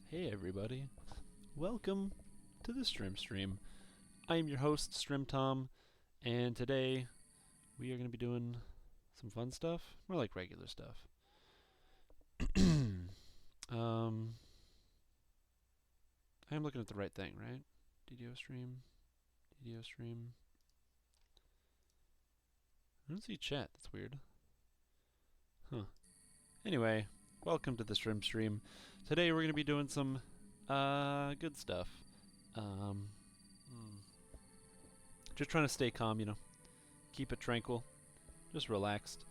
Hey everybody, welcome to the Strimstream. I am your host, Strimtom, and today we are going to be doing some fun stuff, more like regular stuff. um, I am looking at the right thing, right? DDO stream, DDO stream. I don't see chat, that's weird. Huh. Anyway, welcome to the Strimstream. Today we're going to be doing some good stuff. Um, just trying to stay calm, keep it tranquil, just relaxed.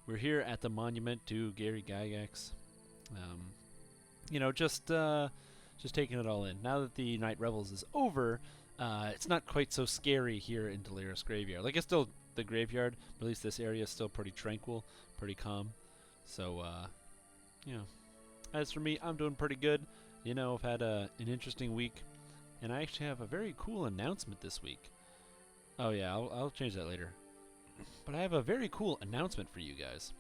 We're here at the monument to Gary Gygax. Just taking it all in. Now that the Night Revels is over, it's not quite so scary here in Delirious Graveyard. Like, it's still the graveyard, but at least this area is still pretty tranquil, pretty calm. So, as for me, I'm doing pretty good. I've had an interesting week, and I actually have a very cool announcement this week. Oh yeah, I'll change that later. But I have a very cool announcement for you guys.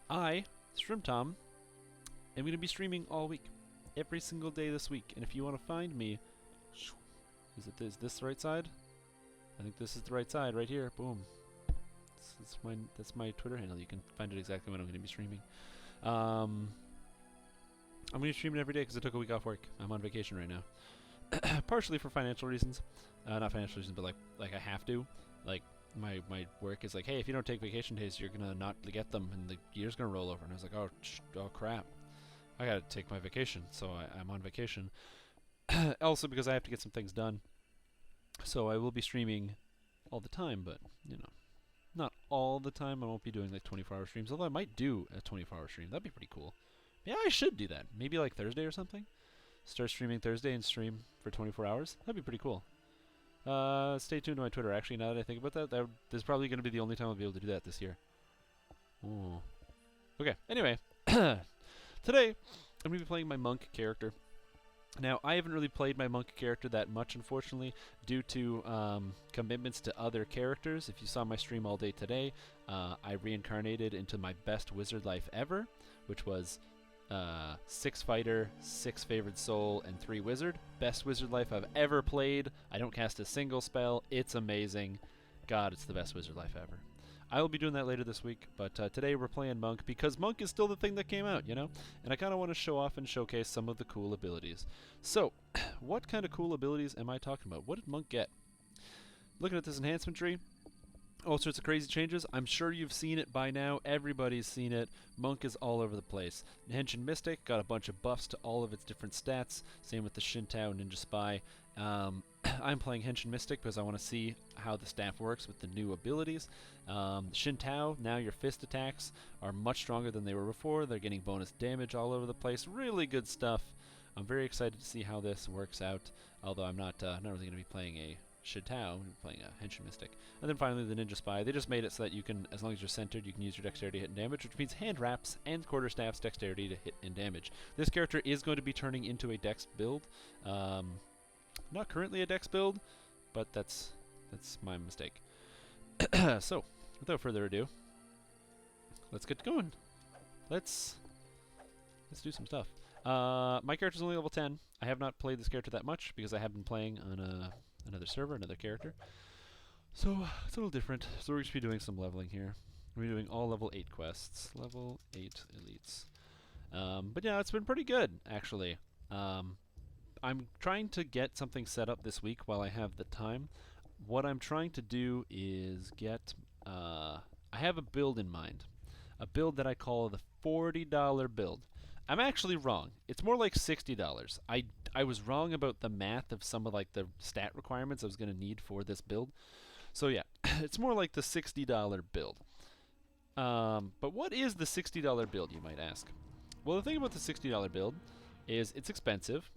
I, Strimtom, am going to be streaming all week. Every single day this week. And if you want to find me... Is this the right side? I think this is the right side, right here. Boom. That's my Twitter handle. You can find it exactly when I'm going to be streaming. I'm going to be streaming every day because I took a week off work. I'm on vacation right now. Partially for financial reasons. Not financial reasons, but like I have to. Like, my work is like, hey, if you don't take vacation days, you're gonna not get them, and the year's gonna roll over. And I was like, oh crap, I gotta take my vacation, so I'm on vacation. Also because I have to get some things done, so I will be streaming all the time, but not all the time. I won't be doing like 24-hour streams, although I might do a 24-hour stream. That'd be pretty cool. Yeah, I should do that. Maybe like Thursday or something. Start streaming Thursday and stream for 24 hours. That'd be pretty cool. Stay tuned to my Twitter. Actually, now that I think about that, this is probably going to be the only time I'll be able to do that this year. Ooh. Okay, anyway. Today, I'm going to be playing my monk character. Now, I haven't really played my monk character that much, unfortunately, due to commitments to other characters. If you saw my stream all day today, I reincarnated into my best wizard life ever, which was 6 fighter, 6 favored soul, and 3 wizard. Best wizard life I've ever played. I don't cast a single spell. It's amazing. God, it's the best wizard life ever. I will be doing that later this week, but today we're playing Monk because Monk is still the thing that came out, And I kind of want to show off and showcase some of the cool abilities. So, what kind of cool abilities am I talking about? What did Monk get? Looking at this enhancement tree, all sorts of crazy changes. I'm sure you've seen it by now. Everybody's seen it. Monk is all over the place. Henshin Mystic got a bunch of buffs to all of its different stats. Same with the Shintao Ninja Spy. I'm playing Henshin Mystic because I want to see how the staff works with the new abilities. Shintao, now your fist attacks are much stronger than they were before. They're getting bonus damage all over the place. Really good stuff. I'm very excited to see how this works out, although I'm not really going to be playing a Shintao, we're playing a Henshin Mystic. And then finally the Ninja Spy. They just made it so that you can, as long as you're centered, you can use your dexterity to hit and damage, which means hand wraps and quarterstaff's dexterity to hit and damage. This character is going to be turning into a dex build. Not currently a dex build, but that's my mistake. So, without further ado, let's get going. Let's do some stuff. My character's only level 10. I have not played this character that much because I have been playing on another server, another character. So, it's a little different. So we're going to be doing some leveling here. We're doing all level 8 quests. Level 8 elites. But yeah, it's been pretty good, actually. I'm trying to get something set up this week while I have the time. What I'm trying to do is get... I have a build in mind. A build that I call the $40 build. I'm actually wrong. It's more like $60. I was wrong about the math of some of like the stat requirements I was going to need for this build. So yeah, it's more like the $60 build. But what is the $60 build, you might ask? Well, the thing about the $60 build is it's expensive.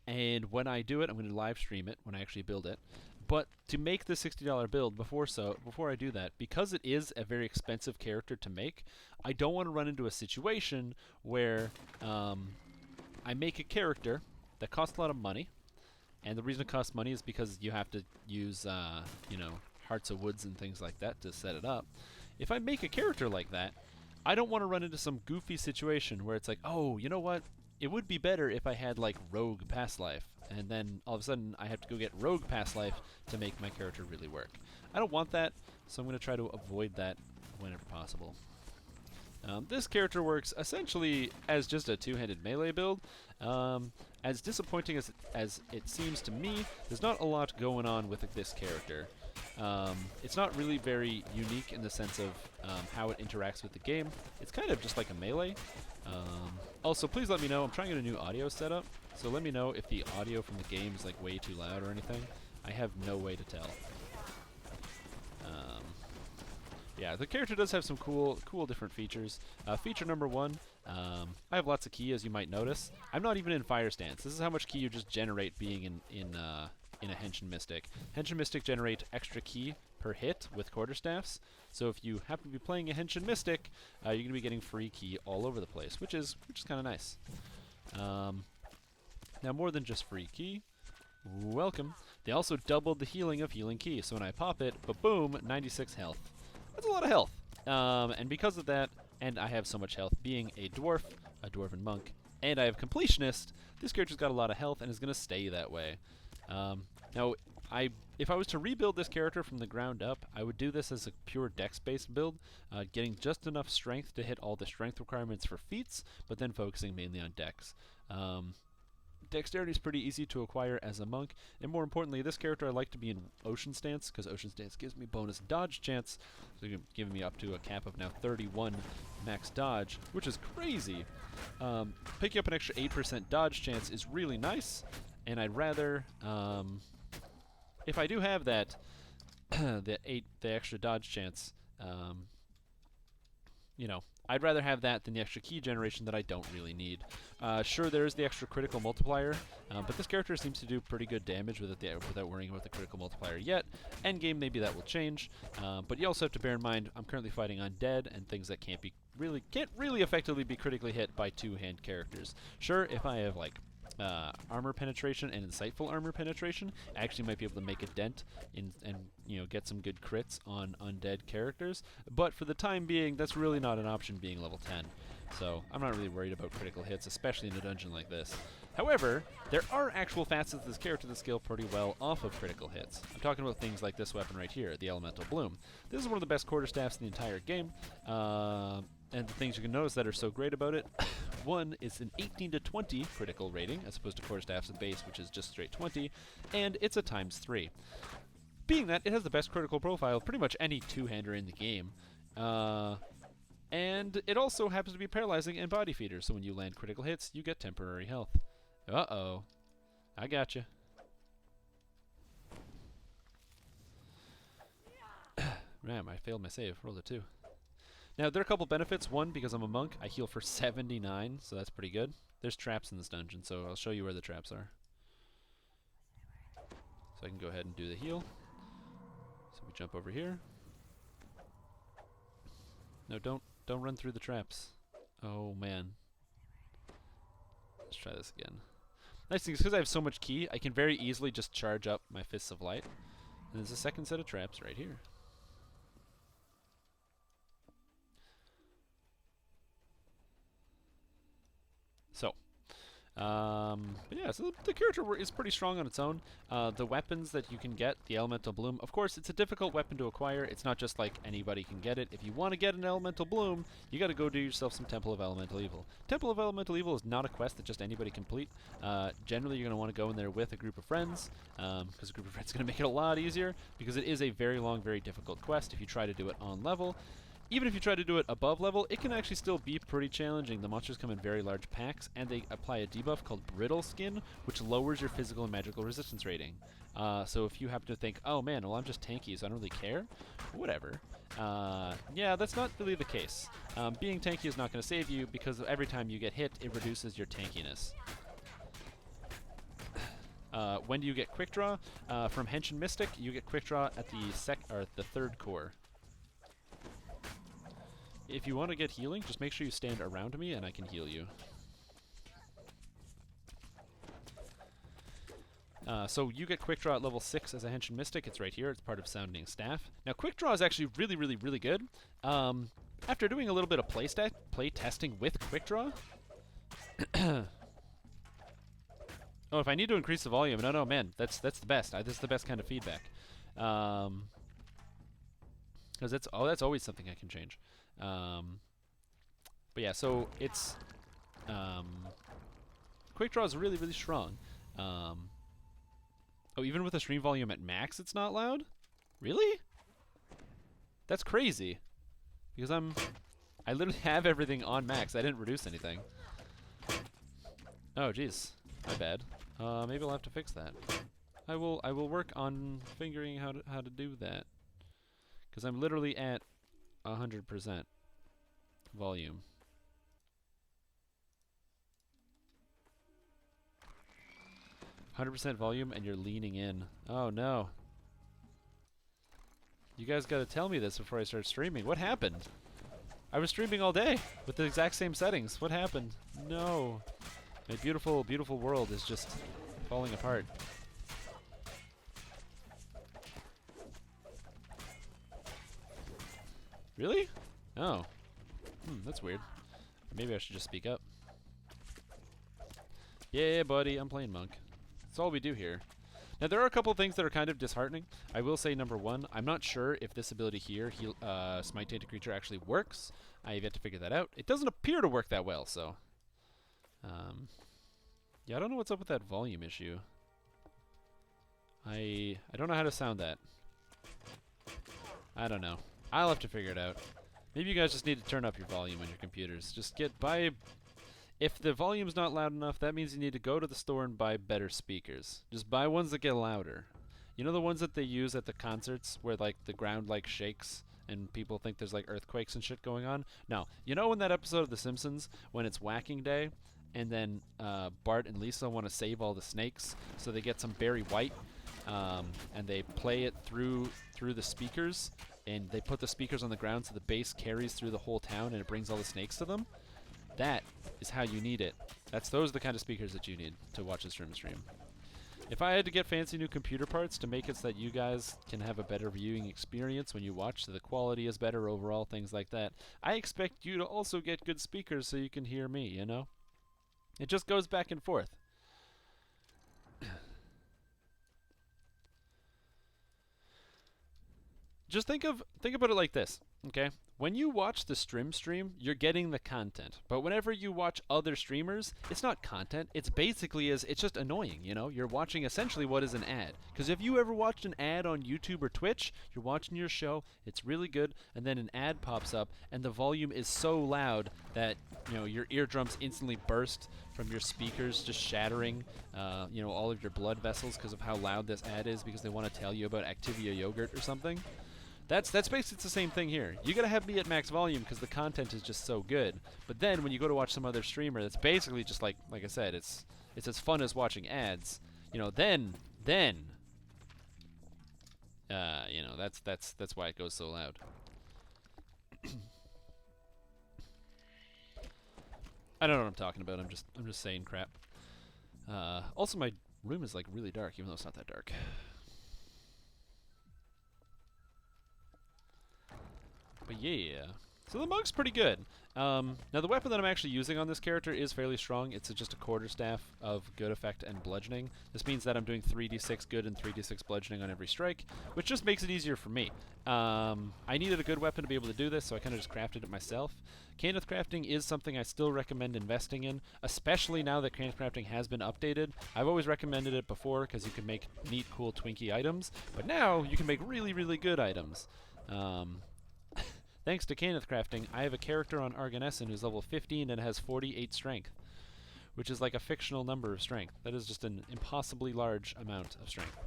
And when I do it, I'm going to live stream it when I actually build it. But to make the $60 build, before I do that, because it is a very expensive character to make, I don't want to run into a situation where I make a character that costs a lot of money. And the reason it costs money is because you have to use, Hearts of Woods and things like that to set it up. If I make a character like that, I don't want to run into some goofy situation where it's like, oh, you know what? It would be better if I had like rogue past life, and then all of a sudden I have to go get rogue past life to make my character really work. I don't want that, so I'm going to try to avoid that whenever possible. This character works essentially as just a two-handed melee build. As disappointing as it seems to me, there's not a lot going on with this character. It's not really very unique in the sense of how it interacts with the game. It's kind of just like a melee. Also, please let me know. I'm trying to get a new audio setup, so let me know if the audio from the game is like way too loud or anything. I have no way to tell. Yeah, the character does have some cool different features. Feature number one, I have lots of ki, as you might notice. I'm not even in fire stance. This is how much ki you just generate being in a Henshin Mystic. Henshin Mystic generate extra ki per hit with quarterstaffs. So if you happen to be playing a Henshin Mystic, you're going to be getting free ki all over the place, which is kind of nice. Now, more than just free ki, welcome. They also doubled the healing of healing ki. So when I pop it, ba-boom, 96 health. That's a lot of health. And because of that, and I have so much health, being a dwarf, a dwarven monk, and I have completionist, this character's got a lot of health and is going to stay that way. Now, if I was to rebuild this character from the ground up, I would do this as a pure dex-based build, getting just enough strength to hit all the strength requirements for feats, but then focusing mainly on dex. Dexterity is pretty easy to acquire as a monk, and more importantly, this character I like to be in Ocean Stance, because Ocean Stance gives me bonus dodge chance, so giving me up to a cap of now 31 max dodge, which is crazy. Picking up an extra 8% dodge chance is really nice, and I'd rather, if I do have that, the extra dodge chance, you know, I'd rather have that than the extra ki generation that I don't really need. Sure, there's the extra critical multiplier, but this character seems to do pretty good damage without worrying about the critical multiplier yet. Endgame, maybe that will change, but you also have to bear in mind I'm currently fighting undead and things that can't really effectively be critically hit by two-hand characters. Sure, if I have like armor penetration and insightful armor penetration, I actually might be able to make a dent and get some good crits on undead characters, but for the time being that's really not an option being level 10, so I'm not really worried about critical hits, especially in a dungeon like this. However, there are actual facets of this character that scale pretty well off of critical hits. I'm talking about things like this weapon right here, the Elemental Bloom. This is one of the best quarterstaffs in the entire game, and the things you can notice that are so great about it, one is an 18 to 20 critical rating, as opposed to quarterstaff's base, which is just straight 20, and it's a ×3. Being that, it has the best critical profile of pretty much any two-hander in the game, and it also happens to be paralyzing and body feeder, so when you land critical hits, you get temporary health. Uh-oh. I gotcha. Ram, I failed my save. Rolled a 2. Now, there are a couple benefits. One, because I'm a monk, I heal for 79, so that's pretty good. There's traps in this dungeon, so I'll show you where the traps are. So I can go ahead and do the heal. So we jump over here. No, don't run through the traps. Oh, man. Let's try this again. Nice thing is, because I have so much ki, I can very easily just charge up my Fists of Light. And there's a second set of traps right here. So, but yeah, so the character is pretty strong on its own. The weapons that you can get, the Elemental Bloom, of course, it's a difficult weapon to acquire. It's not just like anybody can get it. If you want to get an Elemental Bloom, you got to go do yourself some Temple of Elemental Evil. Temple of Elemental Evil is not a quest that just anybody complete. Generally, you're going to want to go in there with a group of friends, because a group of friends is going to make it a lot easier, because it is a very long, very difficult quest if you try to do it on level. Even if you try to do it above level, it can actually still be pretty challenging. The monsters come in very large packs, and they apply a debuff called Brittle Skin, which lowers your physical and magical resistance rating. So if you happen to think, oh man, well I'm just tanky, so I don't really care, whatever. Yeah, that's not really the case. Being tanky is not going to save you, because every time you get hit, it reduces your tankiness. When do you get Quick Draw? From Henshin Mystic, you get Quick Draw at the third core. If you want to get healing, just make sure you stand around me and I can heal you. So you get Quick Draw at level 6 as a Henshin Mystic. It's right here. It's part of Sounding Staff. Now, Quick Draw is actually really, really, really good. After doing a little bit of play testing with Quick Draw, Oh, if I need to increase the volume, no, man, that's the best. This is the best kind of feedback. Because that's always something I can change. But yeah, so it's quick draw is really strong. Oh, even with the stream volume at max, it's not loud? Really? That's crazy. Because I literally have everything on max. I didn't reduce anything. Oh, jeez. My bad. Maybe I'll have to fix that. I will work on figuring how to do that. Because I'm literally at 100% volume. %, volume, and you're leaning in. Oh no. You guys gotta tell me this before I start streaming. What happened? I was streaming all day with the exact same settings. What happened? No. My beautiful, beautiful world is just falling apart. Really? Oh. That's weird. Maybe I should just speak up. Yeah, buddy, I'm playing Monk. That's all we do here. Now, there are a couple things that are kind of disheartening. I will say, number one, I'm not sure if this ability here, Smite Tainted Creature, actually works. I have yet to figure that out. It doesn't appear to work that well, so... yeah, I don't know what's up with that volume issue. I don't know how to sound that. I don't know. I'll have to figure it out. Maybe you guys just need to turn up your volume on your computers. Just buy... If the volume's not loud enough, that means you need to go to the store and buy better speakers. Just buy ones that get louder. You know the ones that they use at the concerts where like the ground like shakes and people think there's like earthquakes and shit going on? No. You know in that episode of The Simpsons when it's whacking day and then Bart and Lisa want to save all the snakes, so they get some Barry White and they play it through the speakers, and they put the speakers on the ground so the bass carries through the whole town and it brings all the snakes to them? That is how you need it. Those are the kind of speakers that you need to watch a Strimstream. If I had to get fancy new computer parts to make it so that you guys can have a better viewing experience when you watch, so the quality is better overall, things like that, I expect you to also get good speakers so you can hear me, you know? It just goes back and forth. Just think about it like this, okay? When you watch the Strimstream, you're getting the content. But whenever you watch other streamers, it's not content. It's basically it's just annoying, you know? You're watching essentially what is an ad. Because if you ever watched an ad on YouTube or Twitch, you're watching your show, it's really good, and then an ad pops up, and the volume is so loud that, you know, your eardrums instantly burst from your speakers, just shattering, you know, all of your blood vessels because of how loud this ad is, because they want to tell you about Activia yogurt or something. That's basically it's the same thing here. You gotta have me at max volume because the content is just so good. But then when you go to watch some other streamer, that's basically just like I said, it's as fun as watching ads. You know, then you know, that's why it goes so loud. I don't know what I'm talking about. I'm just saying crap. Also, my room is like really dark, even though it's not that dark. But yeah, so the Monk's pretty good. Now the weapon that I'm actually using on this character is fairly strong. It's just a quarterstaff of good effect and bludgeoning. This means that I'm doing 3d6 good and 3d6 bludgeoning on every strike, which just makes it easier for me. I needed a good weapon to be able to do this, so I kind of just crafted it myself. Cannith crafting is something I still recommend investing in, especially now that Cannith crafting has been updated. I've always recommended it before because you can make neat, cool, twinky items, but now you can make really, really good items. Thanks to Cannith crafting, I have a character on Arganessen who's level 15 and has 48 strength, which is like a fictional number of strength. That is just an impossibly large amount of strength.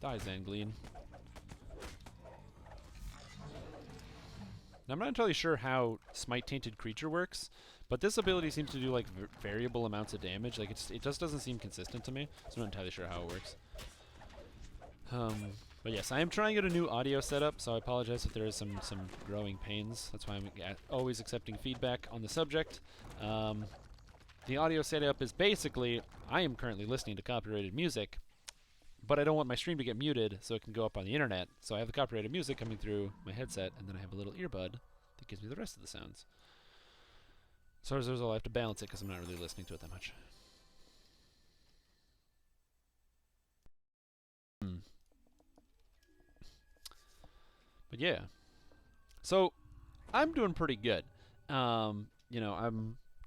Die, Zangleen. Now, I'm not entirely sure how Smite Tainted Creature works, but this ability seems to do like variable amounts of damage. Like it just doesn't seem consistent to me, so I'm not entirely sure how it works. But yes, I am trying out a new audio setup, so I apologize if there is some growing pains. That's why I'm always accepting feedback on the subject. The audio setup is basically, I am currently listening to copyrighted music, but I don't want my stream to get muted so it can go up on the internet. So I have the copyrighted music coming through my headset, and then I have a little earbud that it gives me the rest of the sounds. So as a result, I have to balance it because I'm not really listening to it that much. But yeah. So I'm doing pretty good. You know,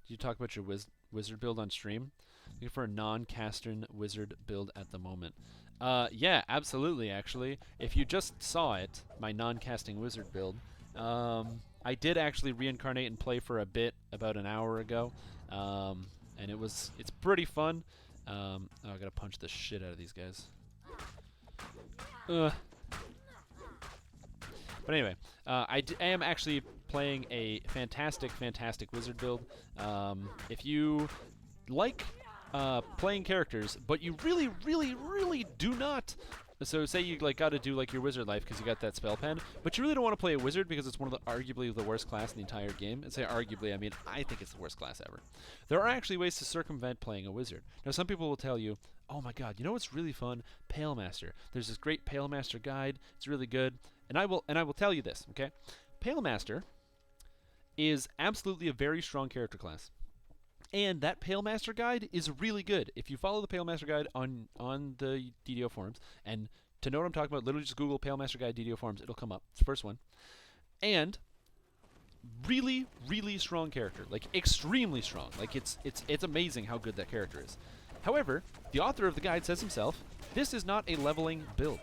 you talk about your wizard build on stream. Looking for a non-Castern wizard build at the moment. Yeah, absolutely. Actually, if you just saw it, my non-casting wizard build. I did actually reincarnate and play for a bit about an hour ago, and it's pretty fun. Oh, I gotta punch the shit out of these guys. But anyway, I am actually playing a fantastic wizard build. If you like playing characters, but you really do not. So say you like got to do like your wizard life because you got that spell pen, but you really don't want to play a wizard because it's one of the arguably the worst class in the entire game. And say arguably, I mean I think it's the worst class ever. There are actually ways to circumvent playing a wizard. Now some people will tell you, oh my god, you know what's really fun? Pale Master. There's this great Pale Master guide. It's really good. And I will tell you this, okay? Pale Master is absolutely a very strong character class. And that Pale Master guide is really good. If you follow the Pale Master guide on the DDO forums, and to know what I'm talking about, literally just Google Pale Master guide DDO forums, it'll come up. It's the first one. And really strong character, like extremely strong. Like it's amazing how good that character is. However, the author of the guide says himself, this is not a leveling build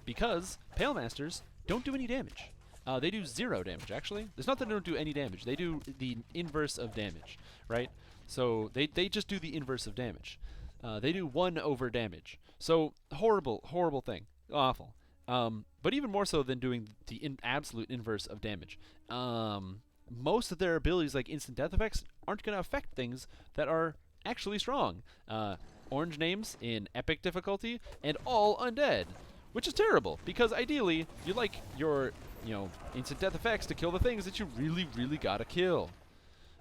because Pale Masters don't do any damage. They do 0 damage, actually. It's not that they don't do any damage. They do the inverse of damage, right? So they just do the inverse of damage. They do 1 over damage. So horrible thing. Awful. But even more so than doing the absolute inverse of damage. Most of their abilities, like instant death effects, aren't going to affect things that are actually strong. Orange names in epic difficulty, and all undead. Which is terrible, because ideally, you like your, instant death effects to kill the things that you really gotta kill.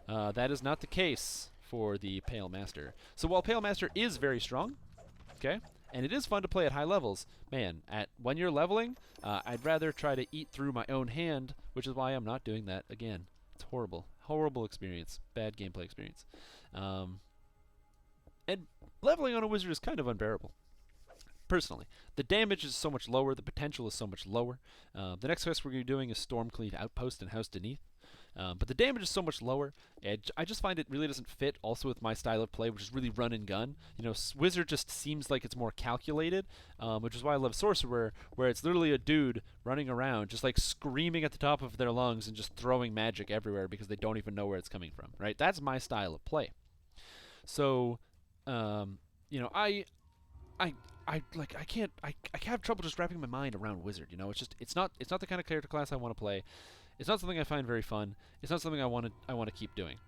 That is not the case for the Pale Master. So while Pale Master is very strong, okay, and it is fun to play at high levels, man, when you're leveling, I'd rather try to eat through my own hand, which is why I'm not doing that again. It's horrible. Horrible experience. Bad gameplay experience. And leveling on a wizard is kind of unbearable. Personally, the damage is so much lower, the potential is so much lower. The next quest we're going to be doing is Stormcleave Outpost and House Beneath. But the damage is so much lower, I just find it really doesn't fit also with my style of play, which is really run and gun. Wizard just seems like it's more calculated, which is why I love Sorcerer, where it's literally a dude running around just like screaming at the top of their lungs and just throwing magic everywhere because they don't even know where it's coming from, right? That's my style of play. So, I have trouble just wrapping my mind around wizard. It's not the kind of character class I want to play. It's not something I find very fun. It's not something I want to keep doing.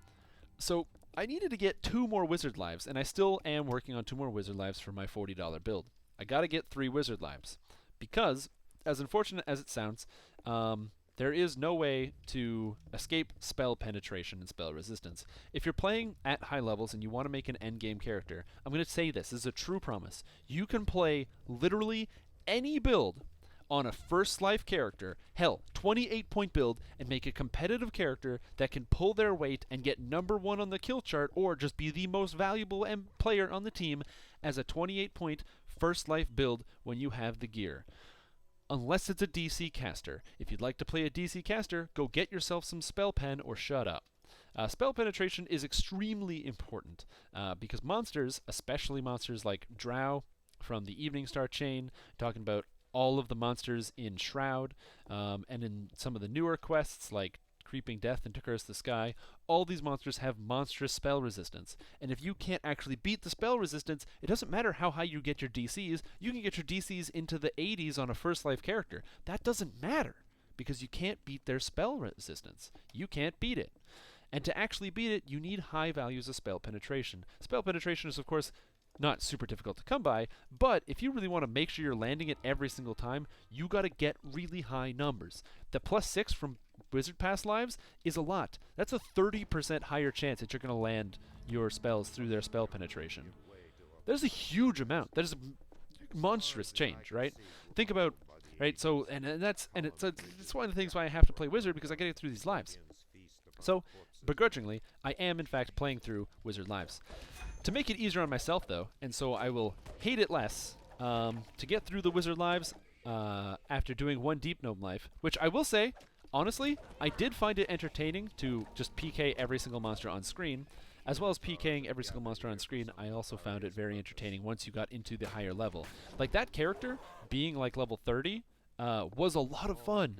So I needed to get 2 more wizard lives, and I still am working on 2 more wizard lives for my $40 build. I got to get 3 wizard lives because, as unfortunate as it sounds, there is no way to escape spell penetration and spell resistance. If you're playing at high levels and you want to make an endgame character, I'm going to say this is a true promise. You can play literally any build on a first life character, hell, 28-point build, and make a competitive character that can pull their weight and get #1 on the kill chart or just be the most valuable player on the team as a 28-point first life build when you have the gear. Unless it's a DC caster. If you'd like to play a DC caster, go get yourself some spell pen or shut up. Spell penetration is extremely important because monsters, especially monsters like Drow from the Evening Star chain, talking about all of the monsters in Shroud, and in some of the newer quests like Creeping Death and To Curse the Sky, all these monsters have monstrous spell resistance. And if you can't actually beat the spell resistance, it doesn't matter how high you get your DCs, you can get your DCs into the 80s on a first life character. That doesn't matter, because you can't beat their spell resistance. You can't beat it. And to actually beat it, you need high values of spell penetration. Spell penetration is, of course, not super difficult to come by, but if you really want to make sure you're landing it every single time, you got to get really high numbers. The +6 from Wizard Pass lives is a lot. That's a 30% higher chance that you're going to land your spells through their spell penetration. There's a huge amount. That is a monstrous change, right? Think about, right? So, it's one of the things why I have to play Wizard, because I get it through these lives. So, begrudgingly, I am in fact playing through Wizard Lives. To make it easier on myself, though, and so I will hate it less, to get through the Wizard Lives after doing one Deep Gnome Life, which I will say, honestly, I did find it entertaining to just PK every single monster on screen. As well as PKing every single monster on screen, I also found it very entertaining once you got into the higher level. Like, that character being like level 30 was a lot of fun.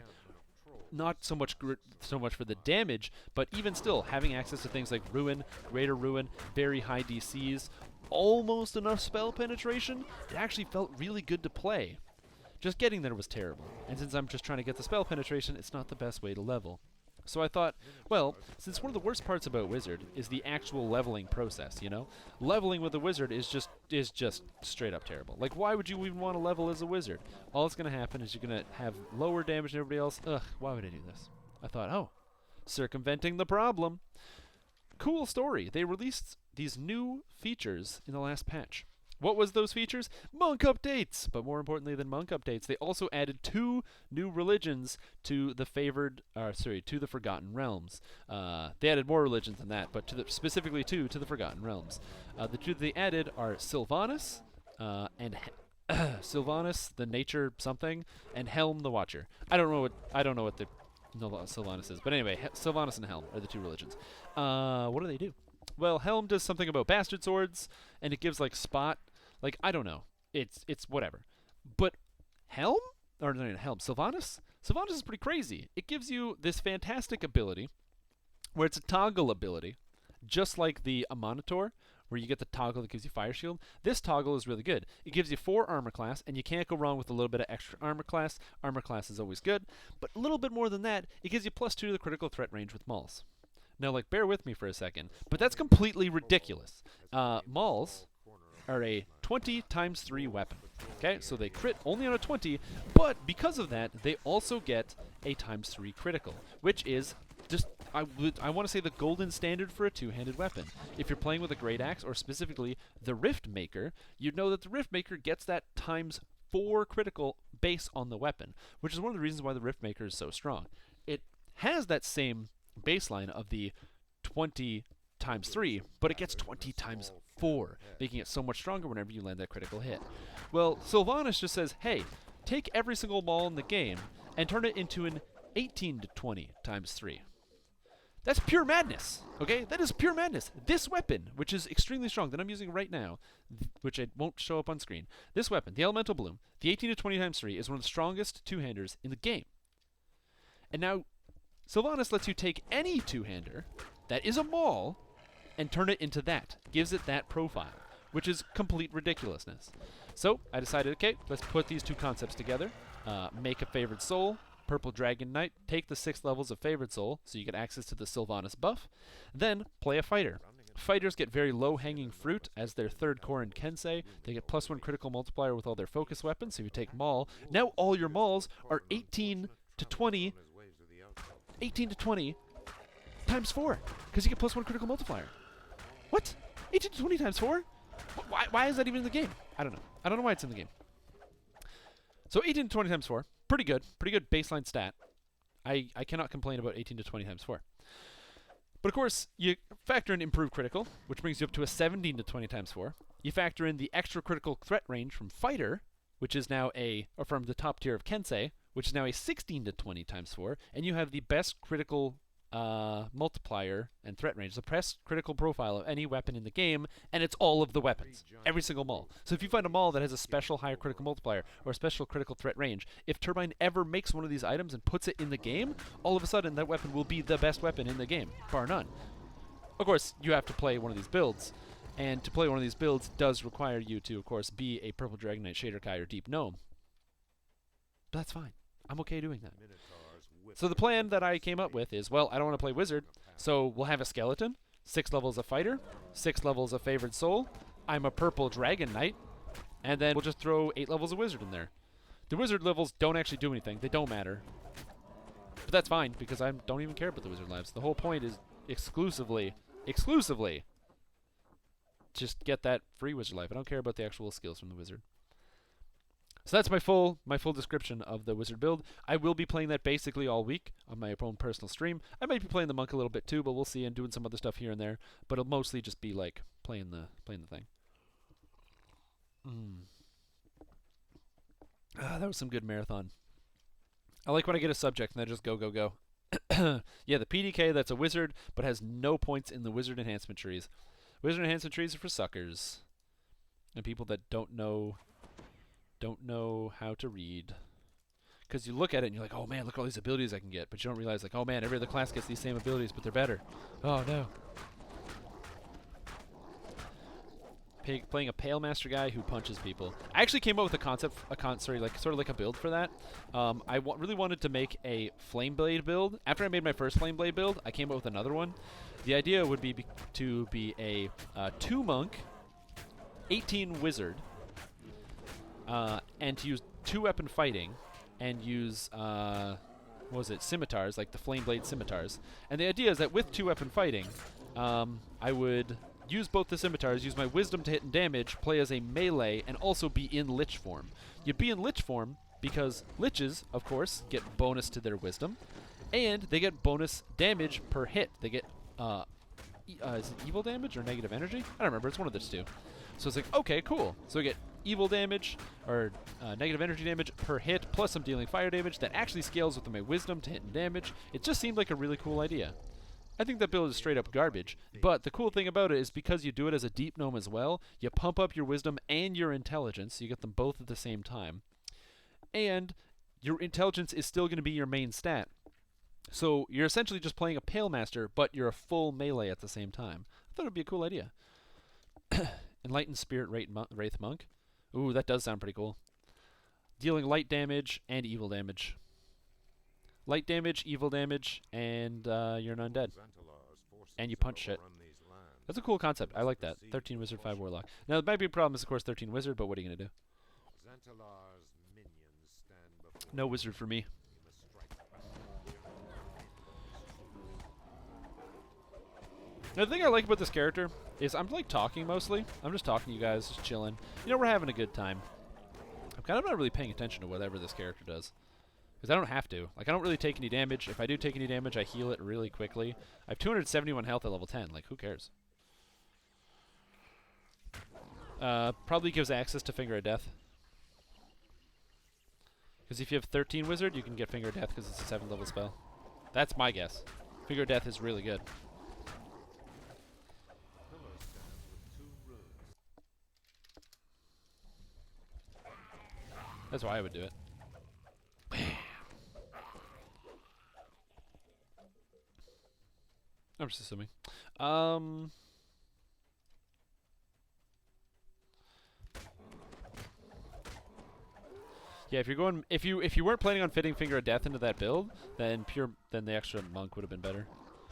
Not so much for the damage, but even still, having access to things like Ruin, Greater Ruin, very high DCs, almost enough spell penetration, it actually felt really good to play. Just getting there was terrible, and since I'm just trying to get the spell penetration, it's not the best way to level. So I thought, well, since one of the worst parts about Wizard is the actual leveling process, you know? Leveling with a Wizard is just straight up terrible. Like, why would you even want to level as a Wizard? All that's going to happen is you're going to have lower damage than everybody else. Ugh, why would I do this? I thought, oh, circumventing the problem. Cool story. They released these new features in the last patch. What was those features? Monk updates! But more importantly than monk updates, they also added 2 new religions to the to the Forgotten Realms. They added more religions than that, but specifically 2 to the Forgotten Realms. The 2 that they added are Sylvanas and Sylvanas, the Nature something, and Helm the Watcher. I don't know what the Sylvanas is, but anyway, Sylvanas and Helm are the 2 religions. What do? Well, Helm does something about bastard swords, and it gives like spot. Like, I don't know. It's whatever. But Helm? Or no, Helm. Sylvanas? Sylvanas is pretty crazy. It gives you this fantastic ability, where it's a toggle ability, just like the Amonitor, where you get the toggle that gives you Fire Shield. This toggle is really good. It gives you 4 armor class, and you can't go wrong with a little bit of extra armor class. Armor class is always good. But a little bit more than that, it gives you +2 to the critical threat range with Mauls. Now, like, bear with me for a second, but that's completely ridiculous. Mauls are a 20 × 3 weapon. Okay, so they crit only on a 20, but because of that, they also get a ×3 critical, which is just, I want to say, the golden standard for a 2-handed weapon. If you're playing with a Great Axe, or specifically the Rift Maker, you'd know that the Rift Maker gets that ×4 critical base on the weapon, which is one of the reasons why the Rift Maker is so strong. It has that same baseline of the 20 × 3, but it gets 20 × 4, making it so much stronger whenever you land that critical hit. Well, Sylvanas just says, hey, take every single Maul in the game and turn it into an 18 to 20 × 3. That's pure madness, okay? That is pure madness. This weapon, which is extremely strong, that I'm using right now, which I won't show up on screen, this weapon, the Elemental Bloom, the 18 to 20 × 3, is one of the strongest 2-handers in the game. And now, Sylvanas lets you take any 2-hander that is a Maul and turn it into that. Gives it that profile, which is complete ridiculousness. So I decided, okay, let's put these 2 concepts together. Make a Favored Soul, Purple Dragon Knight, take the 6 levels of Favored Soul so you get access to the Sylvanas buff. Then play a fighter. Fighters get very low-hanging fruit as their 3rd core in Kensei. They get +1 critical multiplier with all their focus weapons, so if you take Maul, now all your Mauls are 18 to 20 × 4, because you get +1 critical multiplier. What? 18 to 20 × 4? Why is that even in the game? I don't know. I don't know why it's in the game. So 18 to 20 × 4, pretty good baseline stat. I cannot complain about 18 to 20 × 4. But of course, you factor in improved critical, which brings you up to a 17 to 20 × 4. You factor in the extra critical threat range from Fighter, which is now or from the top tier of Kensei, which is now a 16 to 20 × 4, and you have the best critical multiplier and threat range, the best critical profile of any weapon in the game, and it's all of the weapons, every single Maul. So if you find a Maul that has a special higher critical multiplier or a special critical threat range, if Turbine ever makes one of these items and puts it in the game, all of a sudden that weapon will be the best weapon in the game, bar none. Of course, you have to play one of these builds, and to play one of these builds does require you to, of course, be a Purple Dragon Knight, Shader Kai, or Deep Gnome. But that's fine. I'm okay doing that. So the plan that I came up with is, well, I don't want to play Wizard, so we'll have a Skeleton, 6 levels of Fighter, 6 levels of Favored Soul, I'm a Purple Dragon Knight, and then we'll just throw 8 levels of Wizard in there. The Wizard levels don't actually do anything. They don't matter. But that's fine, because I don't even care about the Wizard lives. The whole point is exclusively, just get that free Wizard life. I don't care about the actual skills from the Wizard. So that's my full description of the wizard build. I will be playing that basically all week on my own personal stream. I might be playing the monk a little bit too, but we'll see, and doing some other stuff here and there. But it'll mostly just be like playing the thing. That was some good marathon. I like when I get a subject and I just go. Yeah, the PDK, that's a wizard, but has no points in the wizard enhancement trees. Wizard enhancement trees are for suckers and people that don't know how to read. Because you look at it and you're like, oh man, look at all these abilities I can get. But you don't realize, like, oh man, every other class gets these same abilities, but they're better. Oh no. Playing a Pale Master guy who punches people. I actually came up with a concept, sort of like a build for that. I really wanted to make a Flame Blade build. After I made my first Flame Blade build, I came up with another one. The idea would be to be a 2 monk, 18 wizard, and to use 2 weapon fighting, and use scimitars, like the Flame Blade scimitars. And the idea is that with 2 weapon fighting, I would use both the scimitars, use my wisdom to hit and damage, play as a melee, and also be in lich form. You'd be in lich form because liches, of course, get bonus to their wisdom, and they get bonus damage per hit. They get, is it evil damage or negative energy? I don't remember. It's one of those two. So it's like, okay, cool. So we get evil damage, or negative energy damage per hit, plus I'm dealing fire damage that actually scales with my wisdom to hit and damage. It just seemed like a really cool idea. I think that build is straight up garbage, but the cool thing about it is because you do it as a deep gnome as well, you pump up your wisdom and your intelligence, so you get them both at the same time. And your intelligence is still going to be your main stat. So you're essentially just playing a Pale Master, but you're a full melee at the same time. I thought it would be a cool idea. Enlightened Spirit Wraith Monk. Ooh, that does sound pretty cool. Dealing light damage and evil damage. Light damage, evil damage, and you're an undead. And you punch shit. That's a cool concept. I like that. 13 Wizard, 5 Warlock. Now, it might be a problem is, of course, 13 Wizard, but what are you going to do? No Wizard for me. Now, the thing I like about this character is I'm, like, talking mostly. I'm just talking to you guys, just chilling. You know, we're having a good time. I'm kind of not really paying attention to whatever this character does. Because I don't have to. Like, I don't really take any damage. If I do take any damage, I heal it really quickly. I have 271 health at level 10. Like, who cares? Probably gives access to Finger of Death. Because if you have 13 Wizard, you can get Finger of Death because it's a 7th level spell. That's my guess. Finger of Death is really good. That's why I would do it. I'm just assuming. Yeah, if you're going, if you weren't planning on fitting Finger of Death into that build, then the extra monk would have been better.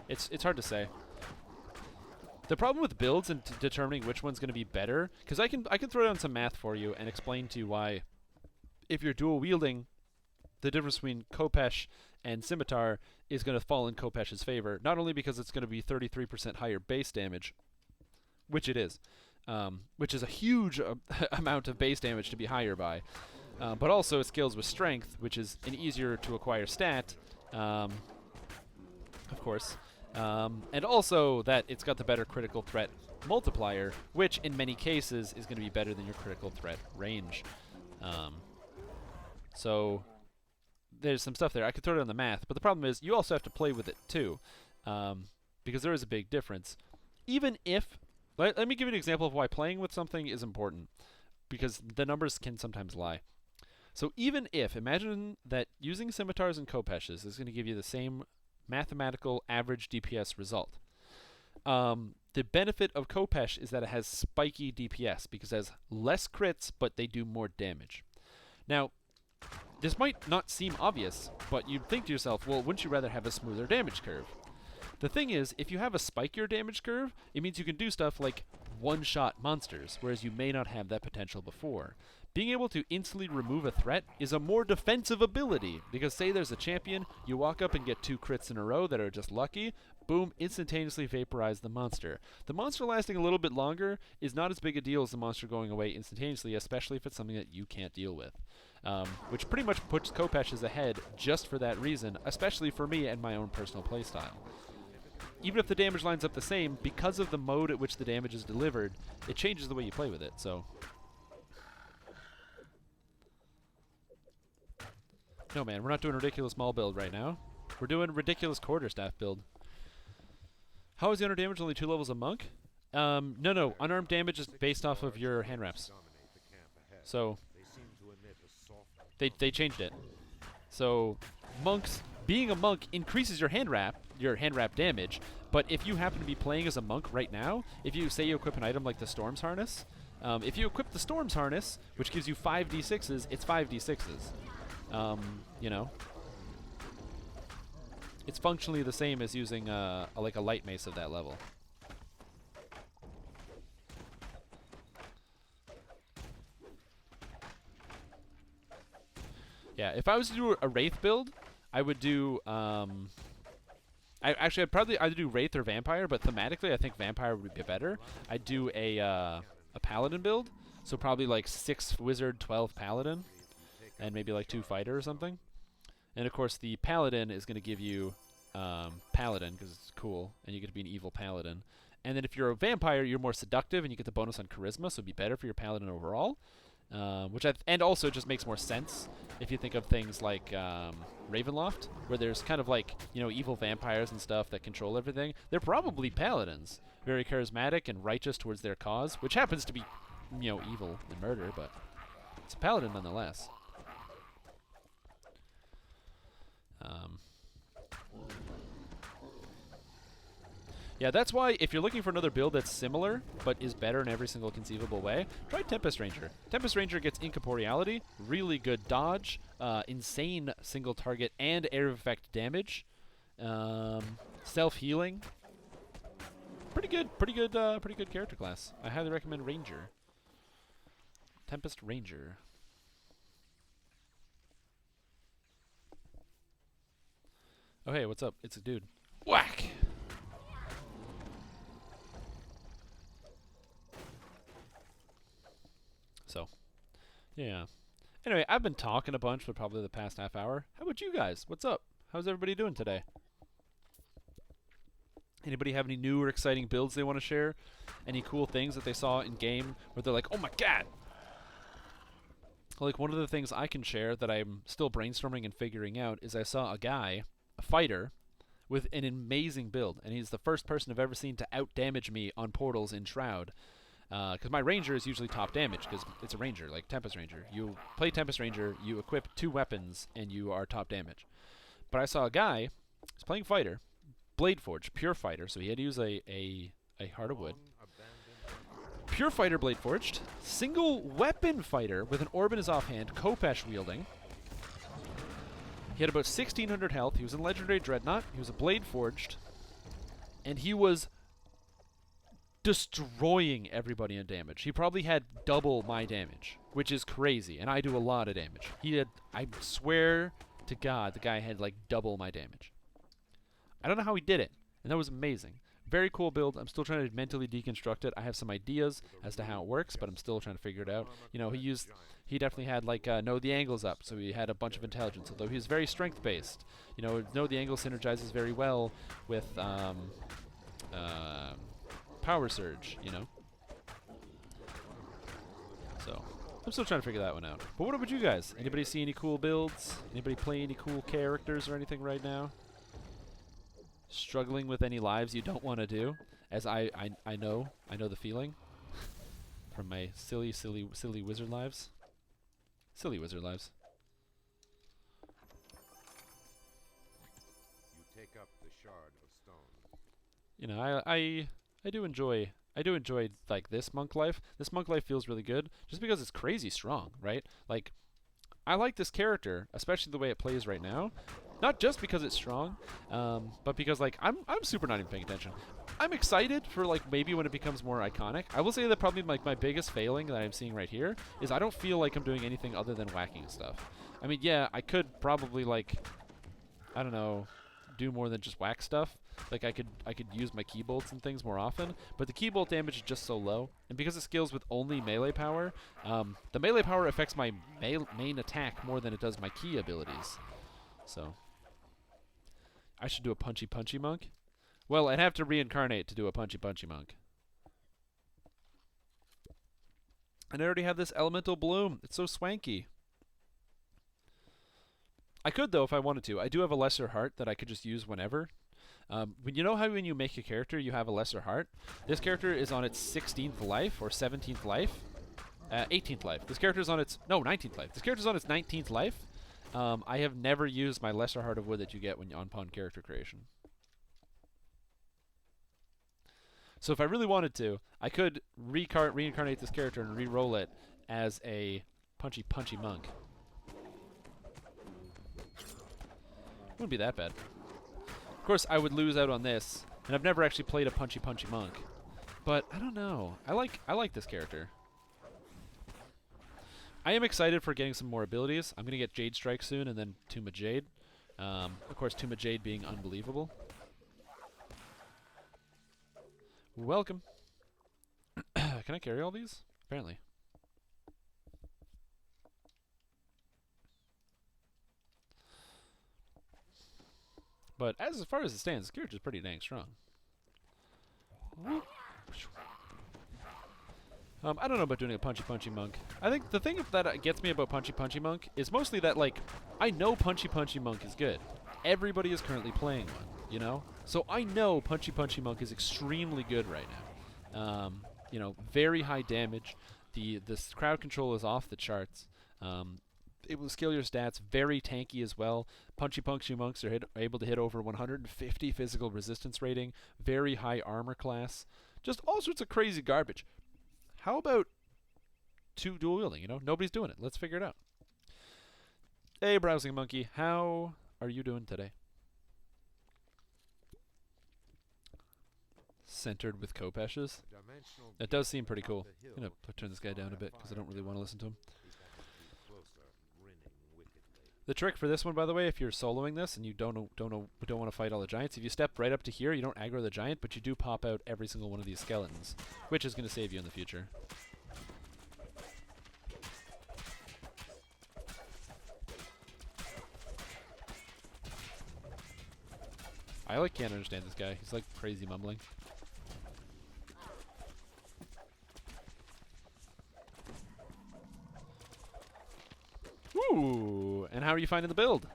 It's hard to say. The problem with builds and determining which one's going to be better, because I can throw down some math for you and explain to you why, if you're dual wielding, the difference between Khopesh and Scimitar is going to fall in Khopesh's favor, not only because it's going to be 33% higher base damage, which it is, which is a huge amount of base damage to be higher by, but also it scales with Strength, which is an easier to acquire stat, of course, and also that it's got the better critical threat multiplier, which in many cases is going to be better than your critical threat range. So there's some stuff there. I could throw it on the math, but the problem is you also have to play with it too, because there is a big difference. Even if, let me give you an example of why playing with something is important, because the numbers can sometimes lie. So even if, imagine that using Scimitars and Khopeshes is going to give you the same mathematical average DPS result. The benefit of Khopesh is that it has spiky DPS, because it has less crits, but they do more damage. Now, this might not seem obvious, but you'd think to yourself, well, wouldn't you rather have a smoother damage curve? The thing is, if you have a spikier damage curve, it means you can do stuff like one-shot monsters, whereas you may not have that potential before. Being able to instantly remove a threat is a more defensive ability, because say there's a champion, you walk up and get 2 crits in a row that are just lucky, boom, instantaneously vaporize the monster. The monster lasting a little bit longer is not as big a deal as the monster going away instantaneously, especially if it's something that you can't deal with. Which pretty much puts Kopesh's ahead just for that reason, especially for me and my own personal playstyle. Even if the damage lines up the same, because of the mode at which the damage is delivered, it changes the way you play with it, so... No, man, we're not doing a ridiculous maul build right now. We're doing ridiculous quarterstaff build. How is the unarmed damage only 2 levels a monk? No. Unarmed damage is based off of your hand wraps. So... They changed it. So monks, being a monk increases your hand wrap damage, but if you happen to be playing as a monk right now, if you say you equip an item like the Storm's Harness, if you equip the Storm's Harness, which gives you 5d6s, it's 5d6s. You know, it's functionally the same as using like a light mace of that level. Yeah, if I was to do a Wraith build, I would do, I'd probably either do Wraith or Vampire, but thematically I think Vampire would be better. I'd do a Paladin build, so probably like 6 Wizard, 12 Paladin, and maybe like 2 Fighter or something. And of course the Paladin is going to give you Paladin, because it's cool, and you get to be an evil Paladin. And then if you're a Vampire, you're more seductive, and you get the bonus on Charisma, so it'd be better for your Paladin overall. And also just makes more sense if you think of things like Ravenloft, where there's kind of like, you know, evil vampires and stuff that control everything. They're probably paladins, very charismatic and righteous towards their cause, which happens to be, you know, evil and murder, but it's a paladin nonetheless. Yeah, that's why if you're looking for another build that's similar, but is better in every single conceivable way, try Tempest Ranger. Tempest Ranger gets Incorporeality, really good dodge, insane single target and area of effect damage, self-healing. Pretty good character class. I highly recommend Ranger. Tempest Ranger. Oh hey, what's up? It's a dude. Whack! So, yeah. Anyway, I've been talking a bunch for probably the past half hour. How about you guys? What's up? How's everybody doing today? Anybody have any new or exciting builds they want to share? Any cool things that they saw in game where they're like, oh my god! Like, one of the things I can share that I'm still brainstorming and figuring out is I saw a guy, a fighter, with an amazing build, and he's the first person I've ever seen to out-damage me on portals in Shroud. Because my Ranger is usually top damage, because it's a Ranger, like Tempest Ranger. You play Tempest Ranger, you equip 2 weapons, and you are top damage. But I saw a guy, he's playing fighter, Blade Forge, pure fighter, so he had to use a Heart of Wood. Pure fighter Blade Forged, single weapon fighter with an orb in his offhand, Kopesh wielding. He had about 1600 health, he was in Legendary Dreadnought, he was a Blade Forged, and he was destroying everybody in damage. He probably had double my damage, which is crazy, and I do a lot of damage. He had, I swear to God, the guy had like double my damage. I don't know how he did it, and that was amazing. Very cool build. I'm still trying to mentally deconstruct it. I have some ideas as to how it works, but I'm still trying to figure it out. You know, he definitely had like know the angles up, so he had a bunch of intelligence, although he was very strength based. You know the angle synergizes very well with Power Surge, you know. So I'm still trying to figure that one out. But what about you guys? Anybody see any cool builds? Anybody play any cool characters or anything right now? Struggling with any lives you don't want to do, as I know the feeling from my silly wizard lives. Silly wizard lives. You take up the shard of stone. You know, I do enjoy like this monk life. This monk life feels really good just because it's crazy strong, right? Like I like this character, especially the way it plays right now. Not just because it's strong, but because like I'm super not even paying attention. I'm excited for like maybe when it becomes more iconic. I will say that probably like my biggest failing that I'm seeing right here is I don't feel like I'm doing anything other than whacking stuff. I mean, yeah, I could probably like, I don't know, do more than just whack stuff. Like I could use my key bolts and things more often, but the key bolt damage is just so low, and because it scales with only melee power, the melee power affects my main attack more than it does my key abilities. So I should do a punchy punchy monk. Well, I'd have to reincarnate to do a punchy punchy monk. And I already have this elemental bloom. It's so swanky. I could though if I wanted to. I do have a lesser heart that I could just use whenever. When you know how when you make a character you have a lesser heart? This character is on its 16th life or 17th life. 18th life. This character is on its 19th life. This character is on its 19th life. I have never used my lesser heart of wood that you get when upon character creation. So if I really wanted to, I could reincarnate this character and re-roll it as a punchy punchy monk. Wouldn't be that bad. Of course, I would lose out on this, and I've never actually played a punchy punchy monk. But I don't know. I like this character. I am excited for getting some more abilities. I'm gonna get Jade Strike soon, and then Tomb of Jade. Of course, Tomb of Jade being unbelievable. Welcome. Can I carry all these? Apparently. But as far as it stands, this character is pretty dang strong. I don't know about doing a punchy punchy monk. I think the thing that gets me about punchy punchy monk is mostly that like I know punchy punchy monk is good. Everybody is currently playing one, you know. So I know punchy punchy monk is extremely good right now. You know, very high damage. This crowd control is off the charts. Able to scale your stats, very tanky as well. Punchy punchy monks are able to hit over 150 physical resistance rating, very high armor class, just all sorts of crazy garbage. How about two dual wielding? You know, nobody's doing it. Let's figure it out. Hey, browsing monkey, how are you doing today? Centered with Kopesh's. That does seem pretty cool. I'm gonna turn this guy down a bit because I don't really want to listen to him. The trick for this one, by the way, if you're soloing this and you don't want to fight all the giants, if you step right up to here, you don't aggro the giant, but you do pop out every single one of these skeletons, which is going to save you in the future. I like can't understand this guy. He's like crazy mumbling. Ooh, and how are you finding the build?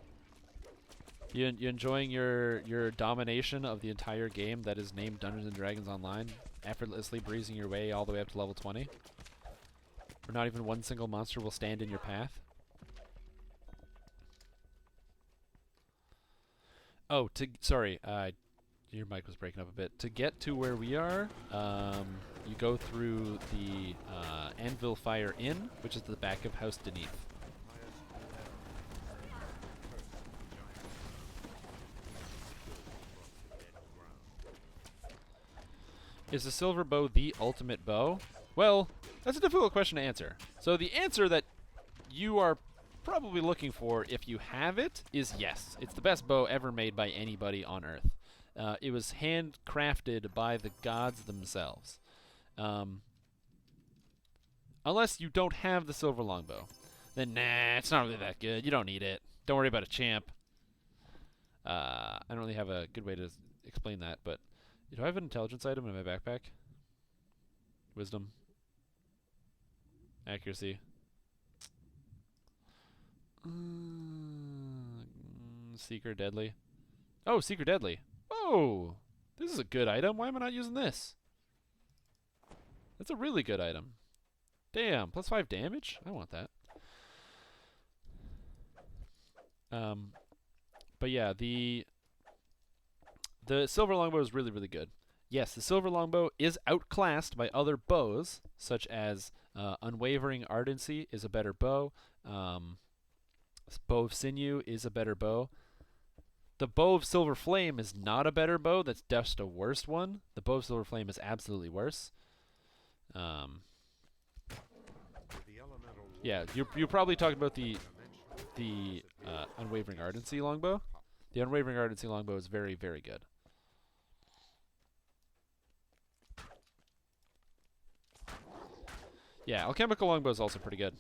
You enjoying your domination of the entire game that is named Dungeons and Dragons Online, effortlessly breezing your way all the way up to level 20? Where not even one single monster will stand in your path? Oh, sorry, your mic was breaking up a bit. To get to where we are, you go through the Anvil Fire Inn, which is the back of House Deneath. Is the silver bow the ultimate bow? Well, that's a difficult question to answer. So the answer that you are probably looking for, if you have it, is yes. It's the best bow ever made by anybody on Earth. It was handcrafted by the gods themselves. Unless you don't have the silver longbow. Then, nah, it's not really that good. You don't need it. Don't worry about a champ. I don't really have a good way to explain that, but do I have an intelligence item in my backpack? Wisdom. Accuracy. Seeker Deadly. Oh, Seeker Deadly. Oh, this is a good item. Why am I not using this? That's a really good item. Damn, plus 5 damage? I want that. But yeah, the silver longbow is really, really good. Yes, the silver longbow is outclassed by other bows, such as Unwavering Ardency is a better bow. Bow of Sinew is a better bow. The Bow of Silver Flame is not a better bow. That's just a worse one. The Bow of Silver Flame is absolutely worse. Yeah, you're probably talking about the Unwavering Ardency longbow. The Unwavering Ardency longbow is very, very good. Yeah, Alchemical longbow is also pretty good.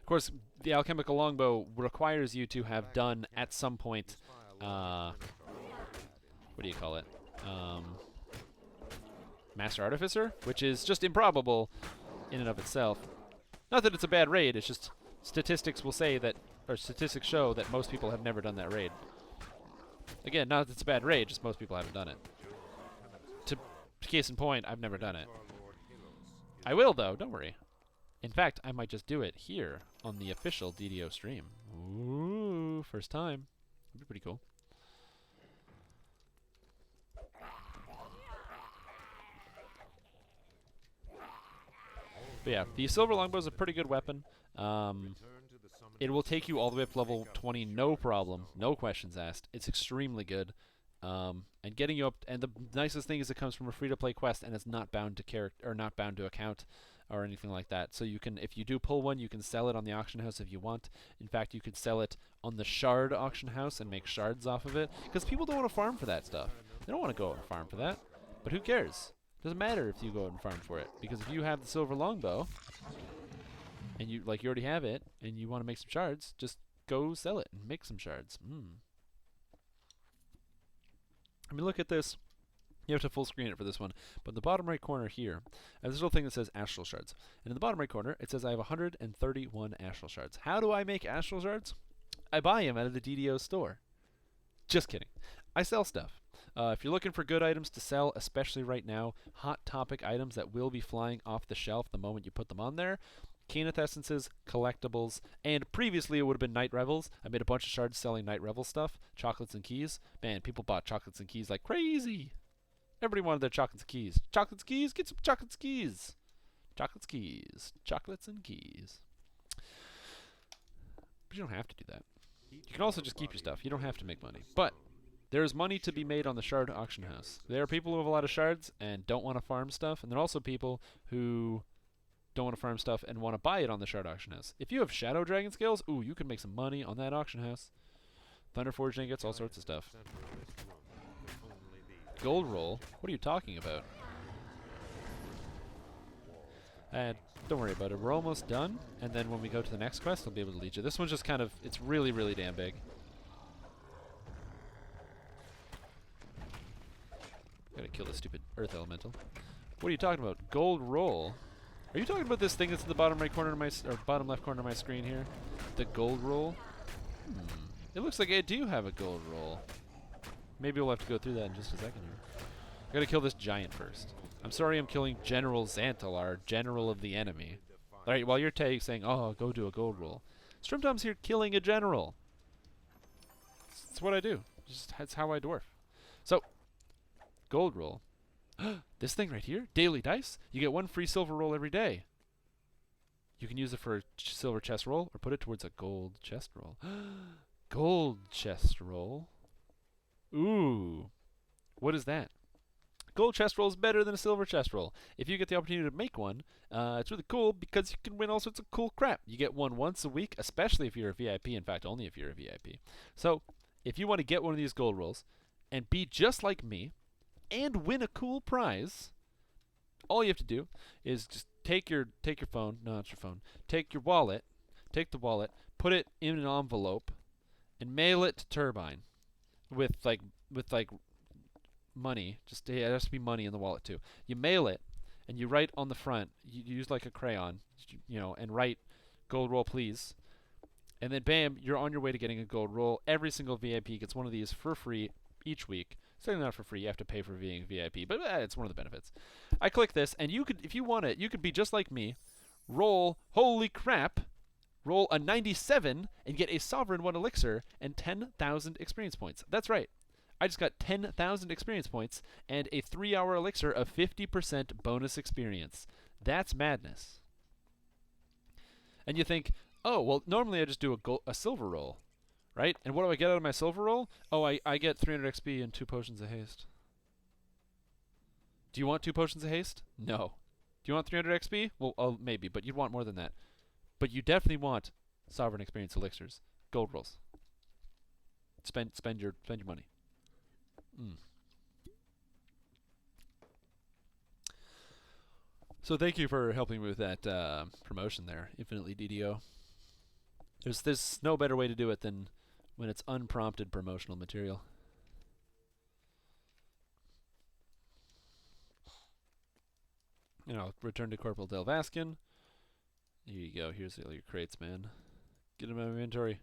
Of course, the Alchemical longbow requires you to have done at some point, what do you call it? Master Artificer, which is just improbable in and of itself. Not that it's a bad raid, it's just statistics will say that, or statistics show that most people have never done that raid. Again, not that it's a bad raid, just most people haven't done it. To case in point, I've never done it. I will, though, don't worry. In fact, I might just do it here on the official DDO stream. Ooh, first time. That'd be pretty cool. But yeah, the Silver Longbow is a pretty good weapon. It will take you all the way up to level 20, no problem, no questions asked. It's extremely good. And getting you up, and the nicest thing is it comes from a free-to-play quest, and it's not bound to character or not bound to account or anything like that. So you can, if you do pull one, you can sell it on the auction house if you want. In fact, you could sell it on the shard auction house and make shards off of it, because people don't want to farm for that stuff. They don't want to go out and farm for that. But who cares? Doesn't matter if you go out and farm for it, because if you have the silver longbow and you already have it and you want to make some shards, just go sell it and make some shards. I mean, look at this. You have to full screen it for this one. But in the bottom right corner here, I have this little thing that says Astral Shards. And in the bottom right corner, it says I have 131 Astral Shards. How do I make Astral Shards? I buy them out of the DDO store. Just kidding. I sell stuff. If you're looking for good items to sell, especially right now, hot topic items that will be flying off the shelf the moment you put them on there, Kenneth Essences, collectibles, and previously it would have been Night Revels. I made a bunch of shards selling Night Revel stuff, chocolates and keys. Man, people bought chocolates and keys like crazy. Everybody wanted their chocolates and keys. Chocolates and keys? Get some chocolates and keys. Chocolates, keys. Chocolates and keys. But you don't have to do that. You can also just keep your stuff. You don't have to make money. But there is money to be made on the shard auction house. There are people who have a lot of shards and don't want to farm stuff, and there are also people who don't want to farm stuff and want to buy it on the shard auction house. If you have Shadow Dragon scales, ooh, you can make some money on that auction house. Thunderforged ingots, all sorts of stuff. Gold roll? What are you talking about? And don't worry about it. We're almost done, and then when we go to the next quest, I'll be able to lead you. This one's just kind of, it's really, really damn big. Gotta kill this stupid earth elemental. What are you talking about? Gold roll? Are you talking about this thing that's in the bottom right corner of my, or bottom left corner of my screen here? The gold roll? It looks like I do have a gold roll. Maybe we'll have to go through that in just a second here. I gotta kill this giant first. I'm sorry I'm killing General Xantalar, General of the Enemy. Alright, while you're saying, oh, go do a gold roll. Strimtom's here killing a general. That's what I do. That's how I dwarf. So, gold roll. This thing right here, daily dice. You get one free silver roll every day. You can use it for a silver chest roll or put it towards a gold chest roll. Gold chest roll. Ooh. What is that? Gold chest roll is better than a silver chest roll. If you get the opportunity to make one, it's really cool because you can win all sorts of cool crap. You get one once a week, especially if you're a VIP. In fact, only if you're a VIP. So, if you want to get one of these gold rolls and be just like me, and win a cool prize, all you have to do is just take your phone, no, not your phone, take your wallet, take the wallet, put it in an envelope, and mail it to Turbine with like money. Just it has to be money in the wallet too. You mail it, and you write on the front. You use like a crayon, and write "gold roll, please," and then bam, you're on your way to getting a gold roll. Every single VIP gets one of these for free each week. Certainly not for free. You have to pay for being VIP, but it's one of the benefits. I click this, and you could, if you want it, you could be just like me. Roll, holy crap, roll a 97 and get a Sovereign 1 elixir and 10,000 experience points. That's right. I just got 10,000 experience points and a 3-hour elixir of 50% bonus experience. That's madness. And you think, oh, well, normally I just do a silver roll. right? And what do I get out of my silver roll? Oh, I get 300 XP and 2 potions of haste. Do you want 2 potions of haste? No. Do you want 300 XP? Well, maybe, but you'd want more than that. But you definitely want sovereign experience elixirs, gold rolls. Spend your money. So thank you for helping me with that promotion there, Infinitely DDO. There's no better way to do it than when it's unprompted promotional material. Return to Corporal Delvaskin. Here you go. Here's all your crates, man. Get them out of my inventory.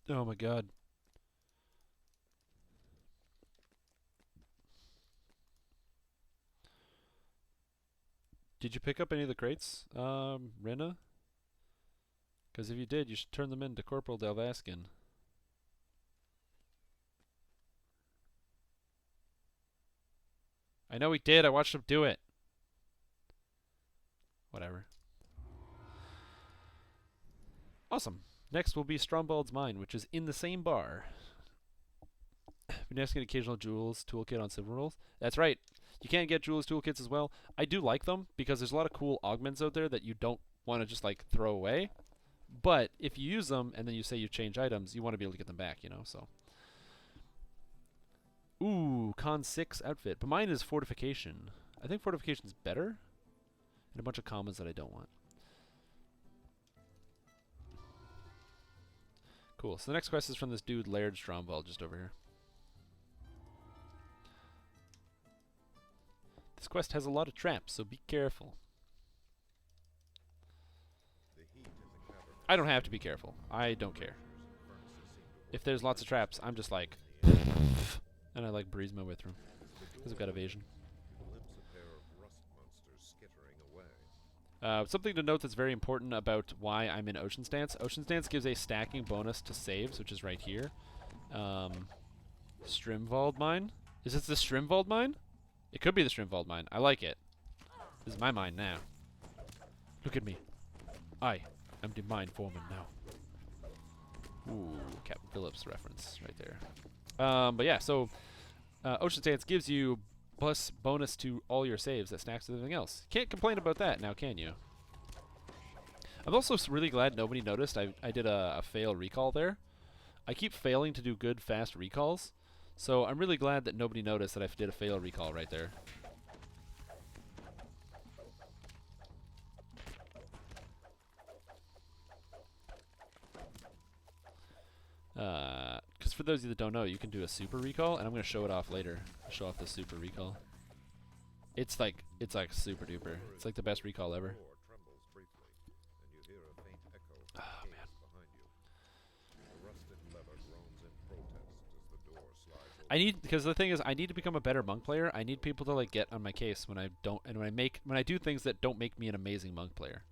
Oh my god. Did you pick up any of the crates, Rena? Because if you did, you should turn them in to Corporal Delvaskin. I know he did. I watched him do it. Whatever. Awesome. Next will be Strombald's Mine, which is in the same bar. Next, get occasional jewels toolkit on silver rolls. That's right. You can get jewels toolkits as well. I do like them because there's a lot of cool augments out there that you don't want to just like throw away. But if you use them and then you say you change items, you want to be able to get them back, so. Ooh, Con 6 outfit. But mine is Fortification. I think Fortification's better. And a bunch of commons that I don't want. Cool. So the next quest is from this dude, Laird Strombald, just over here. This quest has a lot of traps, so be careful. I don't have to be careful. I don't care. If there's lots of traps, I'm just like... and I like breeze my way through. Because I've got evasion. Something to note that's very important about why I'm in Ocean Stance. Ocean Stance gives a stacking bonus to saves, which is right here. Strimwald Mine? Is this the Strimwald Mine? It could be the Strimwald Mine. I like it. This is my mine now. Look at me. I am the mine foreman now. Ooh, Captain Phillips reference right there. But yeah, so Ocean Stance gives you plus bonus to all your saves that stacks with everything else. Can't complain about that now, can you? I'm also really glad nobody noticed I did a fail recall there. I keep failing to do good, fast recalls. So I'm really glad that nobody noticed that I did a fail recall right there. Because for those of you that don't know, you can do a super recall, and I'm going to show it off later. I'll show off the super recall. It's like super duper. It's like the best recall ever. Oh, man. Because the thing is, I need to become a better monk player. I need people to like get on my case when I don't, and when I do things that don't make me an amazing monk player.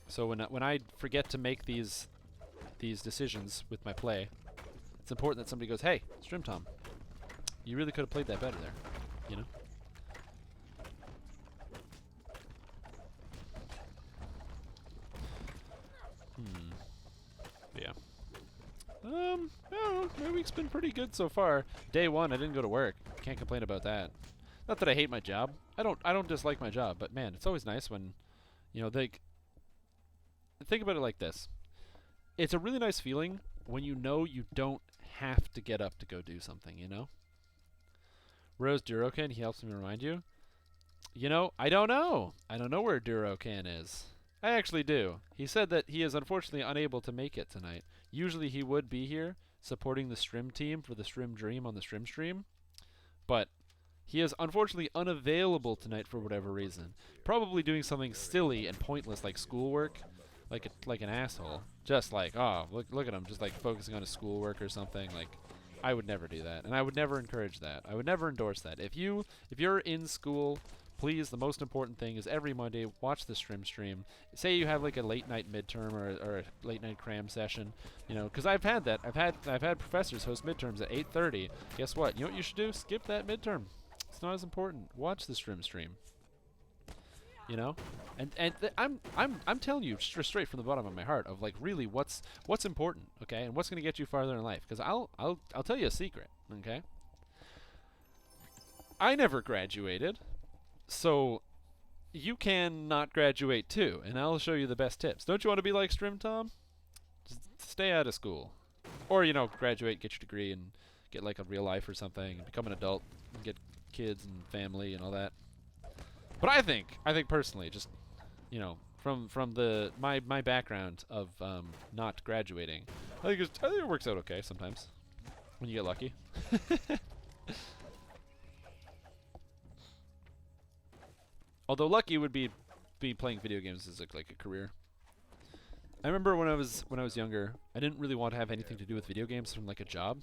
So when I forget to make these decisions with my play, it's important that somebody goes, "Hey, Strimtom, you really could have played that better there," you know. But yeah. I don't know, my week's been pretty good so far. Day 1, I didn't go to work. Can't complain about that. Not that I hate my job. I don't dislike my job, but man, it's always nice when, they think about it like this. It's a really nice feeling when you know you don't have to get up to go do something, Rose Durocan, he helps me remind you. I don't know. I don't know where Durocan is. I actually do. He said that he is unfortunately unable to make it tonight. Usually he would be here supporting the Strim team for the Strim Dream on the Strimstream, but he is unfortunately unavailable tonight for whatever reason. Probably doing something silly and pointless like schoolwork, like an asshole. Just like, oh, look at him, just like focusing on his schoolwork or something. Like, I would never do that, and I would never encourage that. I would never endorse that. If you're in school, please, the most important thing is every Monday, watch the Strimstream. Say you have like a late night midterm or a late night cram session, because I've had that. I've had professors host midterms at 8:30. Guess what? You know what you should do? Skip that midterm. It's not as important. Watch the Strimstream. you know. I'm telling you straight from the bottom of my heart of like really what's important, okay, and what's gonna get you farther in life. Because I'll tell you a secret, okay. I never graduated, so you can not graduate too, and I'll show you the best tips. Don't you want to be like Strim Tom? Just stay out of school, or you know, graduate, get your degree, and get like a real life or something, and become an adult, and get kids and family and all that. But I think personally, just you know, from the my background of not graduating, I think it works out okay sometimes when you get lucky. Although lucky would be playing video games as like a career. I remember when I was younger, I didn't really want to have anything to do with video games from like a job.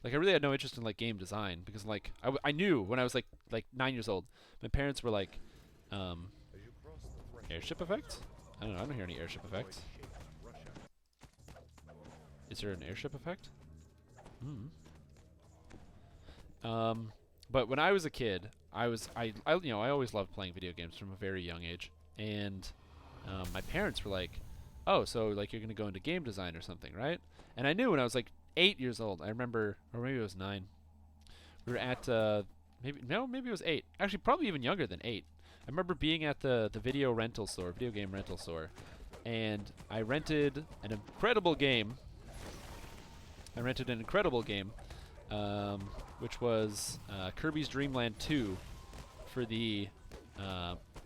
Like I really had no interest in like game design because like I knew when I was like 9 years old, my parents were like, airship effects? I don't know. I don't hear any airship effects. Is there an airship effect? But when I was a kid, I always loved playing video games from a very young age, and my parents were like, "Oh, so like you're gonna go into game design or something, right?" And I knew when I was like 8 years old. I remember, or maybe it was 9. We were at maybe it was 8. Actually, probably even younger than 8. I remember being at the video game rental store, and I rented an incredible game. Which was Kirby's Dream Land 2 for the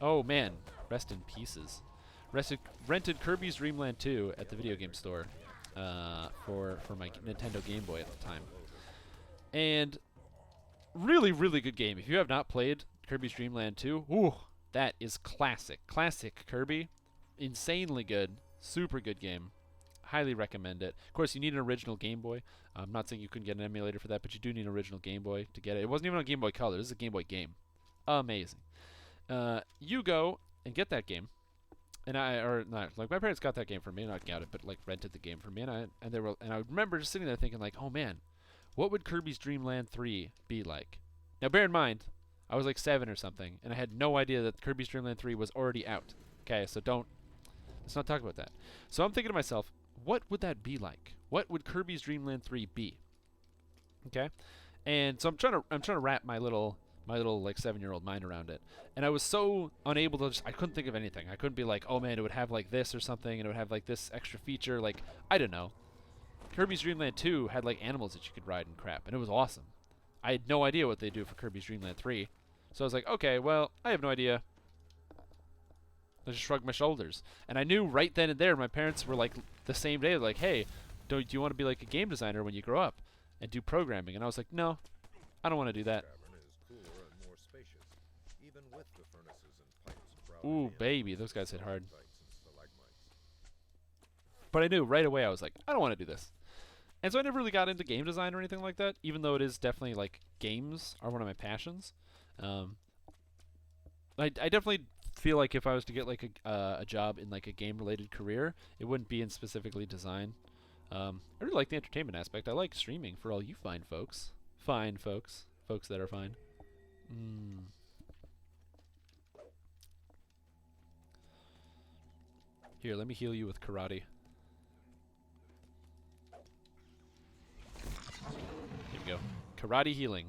oh man, rest in pieces. Rented Kirby's Dream Land 2 at the video game store for my Nintendo Game Boy at the time. And really, really good game. If you have not played Kirby's Dream Land 2, ooh, that is classic. Classic Kirby. Insanely good. Super good game. Highly recommend it. Of course, you need an original Game Boy. I'm not saying you couldn't get an emulator for that, but you do need an original Game Boy to get it. It wasn't even on Game Boy Color. This is a Game Boy game. Amazing. You go and get that game, and my parents got that game for me, not got it, but like rented the game for me, and I remember just sitting there thinking like, oh man, what would Kirby's Dream Land 3 be like? Now bear in mind, I was like 7 or something, and I had no idea that Kirby's Dream Land 3 was already out. Okay, so let's not talk about that. So I'm thinking to myself, what would that be like? What would Kirby's Dream Land 3 be? Okay, and so I'm trying to wrap my little like 7-year-old mind around it, and I was so unable to. I couldn't think of anything. I couldn't be like, oh man, it would have like this or something, and it would have like this extra feature. Like I don't know. Kirby's Dream Land 2 had like animals that you could ride and crap, and it was awesome. I had no idea what they do for Kirby's Dream Land 3, so I was like, okay, well, I have no idea. I just shrugged my shoulders. And I knew right then and there, my parents were like, the same day, like, hey, do you want to be like a game designer when you grow up and do programming? And I was like, no, I don't want to do that. Ooh, baby, those guys hit hard. But I knew right away, I was like, I don't want to do this. And so I never really got into game design or anything like that, even though it is definitely like games are one of my passions. I definitely feel like if I was to get like a job in like a game related career, it wouldn't be in specifically design. I really like the entertainment aspect. I like streaming for all you fine folks. Fine folks. Folks that are fine. Here, let me heal you with karate. Here we go. Karate healing.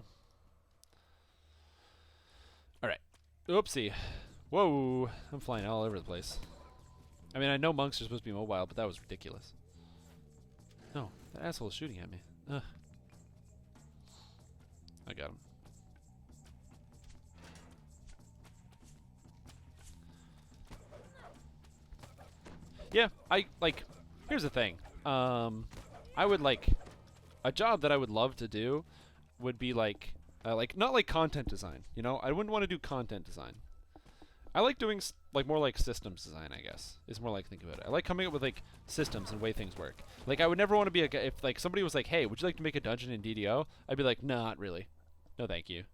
Alright. Oopsie. Whoa, I'm flying all over the place. I mean, I know monks are supposed to be mobile, but that was ridiculous. No, that asshole is shooting at me. Ugh. I got him. Yeah, here's the thing. I would like, a job that I would love to do would be like not like content design, you know? I wouldn't want to do content design. I like doing like more like systems design, I guess. Is more like think about it. I like coming up with like systems and way things work. Like I would never want to be a guy if like somebody was like, "Hey, would you like to make a dungeon in DDO?" I'd be like, "No, not really. No, thank you."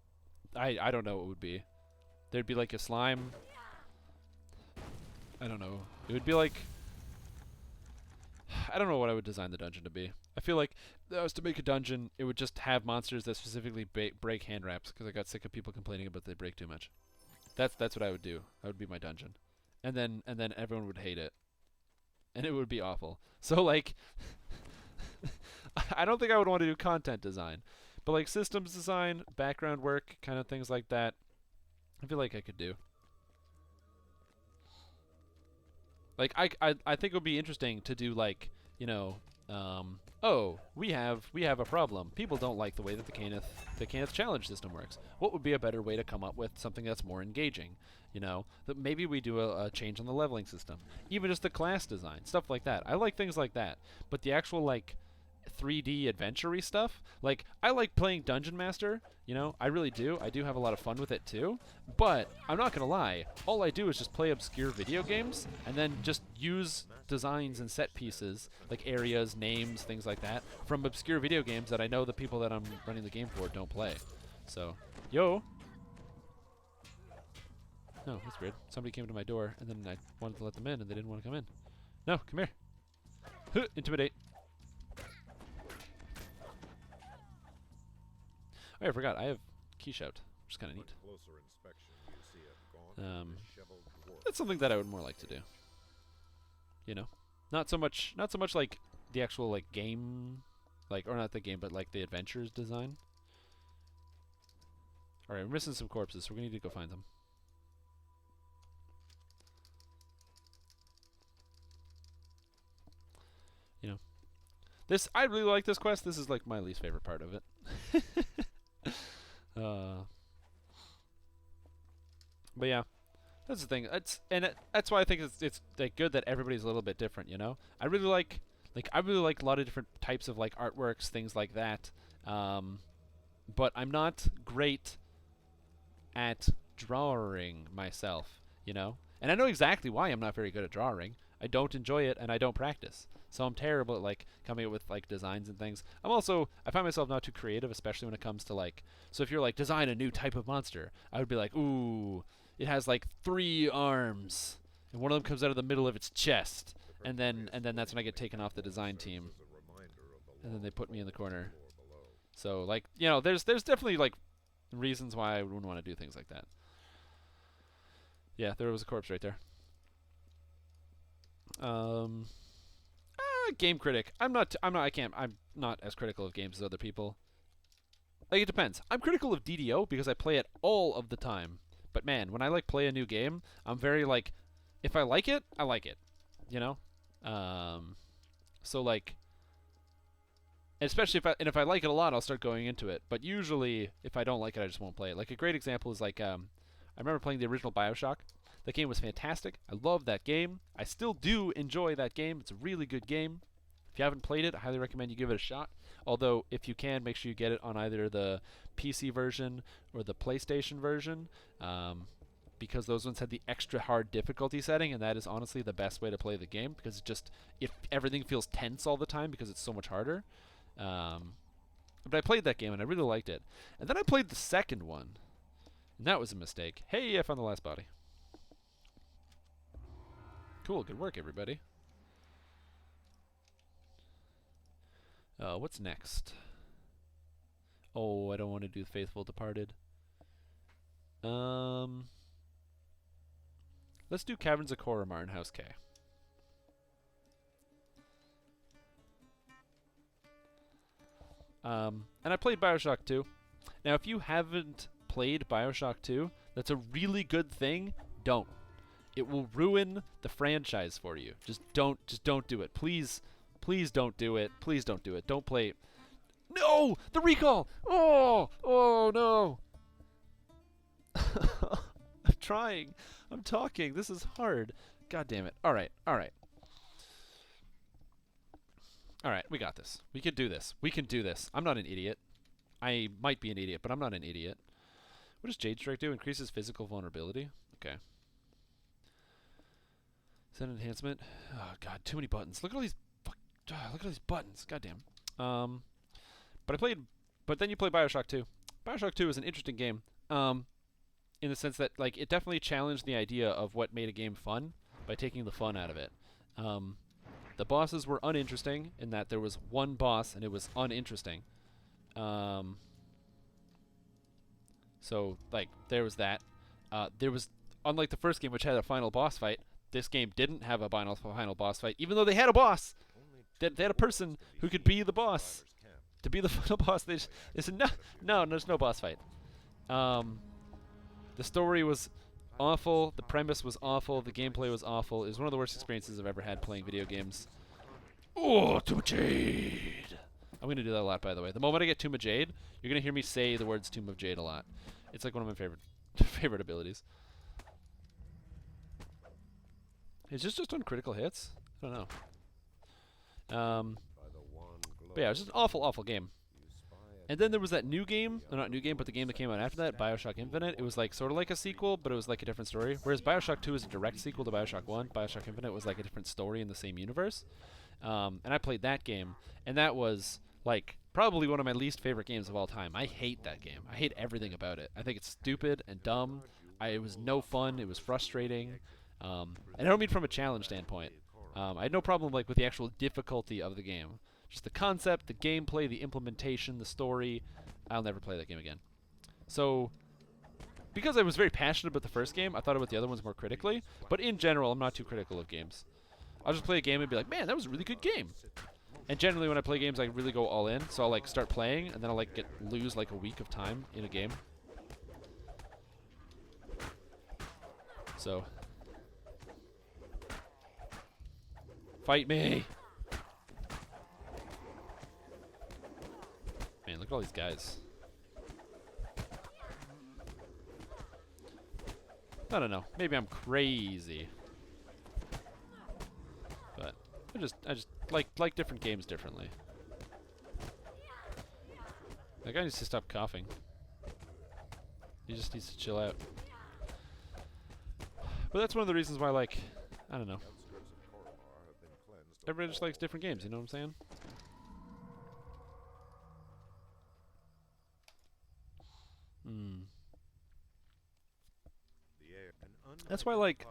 I don't know what it would be. There'd be like a slime. I don't know. It would be like I don't know what I would design the dungeon to be. I feel like if I was to make a dungeon, it would just have monsters that specifically break hand wraps because I got sick of people complaining about they break too much. That's what I would do. That would be my dungeon, and then everyone would hate it, and it would be awful. So like, I don't think I would want to do content design, but like systems design, background work, kind of things like that. I feel like I could do. Like I think it would be interesting to do like oh we have a problem. People don't like the way that the Kenneth challenge system works. What would be a better way to come up with something that's more engaging? That maybe we do a change on the leveling system, even just the class design, stuff like that. I like things like that, but the actual like 3D adventure-y stuff. Like, I like playing Dungeon Master, I really do. I do have a lot of fun with it too. But I'm not gonna lie, all I do is just play obscure video games and then just use designs and set pieces, like areas, names, things like that, from obscure video games that I know the people that I'm running the game for don't play. So, yo. No, that's weird. Somebody came to my door and then I wanted to let them in and they didn't want to come in. No, come here. Huh, intimidate. Oh, I forgot. I have key shout, which is kind of neat. That's something that I would more like to do. Not so much like the actual like game, like or not the game, but like the adventures design. All right, we're missing some corpses, so we're gonna need to go find them. I really like this quest. This is like my least favorite part of it. But yeah, that's the thing. That's why I think it's like good that everybody's a little bit different. I really like a lot of different types of like artworks, things like that. But I'm not great at drawing myself. And I know exactly why I'm not very good at drawing. I don't enjoy it and I don't practice. So I'm terrible at like coming up with like designs and things. I find myself not too creative, especially when it comes to like, so if you're like design a new type of monster, I would be like, ooh, it has like 3 arms and one of them comes out of the middle of its chest, and then that's when I get taken off the design team. And then they put me in the corner. So like, there's definitely like reasons why I wouldn't want to do things like that. Yeah, there was a corpse right there. Game critic. I'm not as critical of games as other people. Like, it depends. I'm critical of DDO because I play it all of the time. But man, when I like play a new game, I'm very like, if I like it, I like it. So like, especially if I like it a lot, I'll start going into it. But usually, if I don't like it, I just won't play it. Like a great example is like, I remember playing the original BioShock. That game was fantastic. I love that game. I still do enjoy that game. It's a really good game. If you haven't played it, I highly recommend you give it a shot. Although, if you can, make sure you get it on either the PC version or the PlayStation version, because those ones had the extra hard difficulty setting, and that is honestly the best way to play the game, because if everything feels tense all the time because it's so much harder. But I played that game, and I really liked it. And then I played the second one, and that was a mistake. Hey, I found the last body. Cool, good work, everybody. What's next? Oh, I don't want to do Faithful Departed. Let's do Caverns of Koromar in House K. And I played BioShock 2. Now, if you haven't played BioShock 2, that's a really good thing. Don't. It will ruin the franchise for you. Just don't do it. Please don't do it. Please don't do it. Don't play. No! The recall! Oh no! I'm trying. I'm talking. This is hard. God damn it. All right. We got this. We can do this. I'm not an idiot. I might be an idiot, but I'm not an idiot. What does Jade Strike do? Increases physical vulnerability? Okay. Is that an enhancement? Oh god, too many buttons. Look at all these buttons. God damn. But then you play BioShock 2. BioShock 2 is an interesting game. In the sense that like it definitely challenged the idea of what made a game fun by taking the fun out of it. The bosses were uninteresting in that there was one boss and it was uninteresting. So like there was that. There was, unlike the first game, which had a final boss fight, this game didn't have a final boss fight, even though they had a boss. They had a person who could be the boss. To be the final boss, they said, no, there's no boss fight. The story was awful. The premise was awful. The gameplay was awful. It was one of the worst experiences I've ever had playing video games. Oh, Tomb of Jade! I'm going to do that a lot, by the way. The moment I get Tomb of Jade, you're going to hear me say the words Tomb of Jade a lot. It's like one of my favorite abilities. Is this just on critical hits? I don't know. But yeah, it was just an awful, awful game. And then there was that new game, or not new game, but the game that came out after that, BioShock Infinite. It was like sort of like a sequel, but it was like a different story. Whereas BioShock 2 is a direct sequel to BioShock 1. BioShock Infinite was like a different story in the same universe. And I played that game, and that was like probably one of my least favorite games of all time. I hate that game. I hate everything about it. I think it's stupid and dumb. It was no fun. It was frustrating. And I don't mean from a challenge standpoint. I had no problem like with the actual difficulty of the game. Just the concept, the gameplay, the implementation, the story. I'll never play that game again. So, because I was very passionate about the first game, I thought about the other ones more critically. But in general, I'm not too critical of games. I'll just play a game and be like, man, that was a really good game. And generally when I play games, I really go all in. So I'll like start playing, and then I'll like lose like a week of time in a game. So, fight me! Man, look at all these guys. I don't know. Maybe I'm crazy. But I just like different games differently. That guy needs to stop coughing. He just needs to chill out. But that's one of the reasons why, like, I don't know. Everybody just likes different games, you know what I'm saying? That's why, like,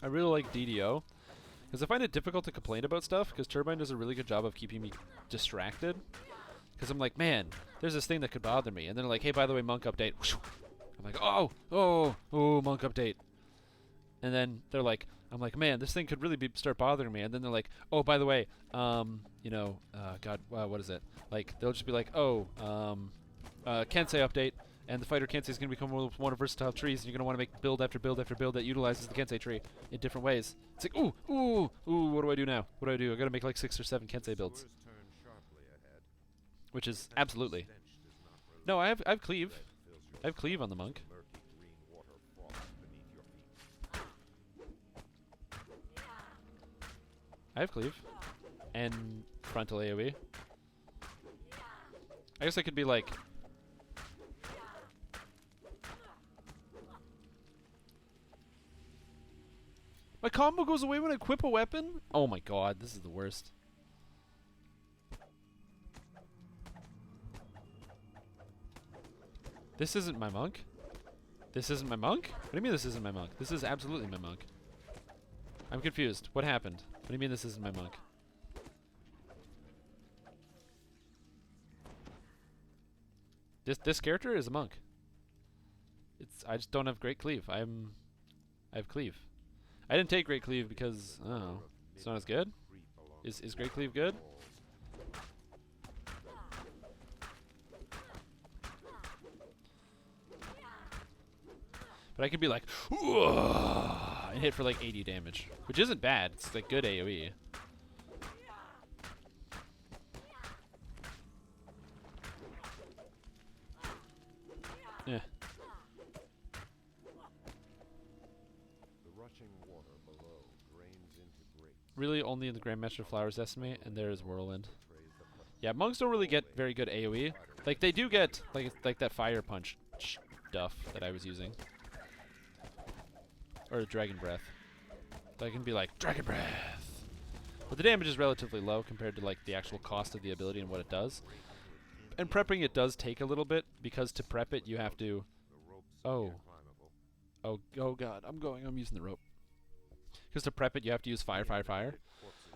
I really like DDO. Because I find it difficult to complain about stuff, because Turbine does a really good job of keeping me distracted. Because I'm like, man, there's this thing that could bother me. And then they're like, hey, by the way, monk update. I'm like, oh, monk update. And then they're like, I'm like, man, this thing could really start bothering me. And then they're like, oh, by the way, you know, God, what is it? Like, they'll just be like, oh, Kensei update. And the fighter Kensei is going to become one of versatile trees, and you're going to want to make build after build after build that utilizes the Kensei tree in different ways. It's like, ooh, what do I do now? What do I do? I got to make like 6 or 7 Kensei builds. Which is absolutely. No, I have cleave. I have cleave on the monk. I have cleave. And frontal AoE. I guess I could be like... My combo goes away when I equip a weapon? Oh my god, this is the worst. This isn't my monk? This isn't my monk? What do you mean this isn't my monk? This is absolutely my monk. I'm confused. What happened? What do you mean this isn't my monk? This character is a monk. I just don't have great cleave. I have cleave. I didn't take Great Cleave because, I don't know, it's not as good? Is Great Cleave good? But I could be like, and hit for like 80 damage, which isn't bad. It's like good AoE. Yeah. Really, only in the Grandmaster Flowers estimate, and there is Whirlwind. Yeah, monks don't really get very good AoE. Like they do get like that fire punch stuff that I was using, or Dragon Breath. That can be like Dragon Breath, but the damage is relatively low compared to like the actual cost of the ability and what it does. And prepping it does take a little bit because to prep it you have to. Oh God! I'm using the rope. Because to prep it, you have to use fire,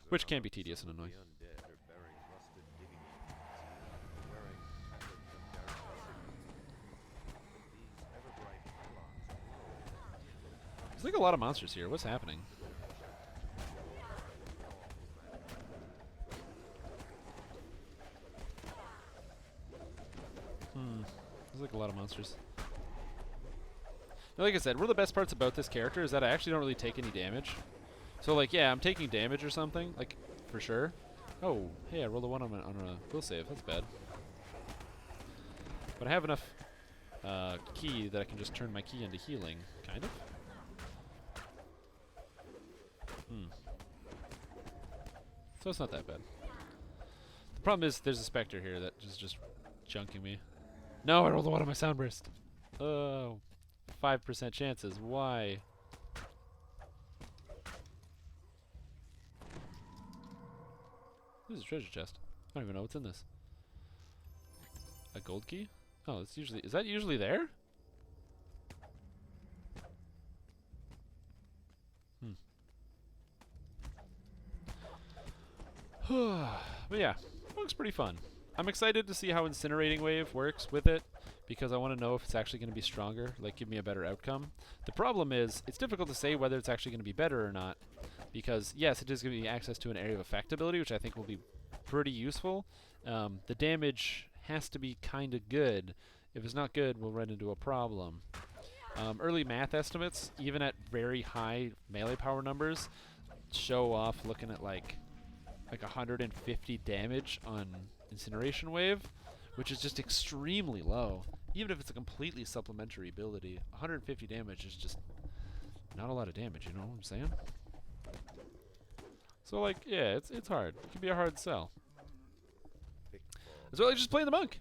which can be tedious and annoying. There's like a lot of monsters here. What's happening? There's like a lot of monsters. Now, like I said, one of the best parts about this character is that I actually don't really take any damage. So, like, yeah, I'm taking damage or something, like, for sure. Oh, hey, I rolled a 1 on a will save. That's bad. But I have enough key that I can just turn my key into healing, kind of. So it's not that bad. The problem is there's a specter here that is just junking me. No, I rolled a 1 on my sound burst. Oh, 5% chances. Why? This is a treasure chest. I don't even know what's in this. A gold key? Oh, it's usually... Is that usually there? But yeah, it looks pretty fun. I'm excited to see how Incinerating Wave works with it, because I want to know if it's actually going to be stronger, like give me a better outcome. The problem is, it's difficult to say whether it's actually going to be better or not, because yes, it is going to be access to an area of effect ability, which I think will be pretty useful. The damage has to be kind of good. If it's not good, we'll run into a problem. Early math estimates, even at very high melee power numbers, show off looking at like 150 damage on Incineration Wave, which is just extremely low. Even if it's a completely supplementary ability, 150 damage is just not a lot of damage, you know what I'm saying? So, like, yeah, it's hard. It can be a hard sell. As well as just playing the monk.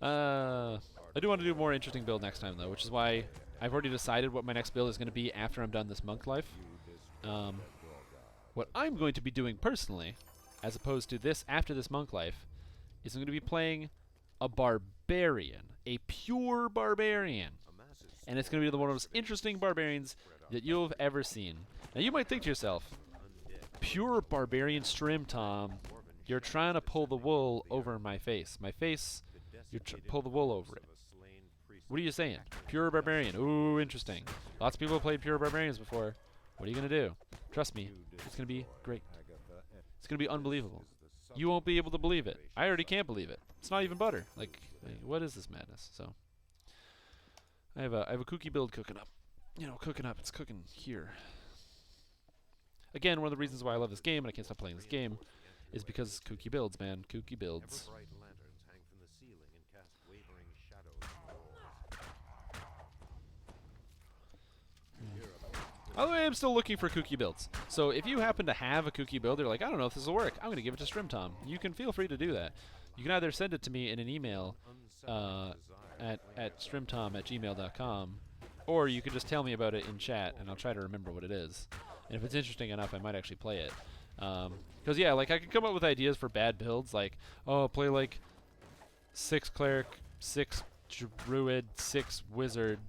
I do want to do a more interesting build next time, though, which is why I've already decided what my next build is going to be after I'm done this monk life. What I'm going to be doing personally, as opposed to this after this monk life, is I'm going to be playing a barbarian, a pure barbarian. And it's going to be one of the most interesting barbarians that you'll have ever seen. Now you might think to yourself, pure barbarian Strimstream, you're trying to pull the wool over my face. My face, you pull the wool over it. What are you saying? Pure barbarian. Ooh, interesting. Lots of people have played pure barbarians before. What are you going to do? Trust me, it's going to be great. It's going to be unbelievable. You won't be able to believe it. I already can't believe it. It's not even butter. Like, what is this madness? So, I have a kooky build cooking up. You know, cooking up. It's cooking here. Again, one of the reasons why I love this game, and I can't stop playing this game, is because kooky builds, man. Kooky builds. By the way, I'm still looking for kooky builds. So if you happen to have a kooky build, you're like, I don't know if this will work, I'm going to give it to Strimtom. You can feel free to do that. You can either send it to me in an email at strimtom@gmail.com, or you can just tell me about it in chat, and I'll try to remember what it is. And if it's interesting enough, I might actually play it. Because, yeah, like, I could come up with ideas for bad builds, like, oh, play, like, 6 Cleric, 6 Druid, 6 Wizard.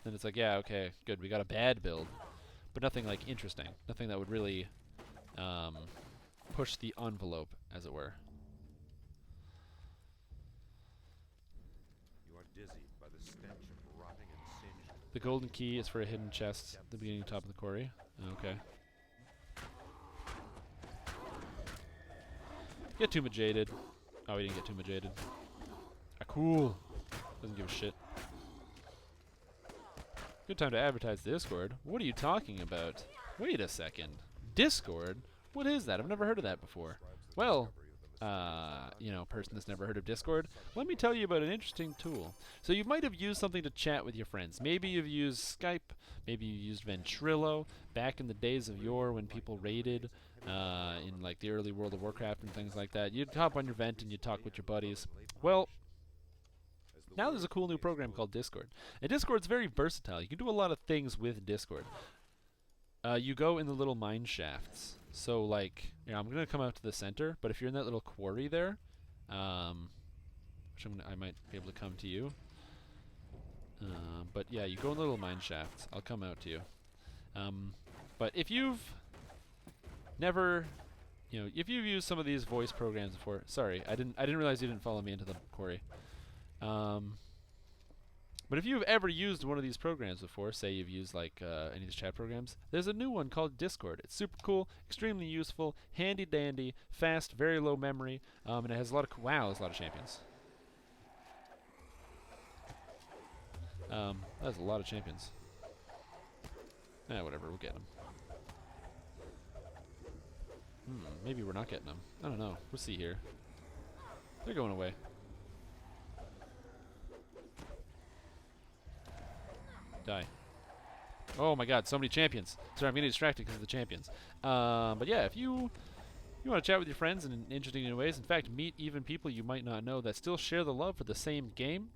Then it's like, yeah, okay, good, we got a bad build. But nothing, like, interesting. Nothing that would really push the envelope, as it were. You are dizzy by the stench of rotting and singed. The golden key is for a hidden chest at the beginning top of the quarry. Okay. Get Tomb Jaded. Oh, we didn't get Tomb Jaded. Ah, cool. Doesn't give a shit. Good time to advertise Discord. What are you talking about? Wait a second. Discord? What is that? I've never heard of that before. Well, you know, person that's never heard of Discord, let me tell you about an interesting tool. So you might have used something to chat with your friends. Maybe you've used Skype. Maybe you used Ventrilo back in the days of yore when people raided in like the early World of Warcraft and things like that. You'd hop on your vent and you'd talk with your buddies. Well, now there's a cool new program called Discord. And Discord's very versatile. You can do a lot of things with Discord. You go in the little mine shafts. So, like, you know, I'm going to come out to the center, but if you're in that little quarry there, which I might be able to come to you. But yeah, you go in the little mine shafts. I'll come out to you. But if you've never, you know, if you've used some of these voice programs before, sorry, I didn't realize you didn't follow me into the quarry. But if you've ever used one of these programs before, say you've used like any of these chat programs, there's a new one called Discord. It's super cool, extremely useful, handy dandy, fast, very low memory, and it has a lot of wow, there's a lot of champions. That's a lot of champions. Whatever, we'll get them. Maybe we're not getting them. I don't know. We'll see here. They're going away. Die. Oh my god, so many champions. Sorry, I'm getting distracted because of the champions. But yeah, if you want to chat with your friends in interesting new ways, in fact, meet even people you might not know that still share the love for the same game,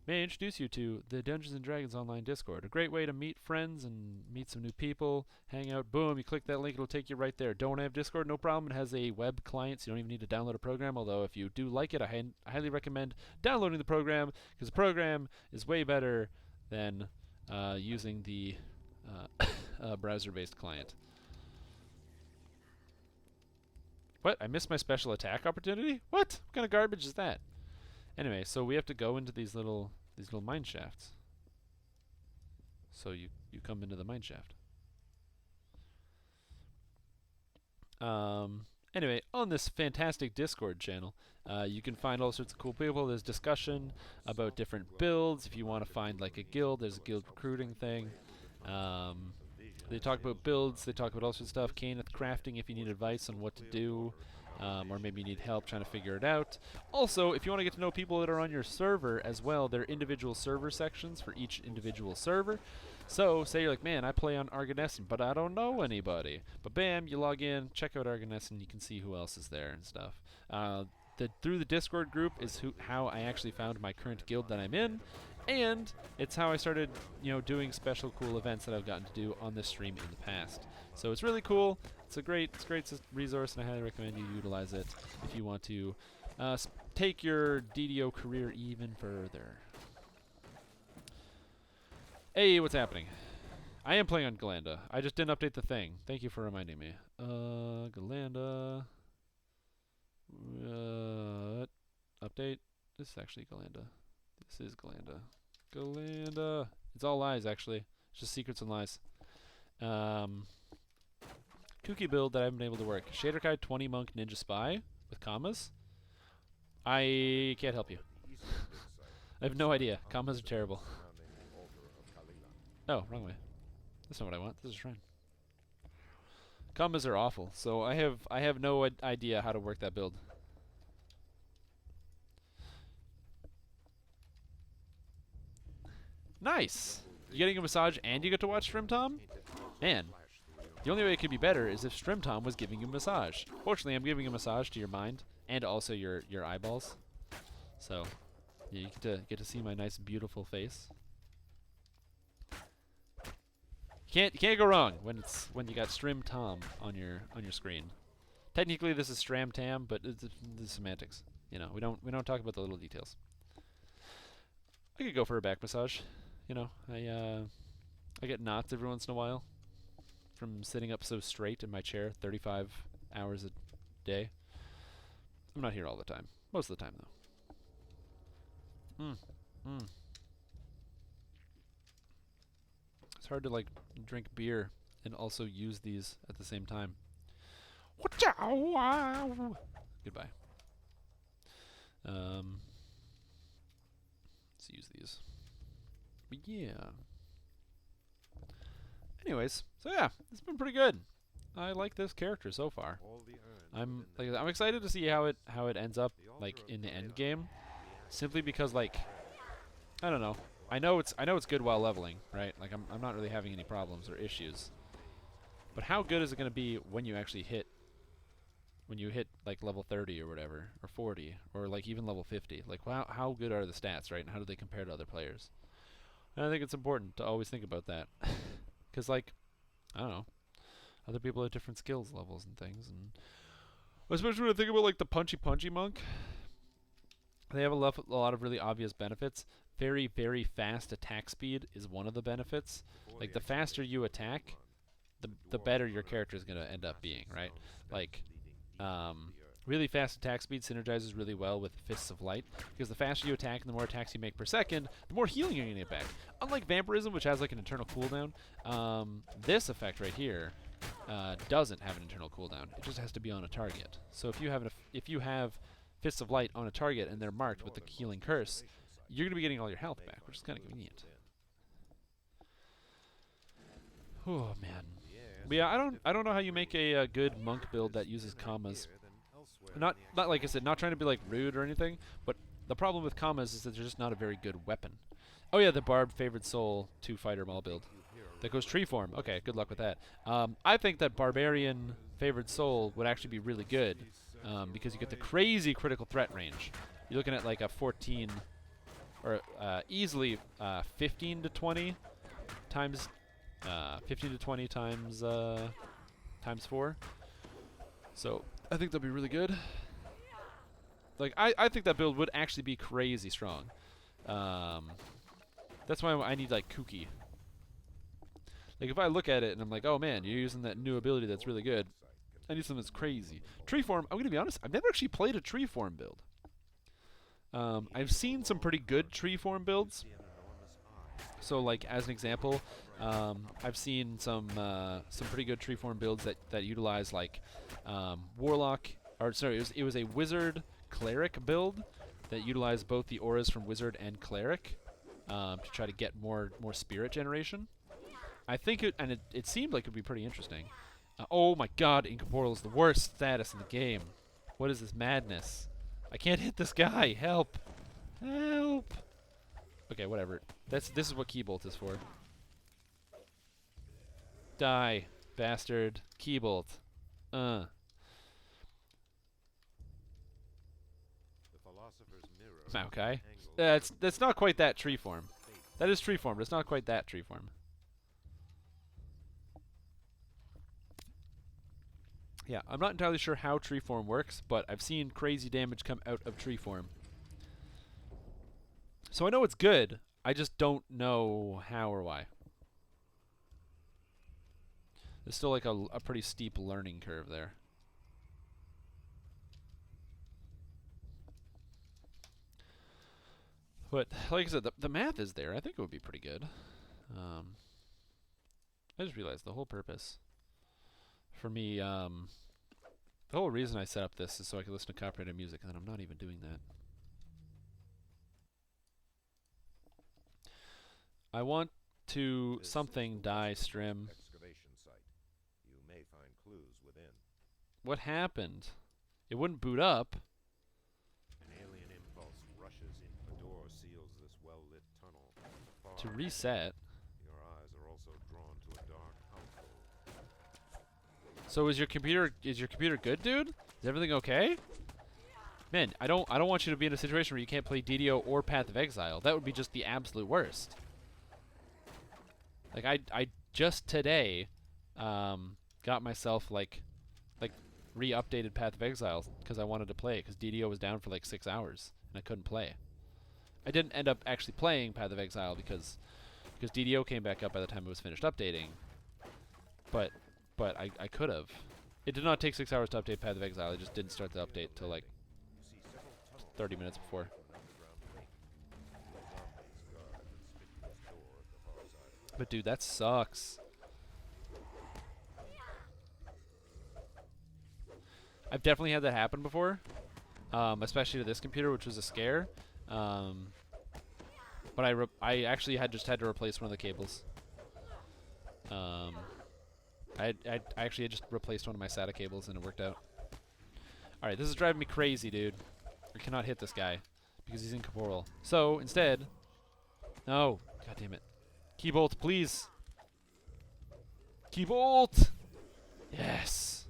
may I introduce you to the Dungeons & Dragons online Discord. A great way to meet friends and meet some new people, hang out, boom, you click that link, it'll take you right there. Don't have Discord? No problem. It has a web client, so you don't even need to download a program, although if you do like it, I highly recommend downloading the program, because the program is way better than using the browser-based client. What? I missed my special attack opportunity? What kind of garbage is that? Anyway, so we have to go into these little mine shafts. So you come into the mine shaft. Anyway, on this fantastic Discord channel, you can find all sorts of cool people. There's discussion about different builds. If you want to find like a guild, there's a guild recruiting thing. They talk about builds. They talk about all sorts of stuff. Caneth crafting if you need advice on what to do. Or maybe you need help trying to figure it out. Also, if you want to get to know people that are on your server as well, there are individual server sections for each individual server. So, say you're like, man, I play on Arganesson, but I don't know anybody. But bam, you log in, check out Arganesson, you can see who else is there and stuff. Through the Discord group is how I actually found my current guild that I'm in, and it's how I started, doing special cool events that I've gotten to do on this stream in the past. So it's really cool. It's a great resource, and I highly recommend you utilize it if you want to take your DDO career even further. Hey, what's happening? I am playing on Galanda. I just didn't update the thing. Thank you for reminding me. Galanda. Update. This is actually Galanda. This is Galanda. Galanda. It's all lies, actually. It's just secrets and lies. Kooky build that I haven't been able to work. Shader Kai 20 Monk Ninja Spy with commas. I can't help you. I have no idea. Commas are terrible. Oh, wrong way. That's not what I want. This is a shrine. Commas are awful, so I have no idea how to work that build. Nice! You getting a massage and you get to watch Strimstream? Man, the only way it could be better is if Strimstream was giving you a massage. Fortunately, I'm giving a massage to your mind and also your eyeballs. So, yeah, you get to see my nice, beautiful face. You can't go wrong when you got Strimstream on your screen. Technically, this is Stramtam, but it's the semantics. We don't talk about the little details. I could go for a back massage. I get knots every once in a while from sitting up so straight in my chair 35 hours a day. I'm not here all the time. Most of the time, though. It's hard to, drink beer and also use these at the same time. Goodbye. Let's use these. But yeah. Anyways, so yeah, it's been pretty good. I like this character so far. I'm excited to see how it ends up in the end game, simply because I don't know. I know it's good while leveling, right? I'm not really having any problems or issues. But how good is it going to be when you actually hit level 30 or whatever, or 40, or even level 50? How good are the stats, right? And how do they compare to other players? And I think it's important to always think about that. Because, I don't know, other people have different skills levels and things. And especially when I think about, the punchy monk, they have a lot of really obvious benefits. Very, very fast attack speed is one of the benefits. The faster you attack, the better your character is going to end up being, right? Really fast attack speed synergizes really well with Fists of Light, because the faster you attack and the more attacks you make per second, the more healing you're going to get back. Unlike Vampirism, which has like an internal cooldown, this effect right here doesn't have an internal cooldown. It just has to be on a target. So if you have Fists of Light on a target and they're marked with the healing curse, you're going to be getting all your health back, which is kind of convenient. Oh man. But yeah, I don't know how you make a good monk build that uses commas. Not like I said, not trying to be like rude or anything, but the problem with commas is that they're just not a very good weapon. Oh yeah, the Barb Favored Soul 2 Fighter Maul build. That goes tree form. Okay, good luck with that. I think that Barbarian Favored Soul would actually be really good, because you get the crazy critical threat range. You're looking at like a 14, or easily 15 to 20 times 15 to 20 times times 4. So I think that'll be really good. Like I think that build would actually be crazy strong. That's why I need like kooky. Like if I look at it and I'm like, oh man, you're using that new ability that's really good. I need something that's crazy. Tree form. I'm gonna be honest. I've never actually played a tree form build. I've seen some pretty good tree form builds. So like as an example, I've seen some pretty good tree form builds that utilize like warlock, or sorry, it was a wizard cleric build that utilized both the auras from wizard and cleric to try to get more spirit generation. I think it seemed like it would be pretty interesting. Oh my god, Incorporeal is the worst status in the game. What is this madness? I can't hit this guy. Help! Help! Okay, whatever. This is what Keybolt is for. Die, bastard. Keybolt. The philosopher's mirror. Okay. That's not quite that tree form. That is tree form, but it's not quite that tree form. Yeah, I'm not entirely sure how tree form works, but I've seen crazy damage come out of tree form. So I know it's good, I just don't know how or why. There's still like a pretty steep learning curve there. But like I said, the math is there. I think it would be pretty good. I just realized the whole purpose for me, the whole reason I set up this is so I can listen to copyrighted music, and then I'm not even doing that. I want to something die Strim. Excavation site. You may find clues within. What happened? It wouldn't boot up. An alien impulse rushes in. A door seals this well-lit tunnel. To reset. Your eyes are also drawn to a dark alcove. So is your computer good, dude? Is everything okay? Man, I don't want you to be in a situation where you can't play DDO or Path of Exile. That would be just the absolute worst. Like I just today got myself like re-updated Path of Exile because I wanted to play it because DDO was down for like 6 hours and I couldn't play. I didn't end up actually playing Path of Exile because DDO came back up by the time it was finished updating. But I could have. It did not take 6 hours to update Path of Exile. I just didn't start the update till like 30 minutes before. But dude, that sucks. I've definitely had that happen before, especially to this computer, which was a scare. But I actually just had to replace one of the cables. I actually just replaced one of my SATA cables and it worked out. All right, this is driving me crazy, dude. I cannot hit this guy because he's incorporeal. So instead, no, god damn it. Keybolt, please. Keybolt! Yes.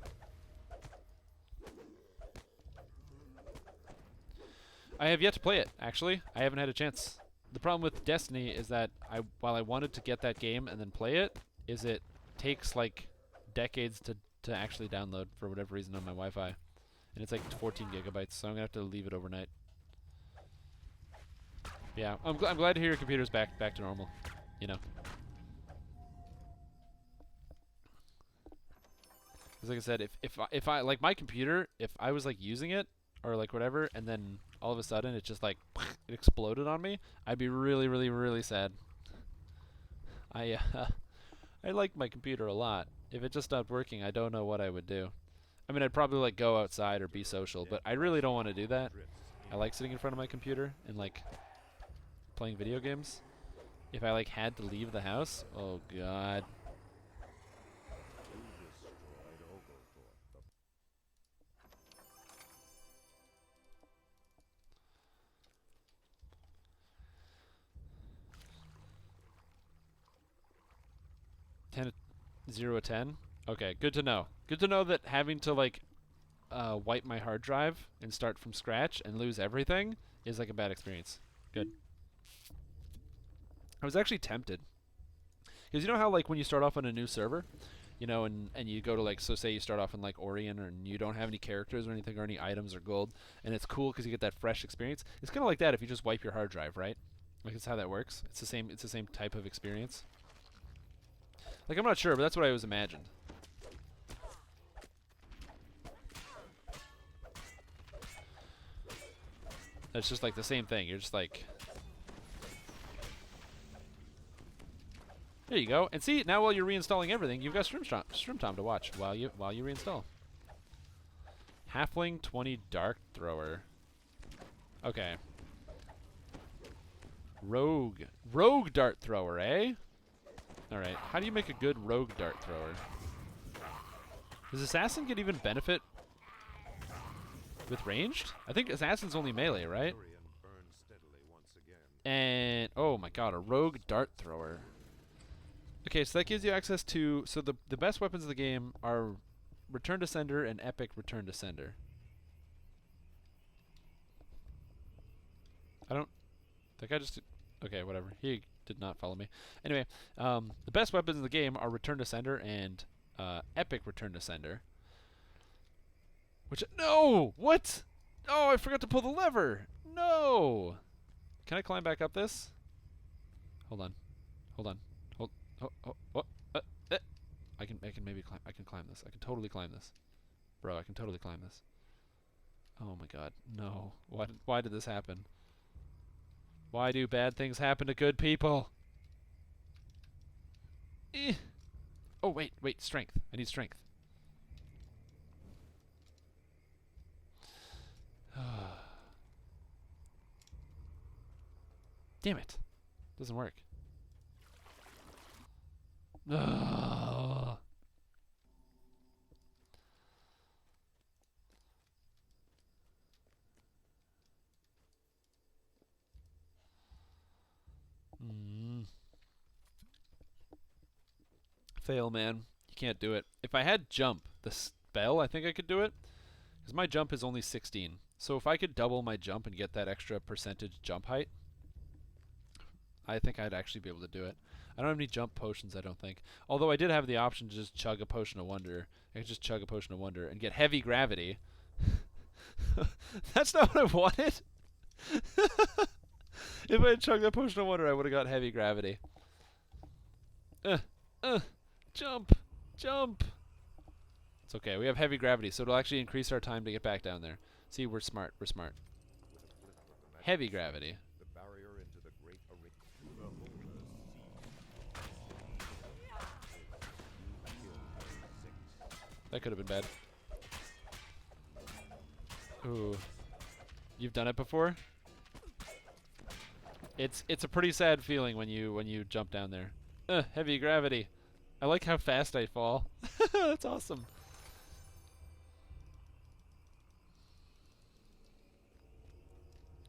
I have yet to play it, actually. I haven't had a chance. The problem with Destiny is that while I wanted to get that game and then play it, is it takes like decades to actually download for whatever reason on my Wi-Fi. And it's like 14 gigabytes, so I'm going to have to leave it overnight. Yeah, I'm glad to hear your computer's back to normal. You know. Because like I said, if I like my computer, if I was like using it or like whatever, and then all of a sudden it just like it exploded on me, I'd be really, really, really sad. I I like my computer a lot. If it just stopped working, I don't know what I would do. I mean, I'd probably like go outside or be social, but I really don't want to do that. I like sitting in front of my computer and like playing video games. If I like had to leave the house, oh god. 10 0 10. Okay, good to know. Good to know that having to like wipe my hard drive and start from scratch and lose everything is like a bad experience. Good. I was actually tempted. Because you know how like when you start off on a new server, you know, and you go to like, so say you start off in like Orion and you don't have any characters or anything or any items or gold, and it's cool because you get that fresh experience. It's kind of like that if you just wipe your hard drive, right? Like that's how that works. It's the same. It's the same type of experience. Like I'm not sure, but that's what I always imagined. It's just like the same thing. You're just like, there you go. And see, now while you're reinstalling everything, you've got Strimstream to watch while you reinstall. Halfling 20 Dart Thrower. Okay. Rogue Dart Thrower, eh? Alright, how do you make a good Rogue Dart Thrower? Does Assassin get even benefit with ranged? I think Assassin's only melee, right? And, oh my god, a Rogue Dart Thrower. Okay, so that gives you access to, so the best weapons of the game are Return to Sender and Epic Return to Sender. I don't, that guy just, okay, whatever. He did not follow me. Anyway, the best weapons in the game are Return to Sender and Epic Return to Sender. Which, no! What? Oh, I forgot to pull the lever! No! Can I climb back up this? Hold on. Hold on. Hold. Oh, oh, oh, I can maybe climb. I can climb this. I can totally climb this. Bro, I can totally climb this. Oh my god. No. Why did this happen? Why do bad things happen to good people? Eh. Oh, wait. Strength. I need strength. Damn it. Doesn't work. Ugh. Fail, man. You can't do it. If I had jump, the spell, I think I could do it. Because my jump is only 16. So if I could double my jump and get that extra percentage jump height, I think I'd actually be able to do it. I don't have any jump potions, I don't think. Although I did have the option to just chug a potion of wonder. I could just chug a potion of wonder and get heavy gravity. That's not what I wanted. If I had chugged that potion of wonder, I would have got heavy gravity. Jump! Jump! It's okay. We have heavy gravity, so it'll actually increase our time to get back down there. See, we're smart. We're smart. Heavy gravity. That could have been bad. Ooh. You've done it before? It's a pretty sad feeling when you jump down there. Heavy gravity. I like how fast I fall. That's awesome.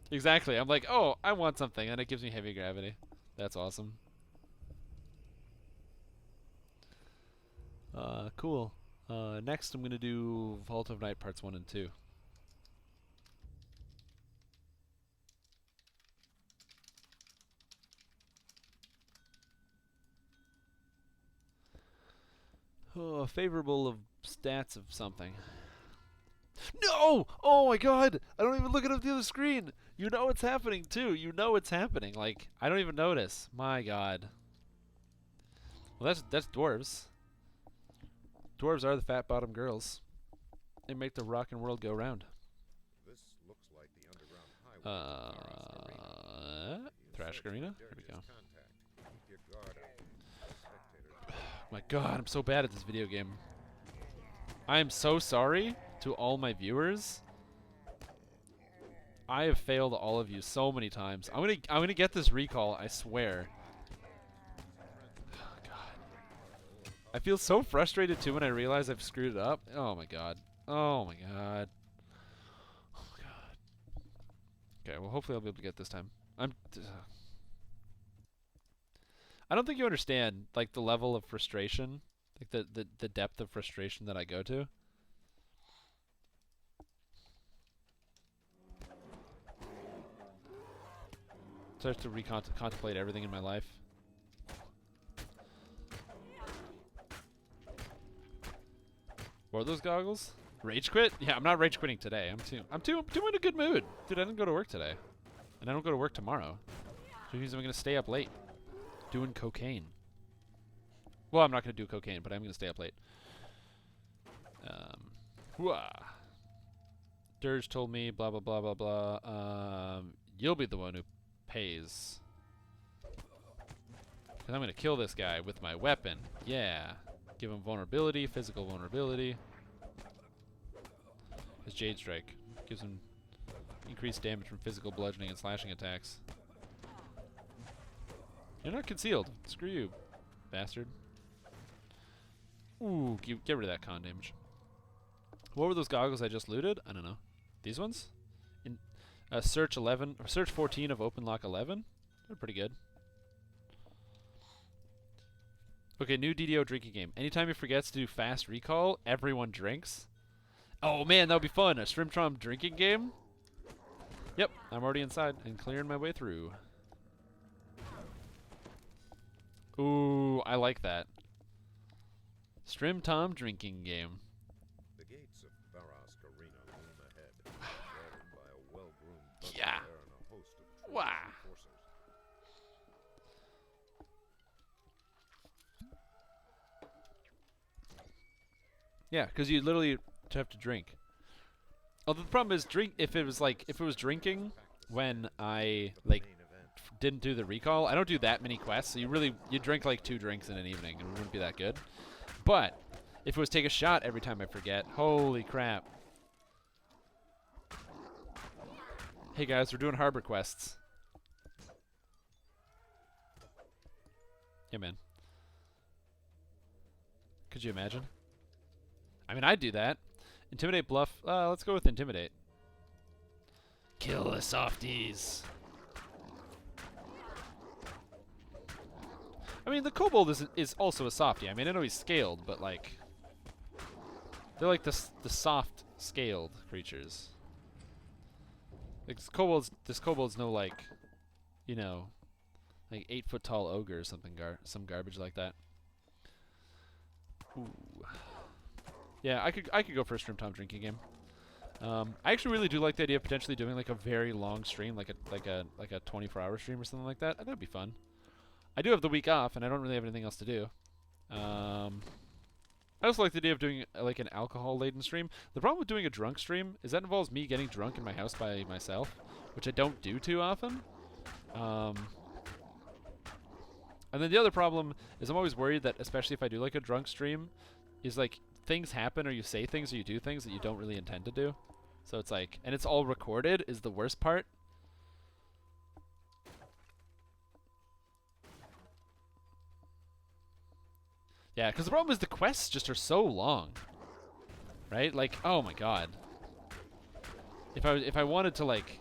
Exactly. I'm like, oh, I want something, and it gives me heavy gravity. That's awesome. Cool. Next, I'm gonna do Vault of Night Parts 1 and 2. Oh, favorable of stats of something. No! Oh my god! I don't even look at the other screen! You know it's happening too. You know it's happening. Like, I don't even notice. My god. Well, that's dwarves. Dwarves are the fat bottom girls. They make the rockin' world go round. This looks like the underground highway to Varas Arena. Thrash Arena? There we go. Contact. Keep your guard up. Spectators. My god, I'm so bad at this video game. I am so sorry to all my viewers. I have failed all of you so many times. I'm gonna get this recall, I swear. Oh, god. I feel so frustrated too when I realize I've screwed it up. Oh my god. Oh my god. Oh my god. Okay, well hopefully I'll be able to get this time. I don't think you understand like the level of frustration, like the depth of frustration that I go to. Starts to contemplate everything in my life. What are those goggles? Rage quit? Yeah, I'm not rage quitting today. I'm too in a good mood. Dude, I didn't go to work today. And I don't go to work tomorrow. So it means I'm gonna stay up late. Doing cocaine. Well, I'm not gonna do cocaine, but I'm gonna stay up late. Hooah. Dirge told me blah blah blah blah blah. You'll be the one who pays. And I'm gonna kill this guy with my weapon. Yeah. Give him vulnerability, physical vulnerability. His Jade Strike gives him increased damage from physical bludgeoning and slashing attacks. You're not concealed. Screw you, bastard. Ooh, get rid of that con damage. What were those goggles I just looted? I don't know. These ones? In search 11, or search 14 of open lock 11. They're pretty good. Okay, new DDO drinking game. Anytime he forgets to do fast recall, everyone drinks. Oh man, that would be fun. A Strimstream drinking game? Yep, I'm already inside and clearing my way through. Ooh, I like that. Strimstream drinking game. The gates of Varas Arena loom ahead, guarded by a well-groomed Yeah. and a host of Wow. forces. Yeah, because you literally have to drink. Although the problem is, if it was drinking when I like Main event. didn't do the recall, I don't do that many quests, so you drink like 2 drinks in an evening, and it wouldn't be that good. But if it was take a shot every time I forget, holy crap! Hey guys, we're doing harbor quests. Yeah, man. Could you imagine? I mean, I'd do that. Intimidate, bluff. Let's go with intimidate. Kill the softies. I mean, the kobold is also a softie. I mean, I know he's scaled, but like, they're like the soft scaled creatures. Like this kobold's no like, you know, like 8-foot tall ogre or something some garbage like that. Ooh. Yeah, I could go for a Strimstream drinking game. I actually really do like the idea of potentially doing like a very long stream, like a 24-hour stream or something like that. That'd be fun. I do have the week off, and I don't really have anything else to do. I also like the idea of doing like an alcohol-laden stream. The problem with doing a drunk stream is that involves me getting drunk in my house by myself, which I don't do too often. And then the other problem is I'm always worried that, especially if I do like a drunk stream, is like things happen or you say things or you do things that you don't really intend to do. So it's like, and it's all recorded is the worst part. Yeah, because the problem is the quests just are so long, right? Like, oh my god. If I wanted to like,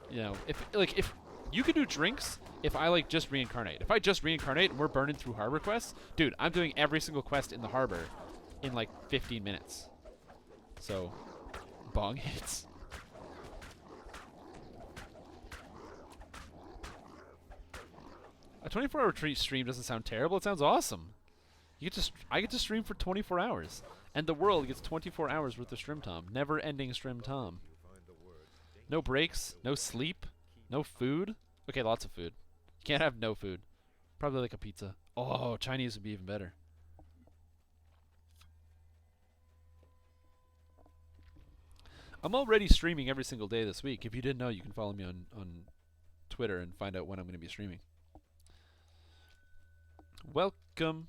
you know, if you could do drinks if I like just reincarnate. If I just reincarnate and we're burning through harbor quests, dude, I'm doing every single quest in the harbor in like 15 minutes. So, bong hits. A 24-hour stream doesn't sound terrible. It sounds awesome. I get to stream for 24 hours, and the world gets 24 hours worth of Strimstream. Never-ending Strimstream. No breaks, no sleep, no food. Okay, lots of food. You can't have no food. Probably like a pizza. Oh, Chinese would be even better. I'm already streaming every single day this week. If you didn't know, you can follow me on Twitter and find out when I'm going to be streaming. Welcome.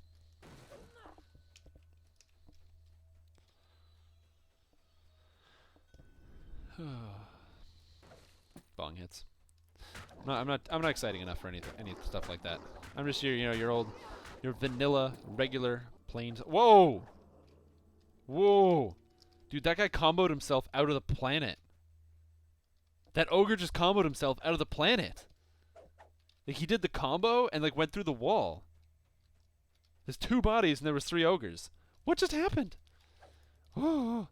Bong hits. No, I'm not exciting enough for any stuff like that. I'm just your vanilla, regular, plain. Whoa! Whoa! Dude, that guy comboed himself out of the planet. That ogre just comboed himself out of the planet. Like, he did the combo and, like, went through the wall. There's 2 bodies and there was 3 ogres. What just happened? Oh.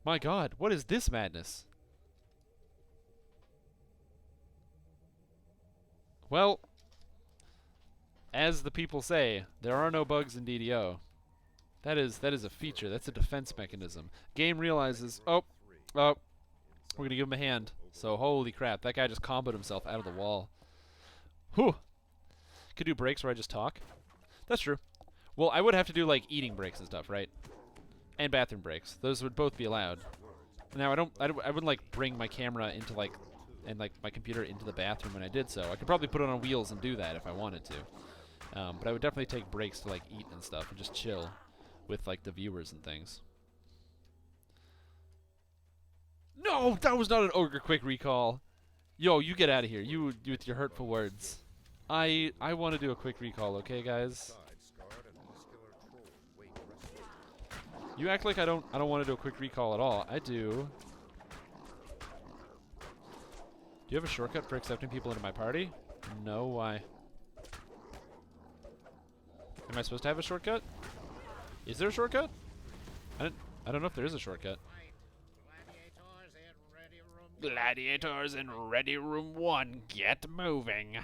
My god, what is this madness? Well, as the people say, there are no bugs in DDO. That is a feature. That's a defense mechanism. Game realizes, oh, we're going to give him a hand. So, holy crap, that guy just comboed himself out of the wall. Whew. Could do breaks where I just talk. That's true. Well, I would have to do, like, eating breaks and stuff, right? And bathroom breaks. Those would both be allowed. Now, I wouldn't, like, bring my camera into, like, and, like, my computer into the bathroom when I did so. I could probably put it on wheels and do that if I wanted to. But I would definitely take breaks to, like, eat and stuff and just chill with, like, the viewers and things. No, that was not an ogre quick recall. Yo, you get out of here. You with your hurtful words. I want to do a quick recall, okay, guys? You act like I don't want to do a quick recall at all. I do. Do you have a shortcut for accepting people into my party? No, why? Am I supposed to have a shortcut? Is there a shortcut? I don't know if there is a shortcut. Gladiators in ready room 1, get moving.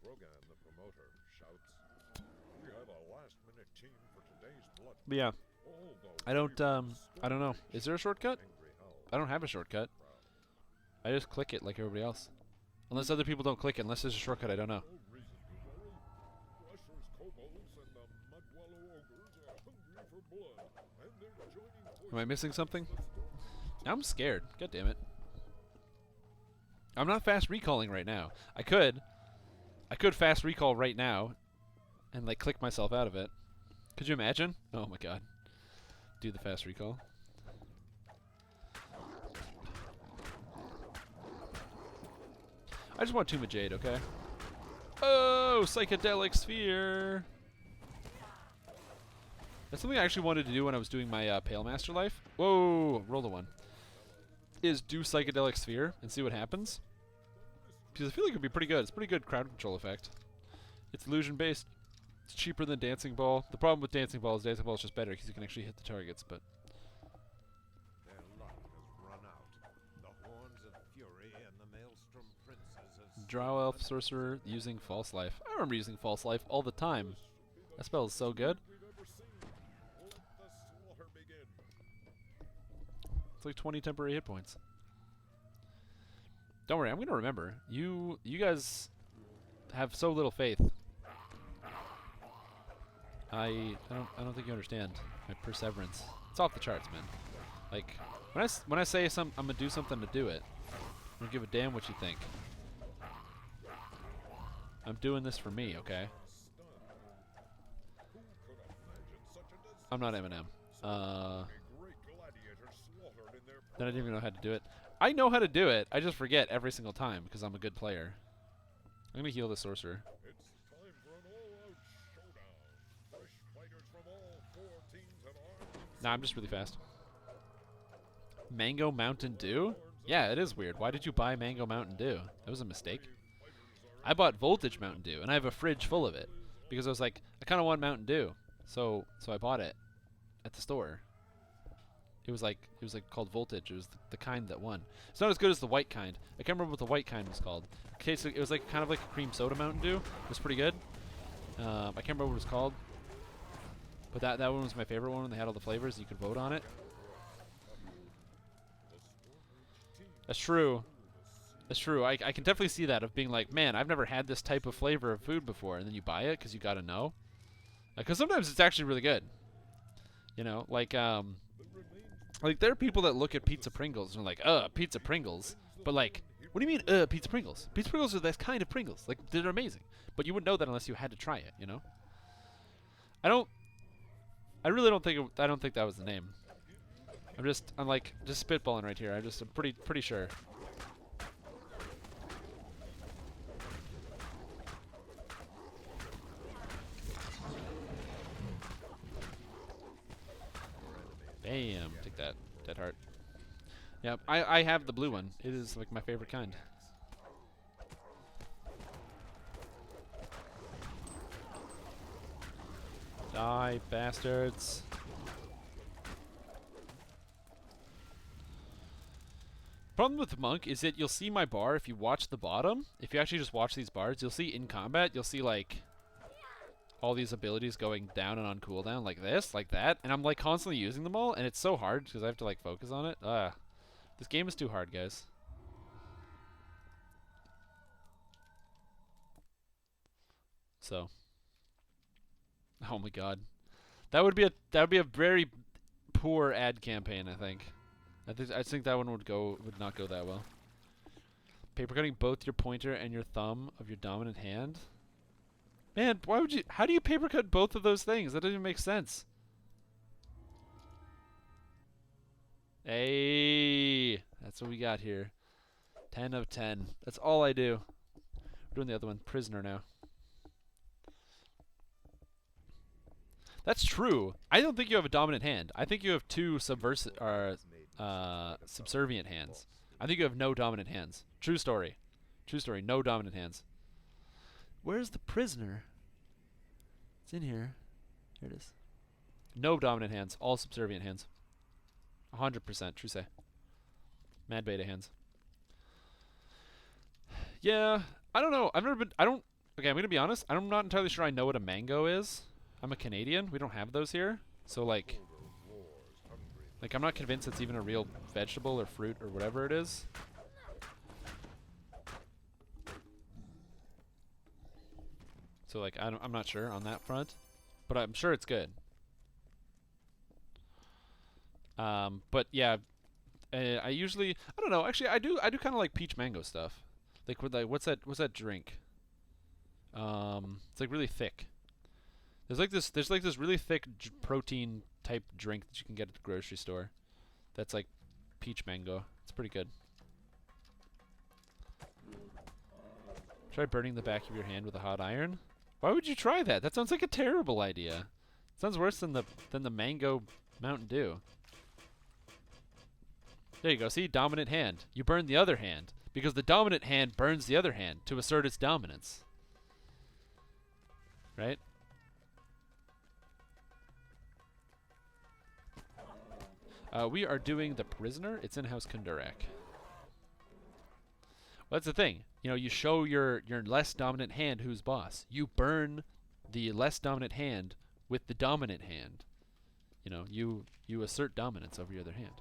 Rogan, the promoter, shouts, "We have a last-minute team for today's blood." Yeah. I don't know. Is there a shortcut? I don't have a shortcut. I just click it like everybody else. Unless other people don't click it. Unless there's a shortcut, I don't know. Am I missing something? I'm scared. God damn it. I'm not fast recalling right now. I could fast recall right now and, like, click myself out of it. Could you imagine? Oh my god. Do the fast recall. I just want Tomb of Jade, okay? Oh, psychedelic sphere. That's something I actually wanted to do when I was doing my Pale Master life. Whoa, roll the 1. Is do psychedelic sphere and see what happens. Because I feel like it'd be pretty good. It's a pretty good crowd control effect. It's illusion based. It's cheaper than Dancing Ball. The problem with Dancing Ball is just better because you can actually hit the targets, but Their luck has run out. The horns of fury and the maelstrom princes have Drow Elf Sorcerer using False Life. I remember using False Life all the time. That spell is so good. It's like 20 temporary hit points. Don't worry, I'm gonna remember. You guys have so little faith. I don't think you understand my perseverance. It's off the charts, man. Like when I say I'm gonna do something to do it. I don't give a damn what you think. I'm doing this for me, okay? I'm not Eminem. Then I didn't even know how to do it. I know how to do it. I just forget every single time because I'm a good player. I'm gonna heal the sorcerer. Nah, I'm just really fast. Mango Mountain Dew? Yeah, it is weird. Why did you buy Mango Mountain Dew? That was a mistake. I bought Voltage Mountain Dew, and I have a fridge full of it because I was like, I kind of want Mountain Dew, so I bought it at the store. It was like called Voltage. It was the kind that won. It's not as good as the white kind. I can't remember what the white kind was called. Okay, so it was like kind of like a cream soda Mountain Dew. It was pretty good. I can't remember what it was called, but that one was my favorite one. When they had all the flavors, you could vote on it. That's true. That's true. I can definitely see that of being like, man, I've never had this type of flavor of food before, and then you buy it because you gotta know. Because sometimes it's actually really good. You know, like Like, there are people that look at pizza Pringles and are like, pizza Pringles. But, like, what do you mean, pizza Pringles? Pizza Pringles are this kind of Pringles. Like, they're amazing. But you wouldn't know that unless you had to try it, you know? I don't... I really don't think... I don't think that was the name. I'm like, just spitballing right here. I'm pretty sure. Bam. Take that. Dead heart. Yeah, I have the blue one. It is, like, my favorite kind. Die, bastards. Problem with Monk is that you'll see my bar if you watch the bottom. If you actually just watch these bars, you'll see in combat, you'll see, like, all these abilities going down and on cooldown, like this, like that. And I'm, like, constantly using them all, and it's so hard because I have to, like, focus on it. This game is too hard, guys. So. Oh my god. That would be a very poor ad campaign, I think. I think that one would not go that well. Paper cutting both your pointer and your thumb of your dominant hand. Man, how do you paper cut both of those things? That doesn't even make sense. Hey, that's what we got here. 10 of 10. That's all I do. We're doing the other one, prisoner now. That's true. I don't think you have a dominant hand. I think you have two subservient hands. I think you have no dominant hands. True story. True story. No dominant hands. Where's the prisoner? It's in here. Here it is. No dominant hands. All subservient hands. 100%. True say. Mad beta hands. Yeah. I don't know. Okay, I'm going to be honest. I'm not entirely sure I know what a mango is. I'm a Canadian. We don't have those here. So, like, I'm not convinced it's even a real vegetable or fruit or whatever it is. So, like, I'm not sure on that front. But I'm sure it's good. But, yeah. I don't know. Actually, I do kind of like peach mango stuff. Like, what's that drink? It's, like, really thick. There's like this really thick protein type drink that you can get at the grocery store. That's like peach mango. It's pretty good. Try burning the back of your hand with a hot iron. Why would you try that? That sounds like a terrible idea. It sounds worse than the mango Mountain Dew. There you go. See, dominant hand. You burn the other hand because the dominant hand burns the other hand to assert its dominance. Right? We are doing the prisoner. It's in House Kundurak. Well, that's the thing. You know, you show your less dominant hand who's boss. You burn the less dominant hand with the dominant hand. You know, you assert dominance over your other hand.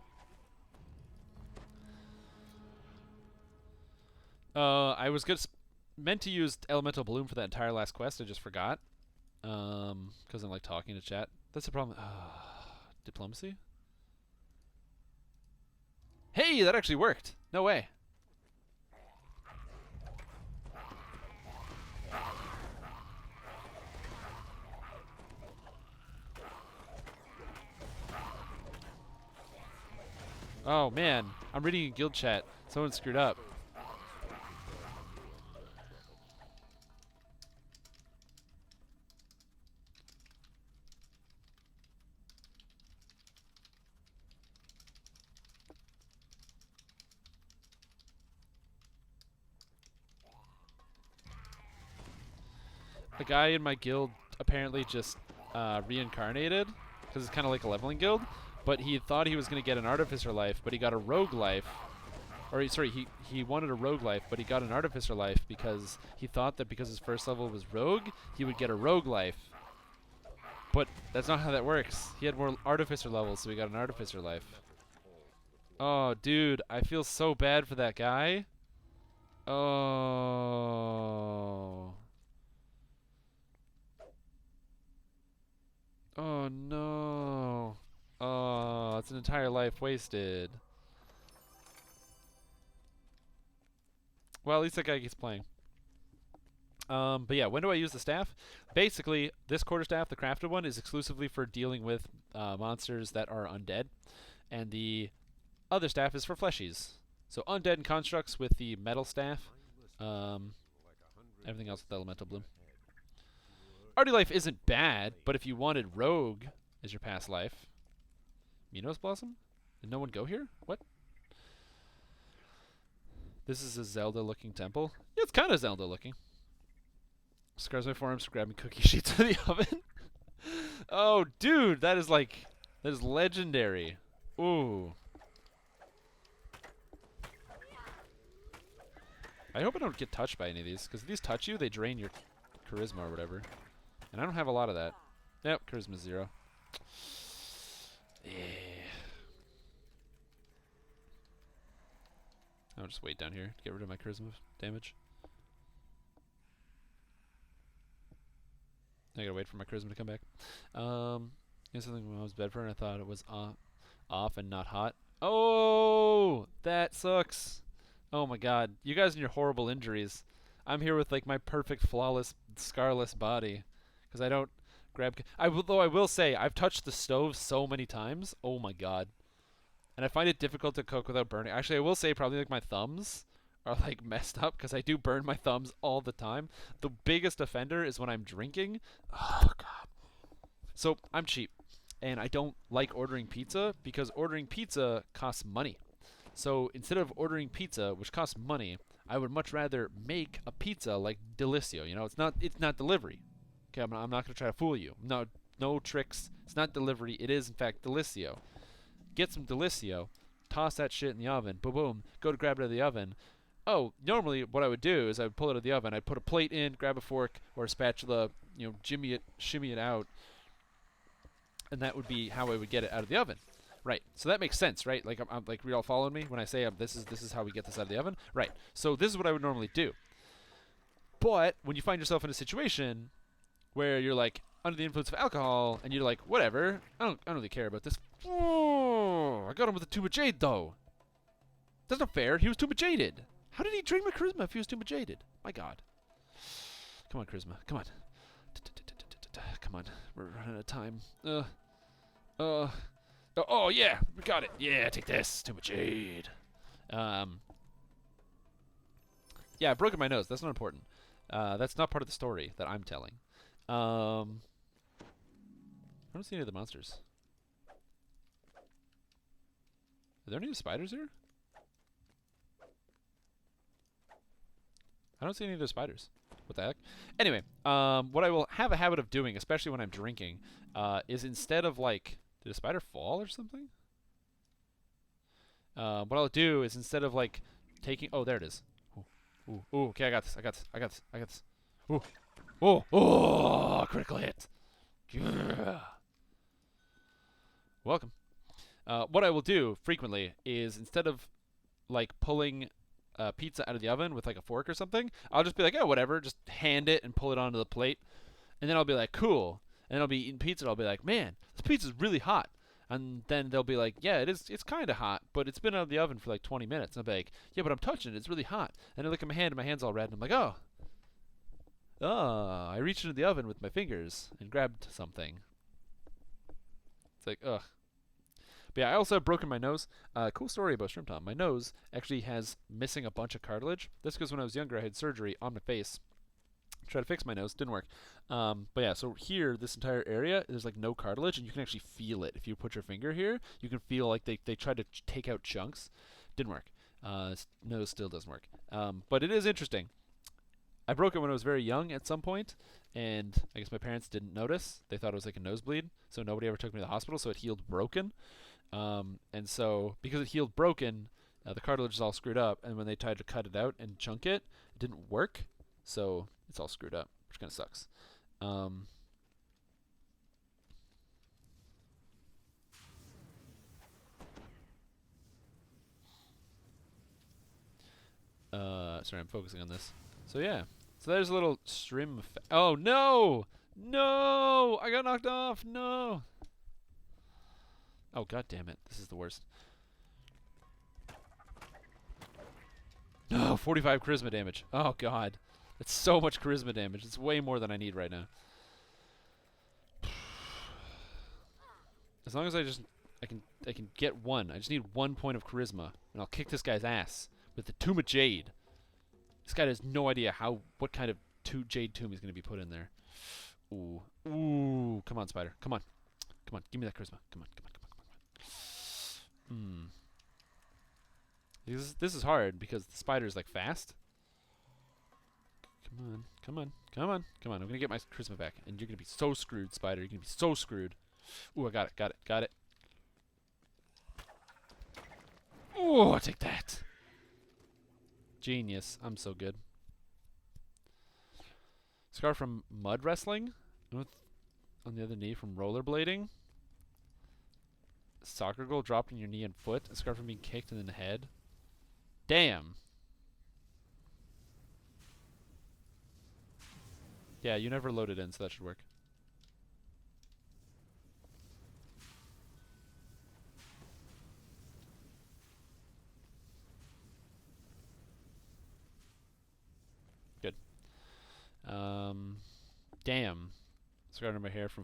I was meant to use Elemental Bloom for that entire last quest. I just forgot. Because I'm, like, talking to chat. That's the problem. Diplomacy? Hey, that actually worked. No way. Oh, man. I'm reading a guild chat. Someone screwed up. The guy in my guild apparently just reincarnated, because it's kind of like a leveling guild, but he thought he was going to get an Artificer life, but he got a Rogue life. Or, sorry, he wanted a Rogue life, but he got an Artificer life because he thought that because his first level was Rogue, he would get a Rogue life. But that's not how that works. He had more Artificer levels, so he got an Artificer life. Oh, dude, I feel so bad for that guy. Oh... Oh no. Oh, That's an entire life wasted. Well, at least that guy keeps playing. But yeah, when do I use the staff? Basically, this quarterstaff, the crafted one, is exclusively for dealing with monsters that are undead, and the other staff is for fleshies. So undead and constructs with the metal staff. Everything else with elemental bloom. Arty life isn't bad, but if you wanted rogue as your past life, Minos Blossom? Did no one go here? What? This is a Zelda-looking temple. Yeah, it's kind of Zelda-looking. Scars my forearms for grabbing cookie sheets out of the oven. Oh, dude, that is legendary. Ooh. I hope I don't get touched by any of these, because if these touch you, they drain your charisma or whatever. And I don't have a lot of that. Yep, charisma 0. Yeah. I'll just wait down here to get rid of my charisma damage. I gotta wait for my charisma to come back. Here's something when I was Bedford and I thought it was off and not hot. Oh, that sucks. Oh my god. You guys and your horrible injuries. I'm here with like my perfect, flawless, scarless body. Because I don't grab... Though I will say, I've touched the stove so many times. Oh my god. And I find it difficult to cook without burning. Actually, I will say probably like my thumbs are like messed up because I do burn my thumbs all the time. The biggest offender is when I'm drinking. Oh god. So I'm cheap, and I don't like ordering pizza because ordering pizza costs money. So instead of ordering pizza, which costs money, I would much rather make a pizza like Delicio. You know, it's not delivery. Okay, I'm not gonna try to fool you. No tricks. It's not delivery. It is in fact Delicio. Get some Delicio, toss that shit in the oven, boom, boom, go to grab it out of the oven. Oh, normally what I would do is I would pull it out of the oven, I'd put a plate in, grab a fork or a spatula, you know, shimmy it out, and that would be how I would get it out of the oven. Right, so that makes sense, right? Like, I'm like, you all following me when I say this is how we get this out of the oven? Right, so this is what I would normally do. But when you find yourself in a situation where you're like under the influence of alcohol and you're like, whatever, I don't really care about this. Oh, I got him with a too much jade though. That's not fair. He was too much jaded. How did he drain my charisma if he was too much jaded? My god. Come on, charisma. Come on. Come on. We're running out of time. Oh yeah, we got it. Yeah, take this. Too much jade. Yeah, I've broken my nose. That's not important. That's not part of the story that I'm telling. I don't see any of the monsters. Are there any spiders here? I don't see any of the spiders. What the heck? Anyway, what I will have a habit of doing, especially when I'm drinking, is instead of like... Did a spider fall or something? What I'll do is instead of like taking... Oh, there it is. Ooh, okay, I got this. Oh, critical hit. Yeah. Welcome. What I will do frequently is instead of like pulling pizza out of the oven with like a fork or something, I'll just be like, oh, whatever, just hand it and pull it onto the plate. And then I'll be like, cool. And then I'll be eating pizza and I'll be like, man, this pizza's really hot. And then they'll be like, yeah, it's kind of hot, but it's been out of the oven for like 20 minutes. And I'll be like, yeah, but I'm touching it. It's really hot. And I look at my hand and my hand's all red. And I'm like, oh, I reached into the oven with my fingers and grabbed something. It's like, ugh. But yeah, I also have broken my nose. Cool story about Strimstream. My nose actually has missing a bunch of cartilage. This because when I was younger, I had surgery on my face. Tried to fix my nose, didn't work. But yeah, so here, this entire area, there's like no cartilage, and you can actually feel it. If you put your finger here, you can feel like they tried to take out chunks. Didn't work. Nose still doesn't work. But it is interesting. I broke it when I was very young at some point, and I guess my parents didn't notice. They thought it was like a nosebleed, so nobody ever took me to the hospital, so it healed broken. And so, because it healed broken, the cartilage is all screwed up, and when they tried to cut it out and chunk it, it didn't work. So it's all screwed up, which kind of sucks. Sorry, I'm focusing on this. So yeah, so there's a little stream. Oh no, no! I got knocked off. No. Oh, god damn it. This is the worst. Oh, 45 charisma damage. Oh, god. That's so much charisma damage. It's way more than I need right now. As long as I can get one. I just need 1 point of charisma, and I'll kick this guy's ass with the Tomb of Jade. This guy has no idea what kind of Jade tomb he's going to be put in there. Ooh. Ooh. Come on, spider. Come on. Come on. Give me that charisma. Come on. Come on. Come on. Come on. This is hard because the spider's like fast. Come on. Come on. Come on. Come on. I'm going to get my charisma back. And you're going to be so screwed, spider. You're going to be so screwed. Ooh, I got it. Got it. Got it. Ooh, I'll take that. Genius. I'm so good. Scar from mud wrestling. On the other knee from rollerblading. Soccer goal dropped on your knee and foot. A scar from being kicked in the head. Damn. Yeah, you never loaded in, so that should work. Good. Damn. Scarred on my hair from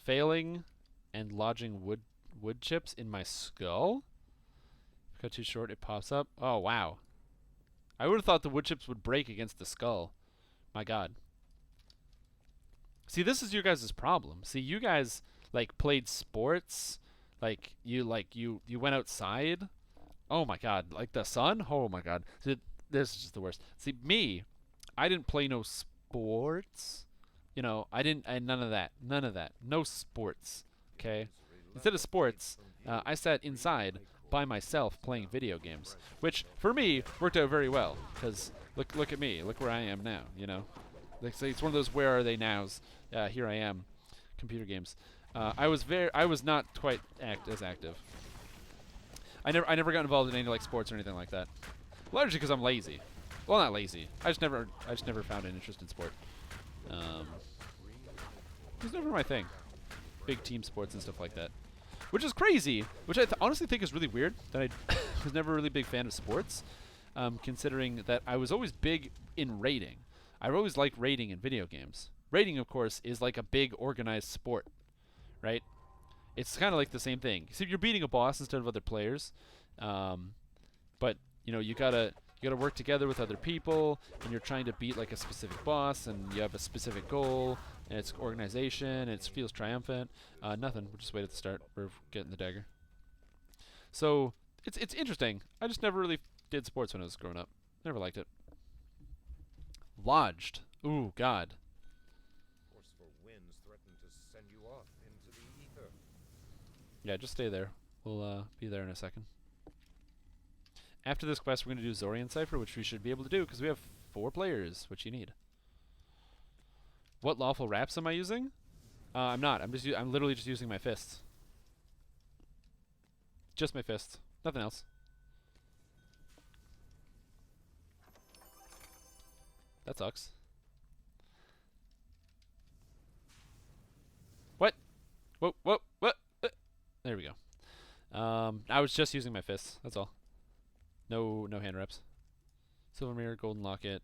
failing and lodging wood chips in my skull. If I cut too short, it pops up. Oh, wow. I would have thought the wood chips would break against the skull. My god. See, this is your guys' problem. See, you guys like played sports, you went outside. Oh my god, like the sun? Oh my god. See, this is just the worst. See, me, I didn't play no sports. You know, none of that. None of that. No sports. Okay? Instead of sports, I sat inside by myself playing video games, which for me worked out very well because look at me. Look where I am now, you know. Like, say it's one of those where are they nows. Here I am. Computer games. I was not quite as active. I never got involved in any like sports or anything like that. Largely because I'm lazy. Well, not lazy. I just never found an interest in sport. It was never my thing. Big team sports and stuff like that. Which is crazy, which I honestly think is really weird, that I was never a really big fan of sports, considering that I was always big in raiding. I always liked raiding in video games. Raiding, of course, is like a big organized sport, right? It's kind of like the same thing. So you're beating a boss instead of other players, but you know you gotta work together with other people, and you're trying to beat like a specific boss, and you have a specific goal, and it's organization, and it feels triumphant. Nothing. We'll just wait at the start. We're getting the dagger. So it's interesting. I just never really did sports when I was growing up. Never liked it. Lodged. Ooh, God. Forceful winds threaten to send you off into the ether. Yeah, just stay there. We'll be there in a second. After this quest, we're going to do Zorian Cipher, which we should be able to do because we have 4 players, which you need. What lawful wraps am I using? I'm not. I'm literally just using my fists. Just my fists. Nothing else. That sucks. What? Whoa, whoa, what? There we go. I was just using my fists. That's all. No hand reps. Silver Mirror, Golden Locket,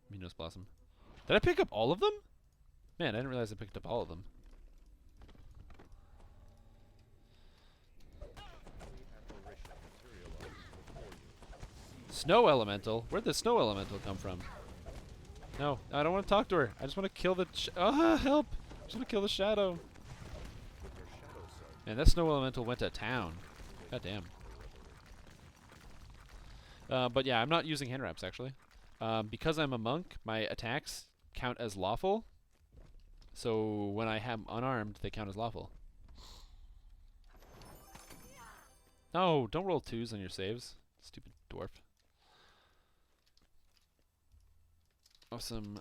Minos Blossom. Did I pick up all of them? Man, I didn't realize I picked up all of them. Snow Elemental? Where'd the Snow Elemental come from? No, I don't want to talk to her. I just want to kill the... help! I just want to kill the shadow. Man, that Snow Elemental went to town. God damn. But yeah, I'm not using hand wraps, actually. Because I'm a monk, my attacks count as lawful. So when I am unarmed, they count as lawful. No, don't roll 2s on your saves. Stupid dwarf. Awesome.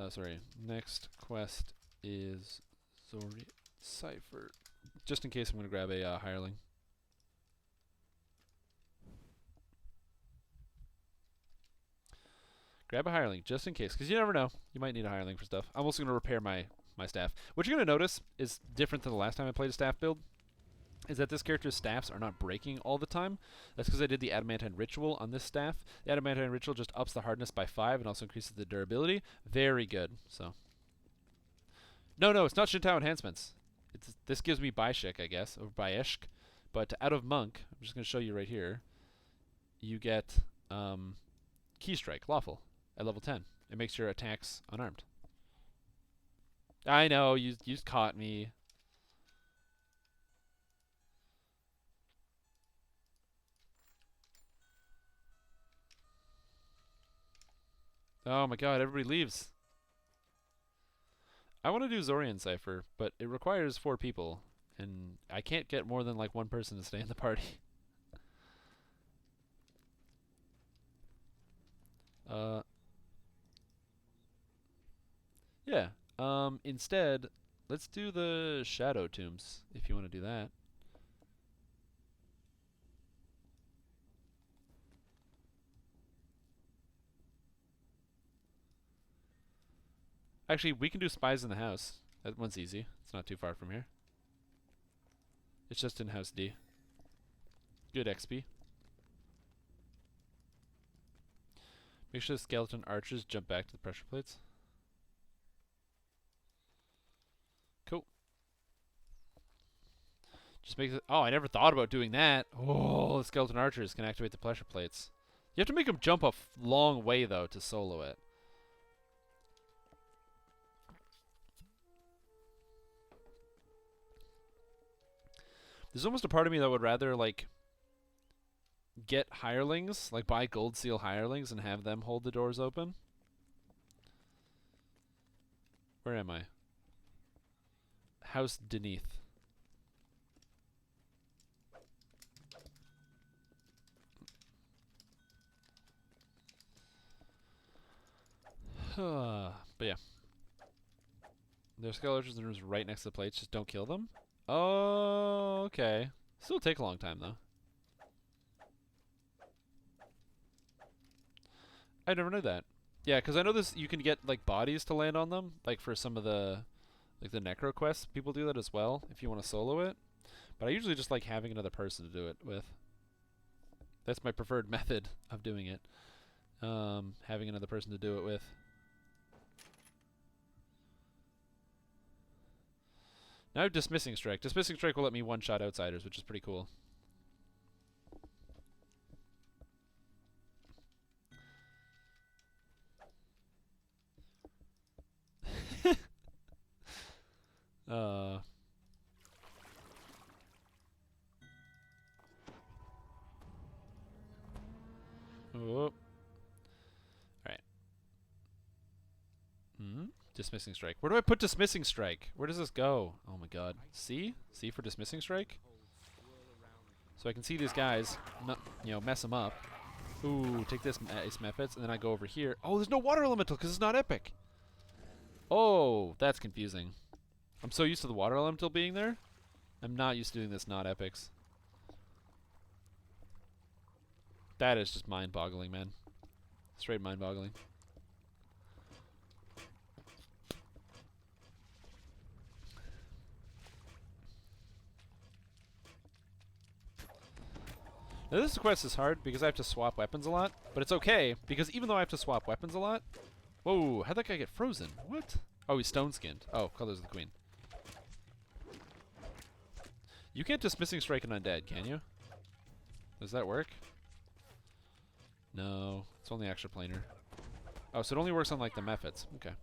Sorry. Next quest is Zori Cipher. Just in case I'm going to grab a hireling. Grab a hireling, just in case, because you never know. You might need a hireling for stuff. I'm also going to repair my my staff. What you're going to notice is different than the last time I played a staff build, is that this character's staffs are not breaking all the time. That's because I did the Adamantine Ritual on this staff. The Adamantine Ritual just ups the hardness by 5 and also increases the durability. Very good. So, no, it's not Shinto enhancements. This gives me Baishik, I guess, or Baishk. But out of Monk, I'm just going to show you right here, you get Key Strike, Lawful, at level 10. It makes your attacks unarmed. I know, you caught me. Oh my god, everybody leaves. I want to do Zorian Cypher, but it requires 4 people, and I can't get more than like 1 person to stay in the party. Yeah. Instead, let's do the Shadow Tombs, if you want to do that. Actually, we can do Spies in the House. That one's easy. It's not too far from here. It's just in House D. Good XP. Make sure the skeleton archers jump back to the pressure plates. Cool. Just make it. Oh, I never thought about doing that. Oh, the skeleton archers can activate the pressure plates. You have to make them jump a long way, though, to solo it. There's almost a part of me that would rather, like, get hirelings, like buy gold seal hirelings and have them hold the doors open. Where am I? House Deneath. But yeah. There's skeletons in rooms right next to the plates. Just don't kill them. Oh, okay. Still take a long time, though. I never knew that. Yeah, because I know this. You can get like bodies to land on them, like for some of the, like the necro quests. People do that as well if you want to solo it. But I usually just like having another person to do it with. That's my preferred method of doing it. Having another person to do it with. Now I have Dismissing Strike. Dismissing Strike will let me one-shot outsiders, which is pretty cool. Oh. Alright. Dismissing Strike. Where do I put Dismissing Strike? Where does this go? Oh my god. C? C for Dismissing Strike? So I can see these guys, mess them up. Ooh, take this Ace Mephits, and then I go over here. Oh, there's no Water Elemental because it's not epic. Oh, that's confusing. I'm so used to the Water Elemental being there. I'm not used to doing this not epics. That is just mind-boggling, man. Straight mind-boggling. Now this quest is hard because I have to swap weapons a lot, but it's okay because even though I have to swap weapons a lot... Whoa, how'd that guy get frozen? What? Oh, he's stone-skinned. Oh, Colors of the Queen. You can't Dismissing Strike an undead, can you? Does that work? No, it's only extra planar. Oh, so it only works on like the Mephits. Okay.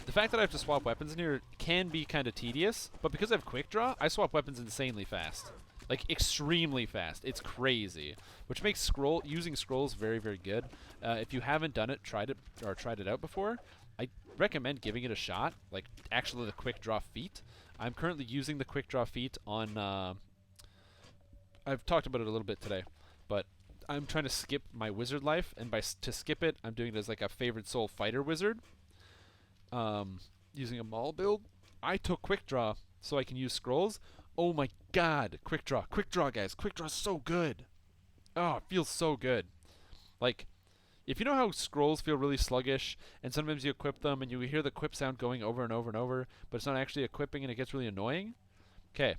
The fact that I have to swap weapons in here can be kind of tedious, but because I have Quick Draw, I swap weapons insanely fast. Like, extremely fast. It's crazy. Which makes using scrolls very, very good. If you haven't done it, tried it out before, I recommend giving it a shot. Like, actually the Quick Draw feat. I'm currently using the Quick Draw feat on... I've talked about it a little bit today, but I'm trying to skip my wizard life, and to skip it, I'm doing it as like a favored soul fighter wizard. Using a Maul build. I took Quick Draw so I can use scrolls. Oh my god, Quick Draw, guys. Quick Draw is so good. Oh, it feels so good. Like, if you know how scrolls feel really sluggish, and sometimes you equip them and you hear the equip sound going over and over and over, but it's not actually equipping and it gets really annoying? Okay.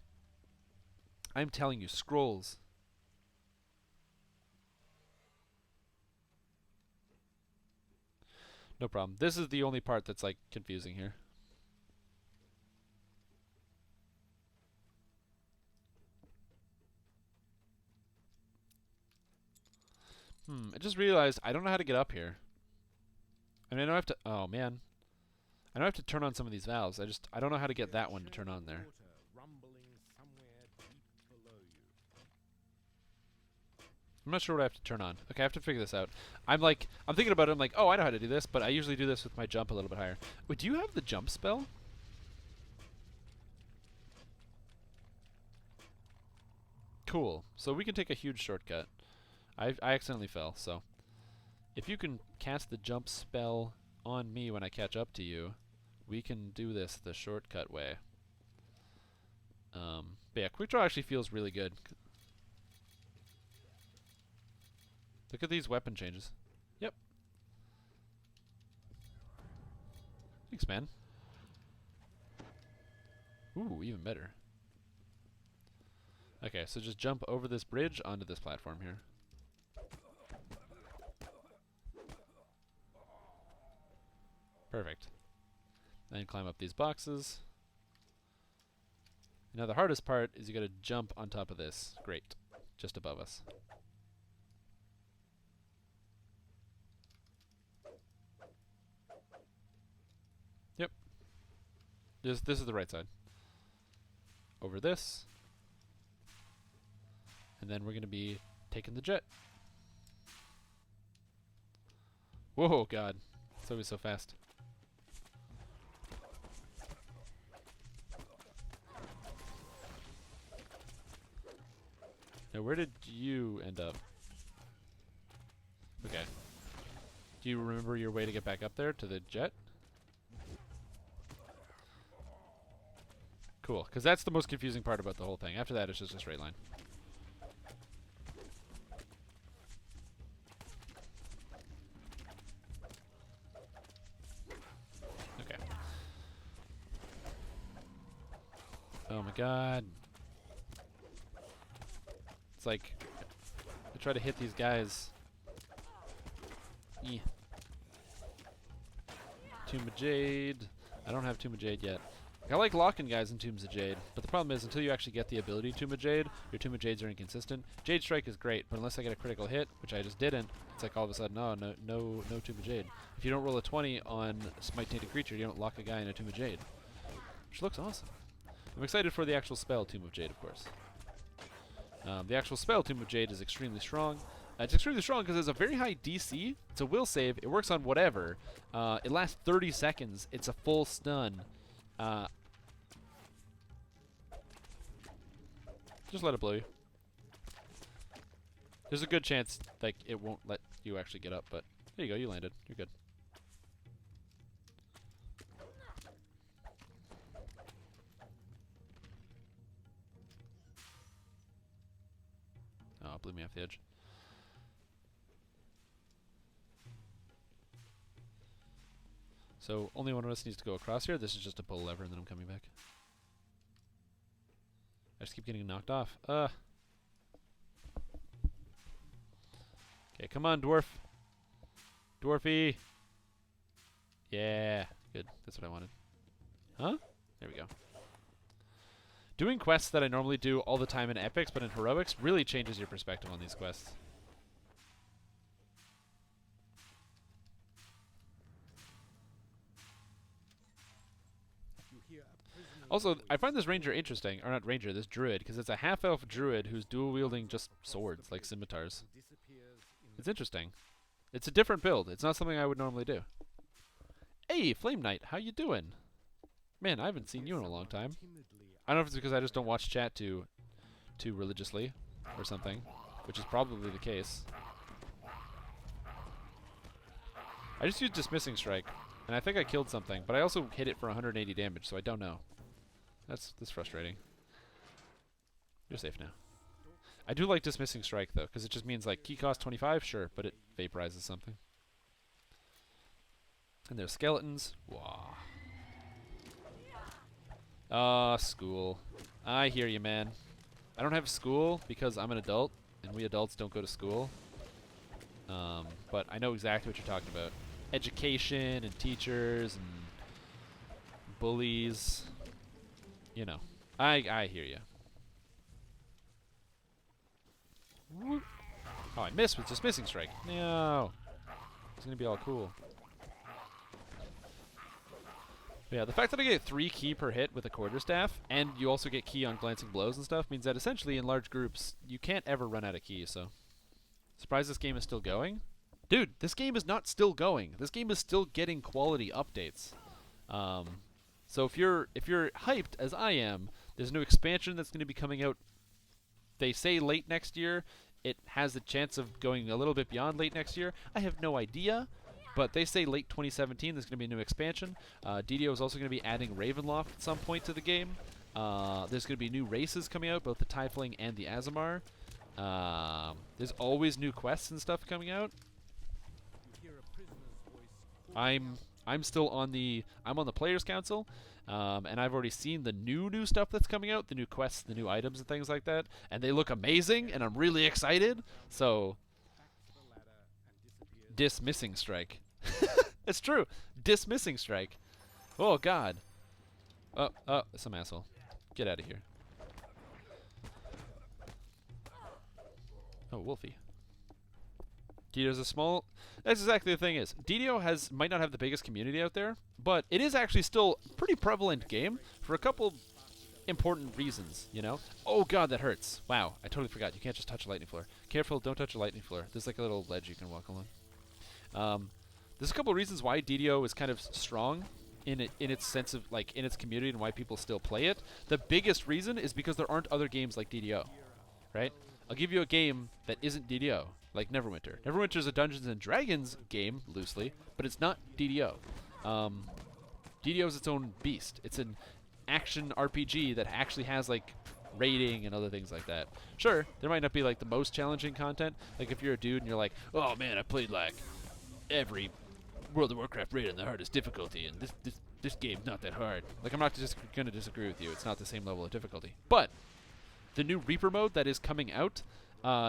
I'm telling you, scrolls. No problem. This is the only part that's, like, confusing here. I just realized I don't know how to get up here. I mean, I know I have to... Oh, man. I know I have to turn on some of these valves. I don't know how to get that one to turn on there. I'm not sure what I have to turn on. Okay, I have to figure this out. I'm thinking about it. I'm like, oh, I know how to do this, but I usually do this with my jump a little bit higher. Wait, do you have the jump spell? Cool. So we can take a huge shortcut. I accidentally fell, so if you can cast the jump spell on me when I catch up to you, we can do this the shortcut way. But yeah, quick draw actually feels really good. Look at these weapon changes. Yep. Thanks, man. Ooh, even better. Okay, so just jump over this bridge onto this platform here. Perfect. Then climb up these boxes. Now the hardest part is you gotta jump on top of this. Great. Just above us. Yep. This is the right side. Over this. And then we're gonna be taking the jet. Whoa, God. It's always so fast. Now, where did you end up? Okay. Do you remember your way to get back up there to the jet? Cool, because that's the most confusing part about the whole thing. After that, it's just a straight line. Okay. Oh my God. It's like, I try to hit these guys. Tomb of Jade. I don't have Tomb of Jade yet. I like locking guys in Tombs of Jade, but the problem is until you actually get the ability Tomb of Jade, your Tomb of Jades are inconsistent. Jade Strike is great, but unless I get a critical hit, which I just didn't, it's like all of a sudden, oh, no Tomb of Jade. If you don't roll a 20 on Smite Tainted Creature, you don't lock a guy in a Tomb of Jade, which looks awesome. I'm excited for the actual spell Tomb of Jade, of course. The actual spell Tomb of Jade is extremely strong. It's extremely strong because it's a very high DC. It's a will save. It works on whatever. It lasts 30 seconds. It's a full stun. Just let it blow you. There's a good chance like it won't let you actually get up, but there you go. You landed. You're good. Oh, it blew me off the edge. So only one of us needs to go across here. This is just a pull lever, and then I'm coming back. I just keep getting knocked off. Okay, come on, dwarf. Dwarfy. Yeah, good. That's what I wanted. Huh? There we go. Doing quests that I normally do all the time in epics, but in heroics, really changes your perspective on these quests. Also, I find this ranger interesting, or not ranger, this druid, because it's a half-elf druid who's dual-wielding just swords, like scimitars. It's interesting. It's a different build. It's not something I would normally do. Hey, Flame Knight, how you doing? Man, I haven't seen you in a long time. I don't know if it's because I just don't watch chat too religiously, or something, which is probably the case. I just used Dismissing Strike, and I think I killed something, but I also hit it for 180 damage, so I don't know. That's frustrating. You're safe now. I do like Dismissing Strike, though, because it just means, like, key cost 25, sure, but it vaporizes something. And there's skeletons. Wow. School. I hear you, man. I don't have school because I'm an adult, and we adults don't go to school. But I know exactly what you're talking about. Education and teachers and bullies. You know. I hear you. Oh, I missed with Dismissing Strike. No. It's going to be all cool. Yeah, the fact that I get 3 key per hit with a quarterstaff, and you also get key on glancing blows and stuff, means that essentially in large groups, you can't ever run out of key, so. Surprised this game is still going? Dude, this game is not still going. This game is still getting quality updates. So if you're hyped, as I am, there's a new expansion that's going to be coming out, they say late next year. It has a chance of going a little bit beyond late next year. I have no idea. But they say late 2017 there's going to be a new expansion. DDO is also going to be adding Ravenloft at some point to the game. There's going to be new races coming out, both the Tiefling and the Azamar. There's always new quests and stuff coming out. I'm still on the Players Council, and I've already seen the new stuff that's coming out, the new quests, the new items and things like that, and they look amazing, and I'm really excited. So, Dismissing Strike. It's true. Dismissing Strike. Oh, God. Oh, some asshole. Get out of here. Oh, Wolfie. DDO's a small... That's exactly the thing is. DDO might not have the biggest community out there, but it is actually still a pretty prevalent game for a couple important reasons, you know? Oh, God, that hurts. Wow, I totally forgot. You can't just touch a lightning floor. Careful, don't touch a lightning floor. There's like a little ledge you can walk along. There's a couple of reasons why DDO is kind of strong in its sense of, like, in its community and why people still play it. The biggest reason is because there aren't other games like DDO, right? I'll give you a game that isn't DDO, like Neverwinter. Neverwinter is a Dungeons and Dragons game, loosely, but it's not DDO. DDO is its own beast. It's an action RPG that actually has, like, raiding and other things like that. Sure, there might not be, like, the most challenging content. Like, if you're a dude and you're like, oh, man, I played, like, every World of Warcraft raid on the hardest difficulty, and this game's not that hard. Like, I'm not just going to disagree with you. It's not the same level of difficulty. But the new Reaper mode that is coming out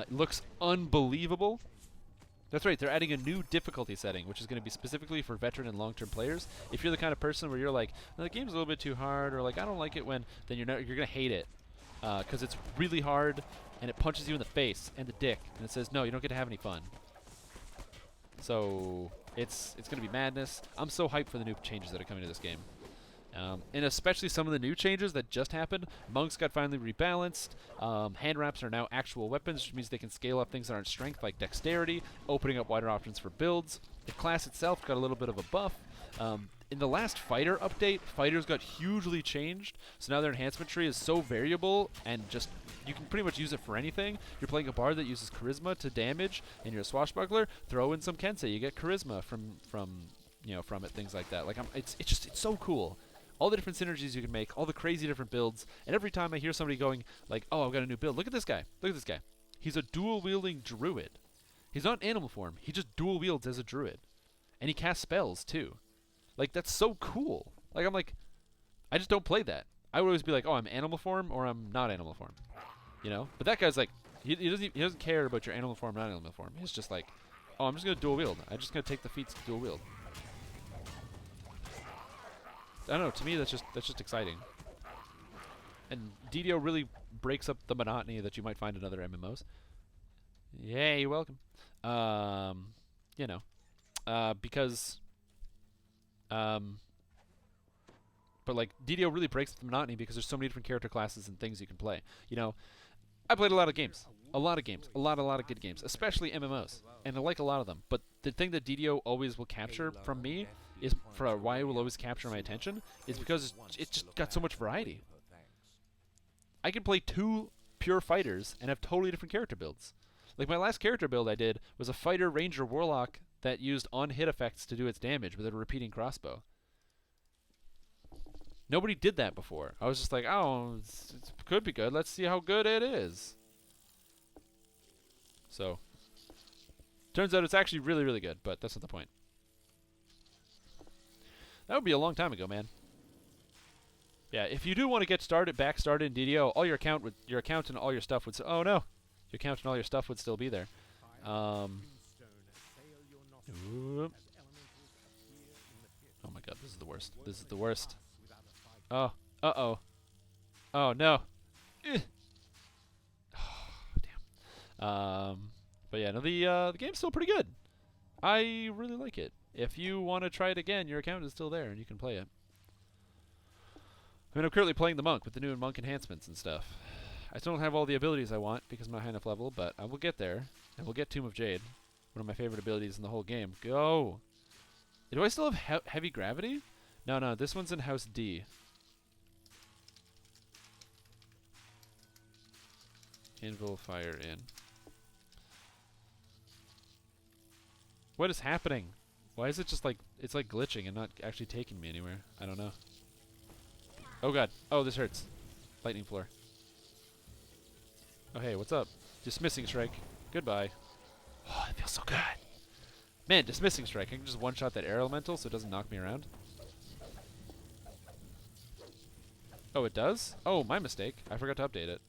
looks unbelievable. That's right, they're adding a new difficulty setting, which is going to be specifically for veteran and long-term players. If you're the kind of person where you're like, no, the game's a little bit too hard, or like, I don't like it when, then you're going to hate it. Because it's really hard, and it punches you in the face and the dick, and it says, no, you don't get to have any fun. So it's going to be madness. I'm so hyped for the new changes that are coming to this game. And especially some of the new changes that just happened. Monks got finally rebalanced. Hand wraps are now actual weapons, which means they can scale up things that aren't strength, like dexterity, opening up wider options for builds. The class itself got a little bit of a buff. In the last fighter update, fighters got hugely changed. So now their enhancement tree is so variable and just you can pretty much use it for anything. You're playing a bard that uses charisma to damage, and you're a swashbuckler. Throw in some kensei, you get charisma from it, things like that. Like it's so cool. All the different synergies you can make, all the crazy different builds, and every time I hear somebody going like, "Oh, I've got a new build. Look at this guy. Look at this guy. He's a dual wielding druid. He's not in animal form. He just dual wields as a druid, and he casts spells too." Like, that's so cool. Like, I'm like, I just don't play that. I would always be like, oh, I'm animal form or I'm not animal form. You know? But that guy's like, he doesn't care about your animal form or not animal form. He's just like, oh, I'm just going to dual wield. I'm just going to take the feats to dual wield. I don't know. To me, that's just exciting. And DDO really breaks up the monotony that you might find in other MMOs. Yay, you're welcome. Because... but like DDO really breaks the monotony because there's so many different character classes and things you can play. You know, I played a lot of games, a lot of good games, especially MMOs, and I like a lot of them. But the thing that DDO always will capture from me is for why it will always capture my attention is because it's just got so much variety. I can play 2 pure fighters and have totally different character builds. Like my last character build I did was a fighter, ranger, warlock that used on-hit effects to do its damage with a repeating crossbow. Nobody did that before. I was just like, oh, it could be good. Let's see how good it is. So, turns out it's actually really, really good, but that's not the point. That would be a long time ago, man. Yeah, if you do want to get back started in DDO, all your account and all your stuff would. Oh no, your account and all your stuff would still be there. Oop. Oh my god, this is the worst. This is the worst. Oh, uh-oh. Oh no. Damn. But yeah, no, the game's still pretty good. I really like it. If you want to try it again, your account is still there and you can play it. I mean, I'm currently playing the monk with the new monk enhancements and stuff. I still don't have all the abilities I want because I'm not high enough level, but I will get there. And we'll get Tomb of Jade, one of my favorite abilities in the whole game. Go! Do I still have heavy gravity? No, this one's in House D. Anvil fire in. What is happening? Why is it just like, it's like glitching and not actually taking me anywhere? I don't know. Oh god. Oh, this hurts. Lightning floor. Oh hey, what's up? Dismissing strike. Goodbye. Oh, it feels so good. Man, dismissing strike. I can just one-shot that air elemental so it doesn't knock me around. Oh, it does? Oh, my mistake. I forgot to update it.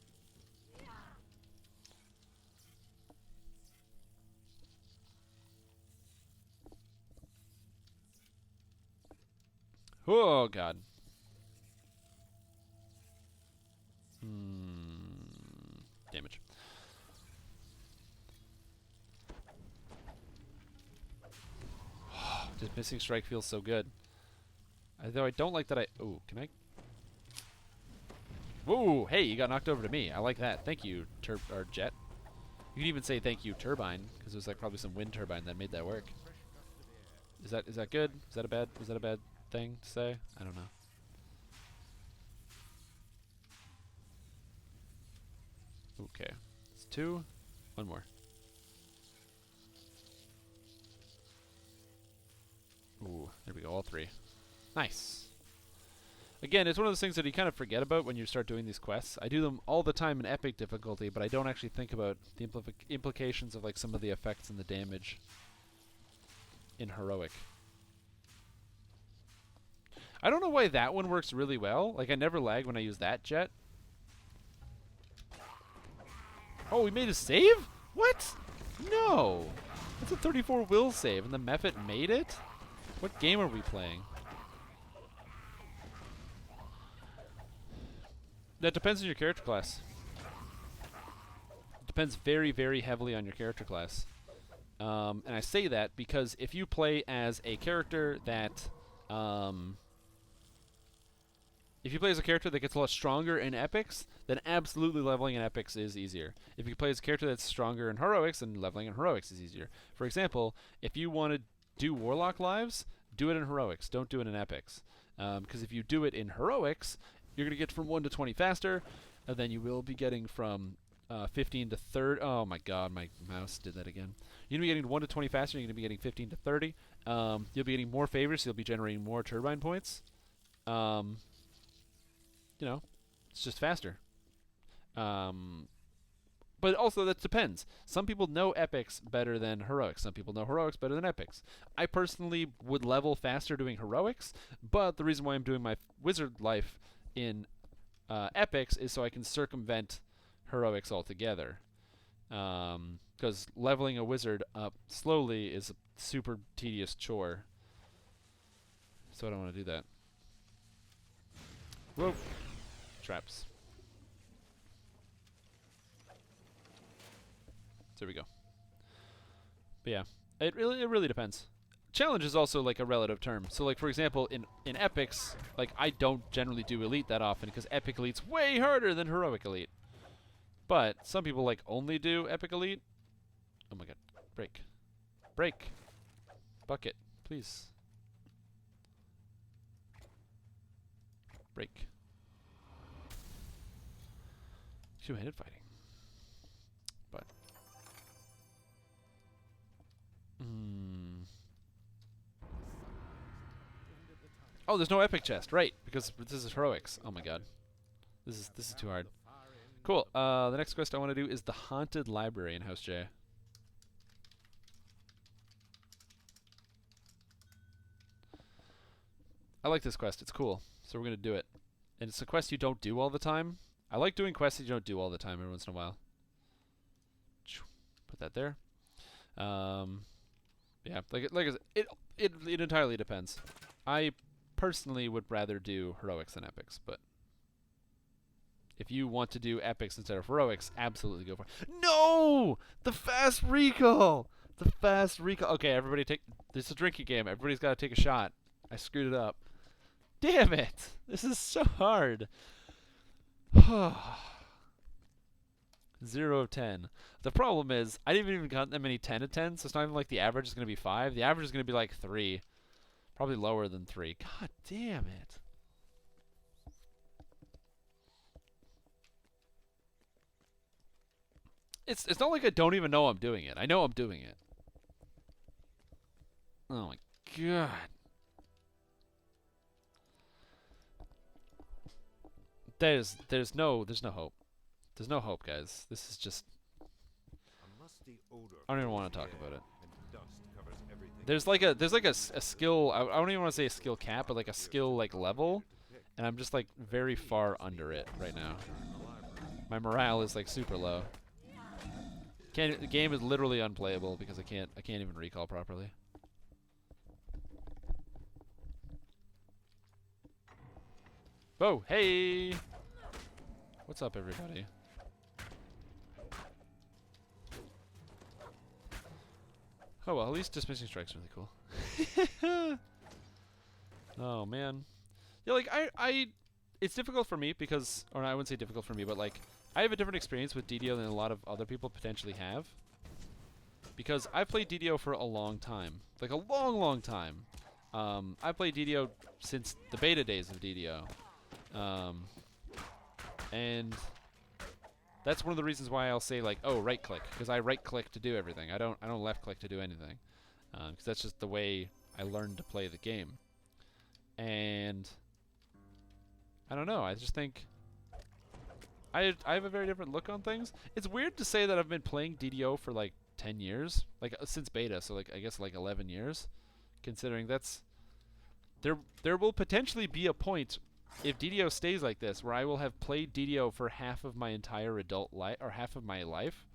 Oh god. Damage. Just missing strike feels so good. Though I don't like that ooh, can I? Whoa, hey, you got knocked over to me. I like that. Thank you, Jet. You can even say thank you, Turbine, because there's like probably some wind turbine that made that work. Is that good? Is that a bad thing to say? I don't know. Okay. It's 2. 1 more. Ooh, there we go, all 3. Nice. Again, it's one of those things that you kind of forget about when you start doing these quests. I do them all the time in epic difficulty, but I don't actually think about the implications of like some of the effects and the damage in heroic. I don't know why that one works really well. Like, I never lag when I use that jet. Oh, we made a save? What? No. That's a 34 will save, and the Mephit made it? What game are we playing? That depends on your character class. It depends very, very heavily on your character class. And I say that because if you play as a character that... if you play as a character that gets a lot stronger in epics, then absolutely leveling in epics is easier. If you play as a character that's stronger in heroics, then leveling in heroics is easier. For example, if you want to do Warlock lives, do it in heroics. Don't do it in epics. Because if you do it in heroics, you're going to get from 1 to 20 faster, and then you will be getting from 15 to 30. Oh my god, my mouse did that again. You're going to be getting 1 to 20 faster, you're going to be getting 15 to 30. You'll be getting more favors, so you'll be generating more turbine points. You know, it's just faster. But also that depends. Some people know epics better than heroics. Some people know heroics better than epics. I personally would level faster doing heroics, but the reason why I'm doing my wizard life in epics is so I can circumvent heroics altogether. Because leveling a wizard up slowly is a super tedious chore. So I don't want to do that. Whoa. Traps. There we go. But yeah, it really depends. Challenge is also like a relative term. So like for example, in epics, like I don't generally do elite that often because epic elite's way harder than heroic elite. But some people like only do epic elite. Oh my god. Break. Break. Bucket, please. Break. Two-handed fighting. But oh, there's no epic chest, right? Because this is heroics. Oh my god, this is too hard. Cool. The next quest I want to do is the Haunted Library in House J. I like this quest. It's cool. So we're going to do it. And it's a quest you don't do all the time. I like doing quests you don't do all the time every once in a while. Put that there. Yeah, like I said, it entirely depends. I personally would rather do heroics than epics, but if you want to do epics instead of heroics, absolutely go for it. No! The fast recall! The fast recall. Okay, everybody take... This is a drinking game. Everybody's got to take a shot. I screwed it up. Damn it! This is so hard. 0 of 10. The problem is, I didn't even count that many 10 of 10, so it's not even like the average is going to be 5. The average is going to be like 3. Probably lower than 3. God damn it. It's not like I don't even know I'm doing it. I know I'm doing it. Oh my god. There's no hope. There's no hope, guys. This is just... I don't even want to talk about it. There's like a skill... I don't even want to say a skill cap, but like a skill like level, and I'm just like very far under it right now. My morale is like super low. The game is literally unplayable because I can't even recall properly. Whoa, hey! What's up, everybody? Oh well, at least dismissing strike's really cool. Oh man, yeah, like it's difficult for me because, or I wouldn't say difficult for me, but like I have a different experience with DDO than a lot of other people potentially have. Because I've played DDO for a long time, like a long time. I played DDO since the beta days of DDO, and that's one of the reasons why I'll say like, oh, right click, because I right click to do everything. I don't left click to do anything, because that's just the way I learned to play the game. And I don't know. I just think I have a very different look on things. It's weird to say that I've been playing DDO for like 10 years, like since beta, so like I guess like 11 years, considering that's there will potentially be a point if DDO stays like this where I will have played DDO for half of my entire adult life, or half of my life,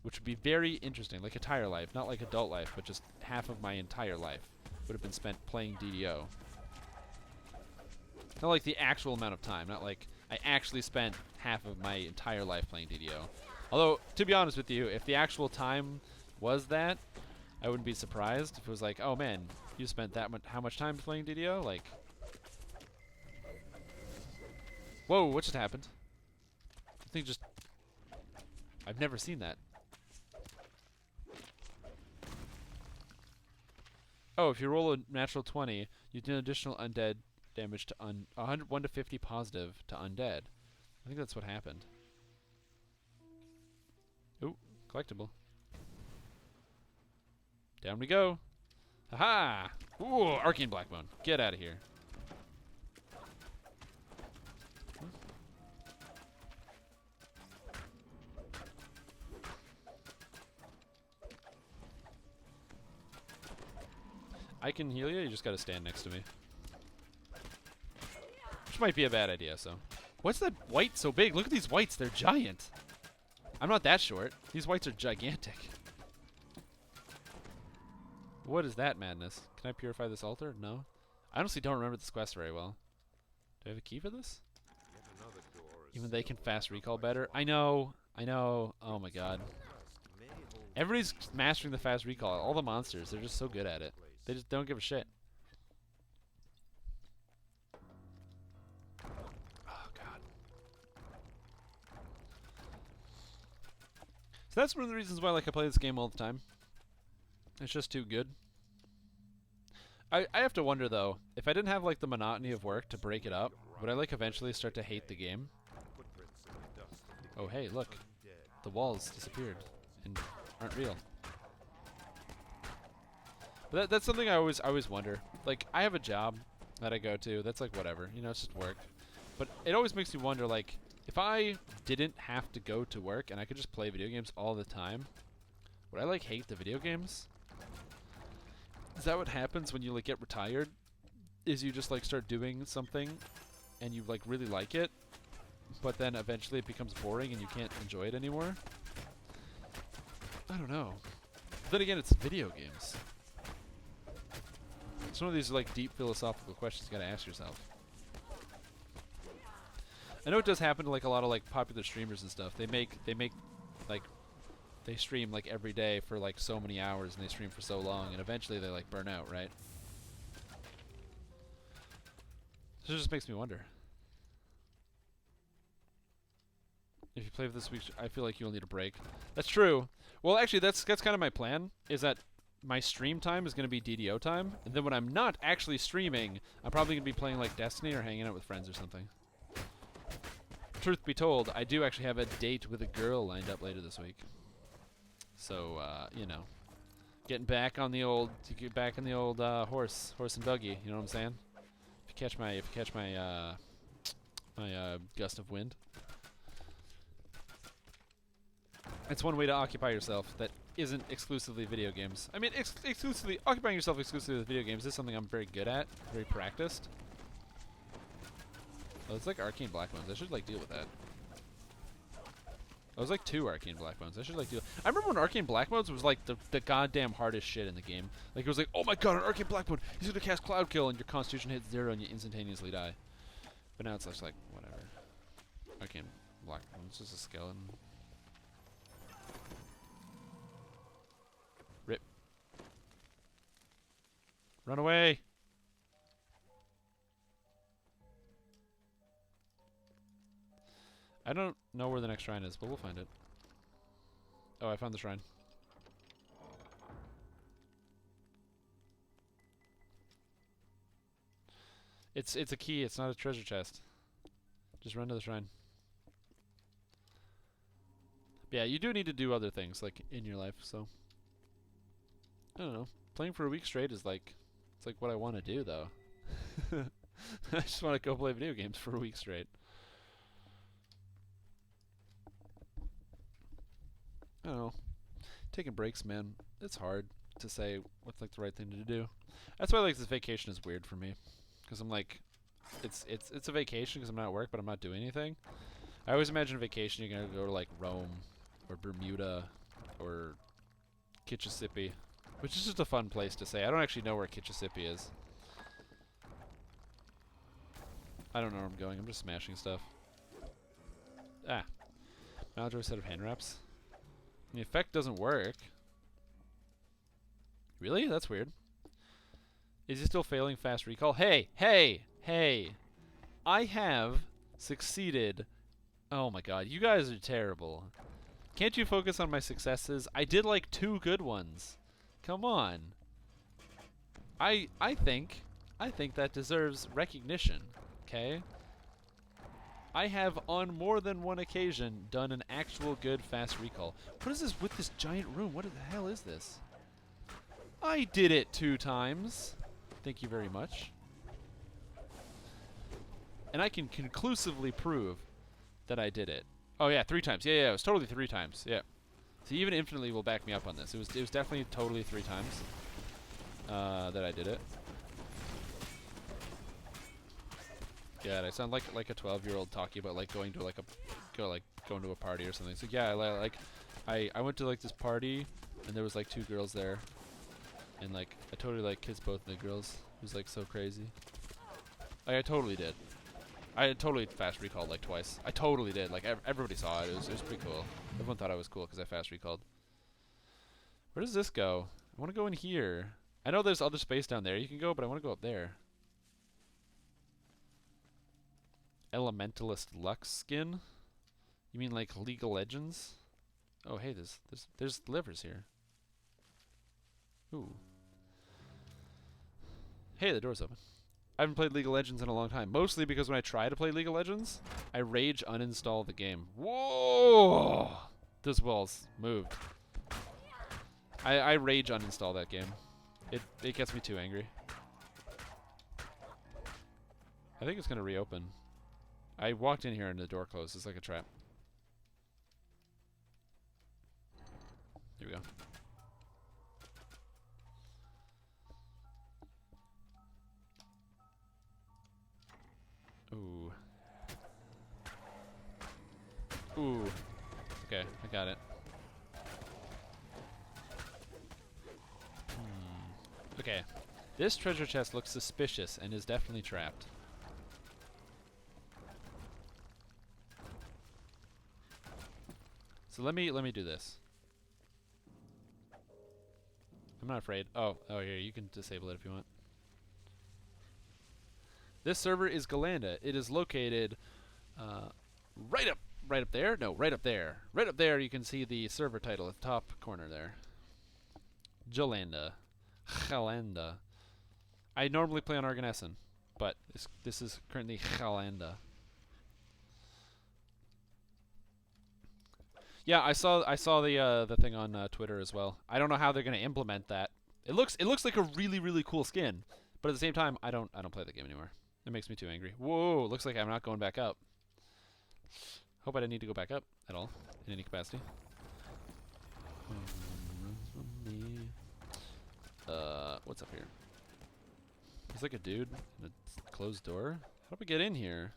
which would be very interesting. Like entire life, not like adult life, but just half of my entire life would have been spent playing DDO. Not like the actual amount of time, not like I actually spent half of my entire life playing DDO. Although, to be honest with you, if the actual time was that, I wouldn't be surprised if it was like, oh man, you spent that much, how much time playing DDO? Like, whoa, what just happened? I think just, I've never seen that. Oh, if you roll a natural 20, you do an additional undead damage to 1 to 50 positive to undead. I think that's what happened. Ooh, collectible. Down we go. Haha! Ooh, Arcane Blackbone. Get out of here. I can heal you, you just gotta stand next to me. Which might be a bad idea, so. What's that white so big? Look at these whites, they're giant. I'm not that short. These whites are gigantic. What is that madness? Can I purify this altar? No. I honestly don't remember this quest very well. Do I have a key for this? Even they can fast recall better. I know. Oh my god. Everybody's mastering the fast recall. All the monsters, they're just so good at it. They just don't give a shit. Oh god. So that's one of the reasons why I play this game all the time. It's just too good. I have to wonder though, if I didn't have like the monotony of work to break it up, would I like eventually start to hate the game? Oh hey, look. The walls disappeared and aren't real. But that's something I always wonder. Like, I have a job that I go to that's like whatever, you know, it's just work. But it always makes me wonder, like, if I didn't have to go to work and I could just play video games all the time, would I like hate the video games? Is that what happens when you like get retired? is you just like start doing something and you like really like it, but then eventually it becomes boring and you can't enjoy it anymore. I don't know. Then again, it's video games. Some of these are like deep philosophical questions you gotta ask yourself. I know it does happen to like a lot of like popular streamers and stuff. They make like they stream like every day for like so many hours and they stream for so long and eventually they like burn out, right? So it just makes me wonder. If you play this week, I feel like you'll need a break. That's true. Well, actually, that's kind of my plan. Is that my stream time is going to be DDO time, and then when I'm not actually streaming, I'm probably going to be playing like Destiny or hanging out with friends or something. Truth be told, I do actually have a date with a girl lined up later this week. So you know, getting back on the old, horse and buggy. You know what I'm saying? If you catch my gust of wind. It's one way to occupy yourself that isn't exclusively video games. I mean, occupying yourself exclusively with video games is something I'm very good at, very practiced. Oh, it's like Arcane Black Bones. I should like deal with that. Oh, it was like 2 Arcane Black Bones. I should like deal. I remember when Arcane Black Bones was like the goddamn hardest shit in the game. Like it was like, oh my god, an Arcane Black Bone. He's gonna cast Cloud Kill and your Constitution hits 0 and you instantaneously die. But now it's just like whatever. Arcane Black Bones, just a skeleton. Rip. Run away! I don't know where the next shrine is, but we'll find it. Oh, I found the shrine. It's a key, it's not a treasure chest. Just run to the shrine. But yeah, you do need to do other things, like, in your life, so... I don't know. Playing for a week straight is like... It's like what I want to do, though. I just want to go play video games for a week straight. I don't know. Taking breaks, man. It's hard to say what's like the right thing to do. That's why like this vacation is weird for me, because I'm like, it's a vacation because I'm not at work, but I'm not doing anything. I always imagine a vacation you're gonna go to like Rome, or Bermuda, or Kitchissippi, which is just a fun place to say. I don't actually know where Kitchissippi is. I don't know where I'm going. I'm just smashing stuff. Ah, Maljoy set of hand wraps. The effect doesn't work. Really? That's weird. Is he still failing fast recall? Hey! Hey! Hey! I have succeeded. Oh my god, you guys are terrible. Can't you focus on my successes? I did like 2 good ones. Come on. I think that deserves recognition. Okay? I have, on more than one occasion, done an actual good fast recall. What is this with this giant room? What the hell is this? I did it 2 times. Thank you very much. And I can conclusively prove that I did it. Oh yeah, 3 times. Yeah, it was totally 3 times. Yeah. So even Infinitely will back me up on this. It was definitely totally 3 times that I did it. God, I sound like a 12-year-old talking about like going to like going to a party or something. So yeah, I went to like this party and there was like 2 girls there, and like I totally like kissed both of the girls. It was like so crazy. Like, I totally did. I had totally fast recalled like twice. I totally did. Like everybody saw it. It was pretty cool. Everyone thought I was cool because I fast recalled. Where does this go? I want to go in here. I know there's other space down there you can go, but I want to go up there. Elementalist Lux skin? You mean like League of Legends? Oh hey, there's livers here. Ooh. Hey, the door's open. I haven't played League of Legends in a long time. Mostly because when I try to play League of Legends, I rage uninstall the game. Whoa! Those walls moved. I rage uninstall that game. It gets me too angry. I think it's gonna reopen. I walked in here and the door closed. It's like a trap. Here we go. Ooh. Okay, I got it. Okay. This treasure chest looks suspicious and is definitely trapped. So let me do this. I'm not afraid. Oh, here, you can disable it if you want. This server is Galanda. It is located right up there. No, right up there. Right up there, you can see the server title at the top corner there. Galanda. Galanda. I normally play on Arganessen, but this is currently Galanda. Yeah, I saw the thing on Twitter as well. I don't know how they're going to implement that. It looks like a really cool skin, but at the same time, I don't play the game anymore. It makes me too angry. Whoa, looks like I'm not going back up. Hope I didn't need to go back up at all in any capacity. What's up here? There's like a dude in a closed door. How do we get in here?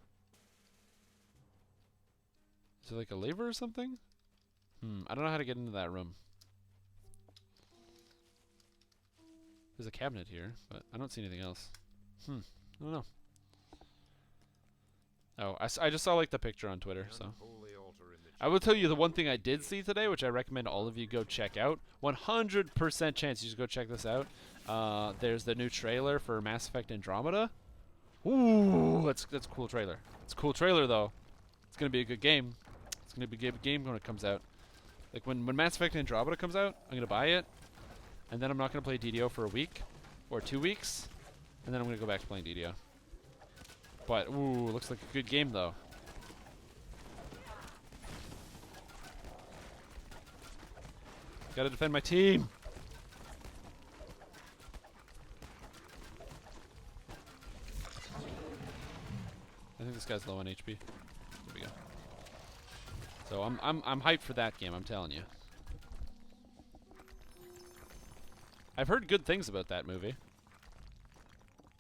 Is there like a lever or something? I don't know how to get into that room. There's a cabinet here, but I don't see anything else. I don't know. Oh, I just saw like the picture on Twitter, so. I will tell you the one thing I did see today, which I recommend all of you go check out. 100% chance you should go check this out. There's the new trailer for Mass Effect Andromeda. Ooh, that's a cool trailer. It's a cool trailer though. It's gonna be a good game. It's gonna be a good game when it comes out. Like when Mass Effect Andromeda comes out, I'm gonna buy it, and then I'm not gonna play DDO for a week or 2 weeks, and then I'm gonna go back to playing DDO. But ooh, looks like a good game though. Gotta defend my team. I think this guy's low on HP. There we go. So I'm hyped for that game, I'm telling you. I've heard good things about that movie.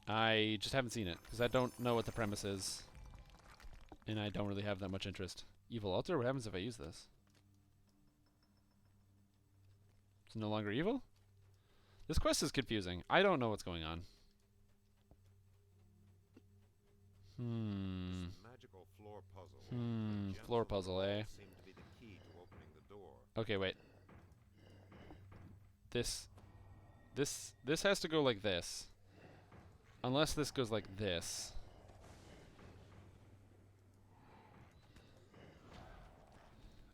I just haven't seen it because I don't know what the premise is, and I don't really have that much interest. Evil altar? What happens if I use this? It's no longer evil? This quest is confusing. I don't know what's going on. Magical floor puzzle. Floor puzzle, eh? Seemed to be the key to opening the door. Okay, wait. This has to go like this. Unless this goes like this.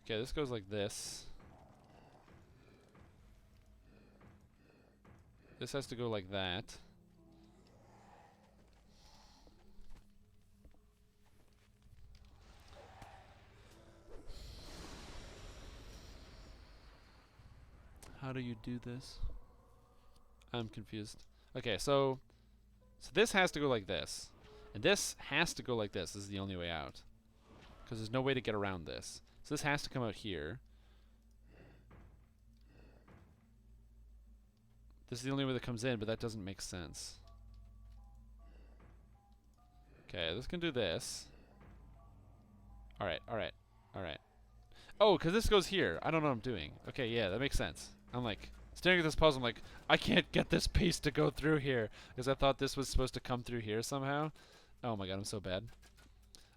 Okay, this goes like this. This has to go like that. How do you do this? I'm confused. Okay, so this has to go like this. And this has to go like this. This is the only way out. Because there's no way to get around this. So this has to come out here. This is the only way that comes in, but that doesn't make sense. Okay, this can do this. Alright. Oh, because this goes here. I don't know what I'm doing. Okay, yeah, that makes sense. I'm like, staring at this puzzle, I'm like, I can't get this piece to go through here. Because I thought this was supposed to come through here somehow. Oh my god, I'm so bad.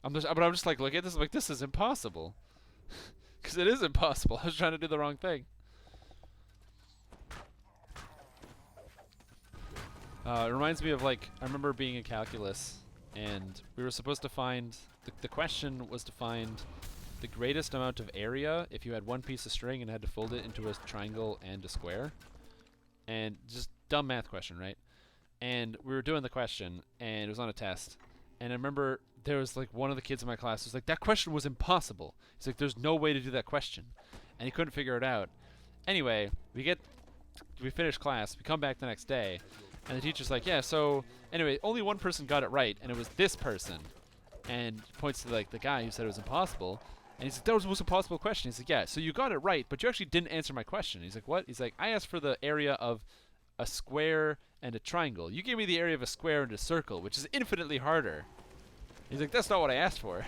But I'm just like, look at this, I'm like, this is impossible. Because it is impossible. I was trying to do the wrong thing. It reminds me of, like, I remember being in calculus, and we were supposed to find, the question was to find the greatest amount of area if you had one piece of string and had to fold it into a triangle and a square. And just dumb math question, right? And we were doing the question, and it was on a test. And I remember there was, like, one of the kids in my class who was like, that question was impossible. He's like, there's no way to do that question. And he couldn't figure it out. Anyway, we finish class, we come back the next day, and the teacher's like, yeah, so, anyway, only one person got it right, and it was this person. And points to, like, the guy who said it was impossible. And he's like, that was the most impossible question. He's like, yeah, so you got it right, but you actually didn't answer my question. He's like, what? He's like, I asked for the area of a square and a triangle. You gave me the area of a square and a circle, which is infinitely harder. He's like, that's not what I asked for. And